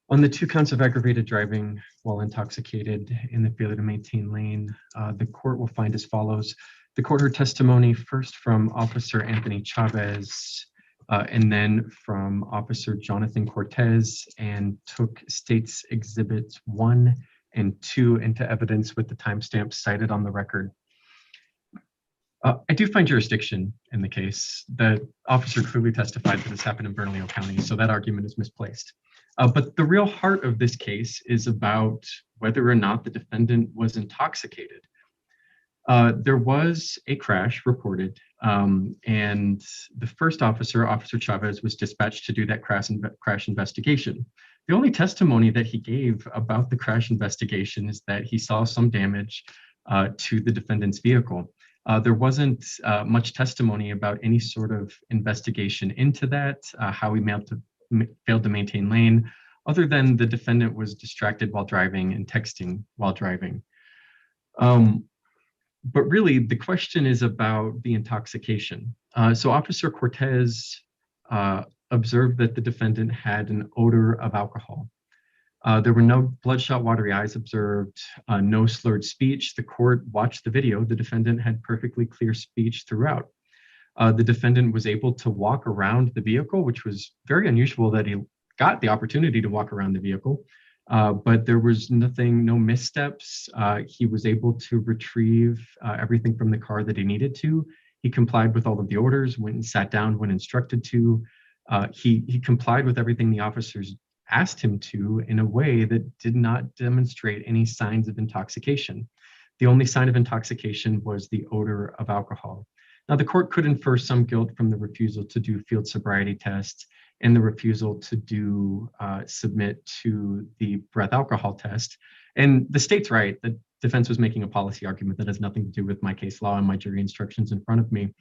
on the 2 counts of aggravated driving while intoxicated in the failure to maintain lane, the court will find as follows. The court heard testimony first from Officer Anthony Chavez and then from Officer Jonathan Cortez, and took States Exhibits 1 and 2 into evidence with the timestamps cited on the record. I do find jurisdiction in the case. The officer clearly testified that this happened in Bernalillo County, so that argument is misplaced. But the real heart of this case is about whether or not the defendant was intoxicated. There was a crash reported, and the first officer, Officer Chavez, was dispatched to do that crash investigation. The only testimony that he gave about the crash investigation is that he saw some damage to the defendant's vehicle. There wasn't much testimony about any sort of investigation into that, how he failed to maintain lane, other than the defendant was distracted while driving and texting while driving. But really, the question is about the intoxication. So Officer Cortez observed that the defendant had an odor of alcohol. There were no bloodshot, watery eyes observed, no slurred speech. The court watched the video. The defendant had perfectly clear speech throughout. The defendant was able to walk around the vehicle, which was very unusual that he got the opportunity to walk around the vehicle. But there was no missteps. He was able to retrieve everything from the car that he needed to. He complied with all of the orders, went and sat down when instructed to. He complied with everything the officers asked him to in a way that did not demonstrate any signs of intoxication. The only sign of intoxication was the odor of alcohol. Now, the court could infer some guilt from the refusal to do field sobriety tests and the refusal to submit to the breath alcohol test. And the state's right, the defense was making a policy argument that has nothing to do with my case law and my jury instructions in front of me.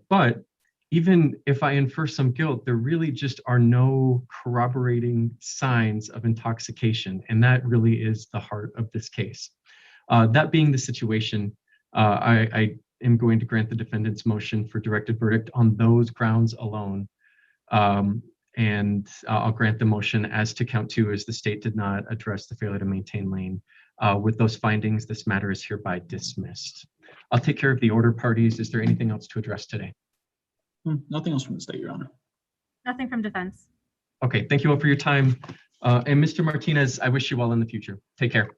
But even if I infer some guilt, there really just are no corroborating signs of intoxication. And that really is the heart of this case. That being the situation, I am going to grant the defendant's motion for directed verdict on those grounds alone. And I'll grant the motion as to count 2 as the state did not address the failure to maintain lane. With those findings, this matter is hereby dismissed. I'll take care of the order parties. Is there anything else to address today? Nothing else from the state, Your Honor. Nothing from defense. Okay, thank you all for your time. And Mr. Martinez, I wish you well in the future. Take care.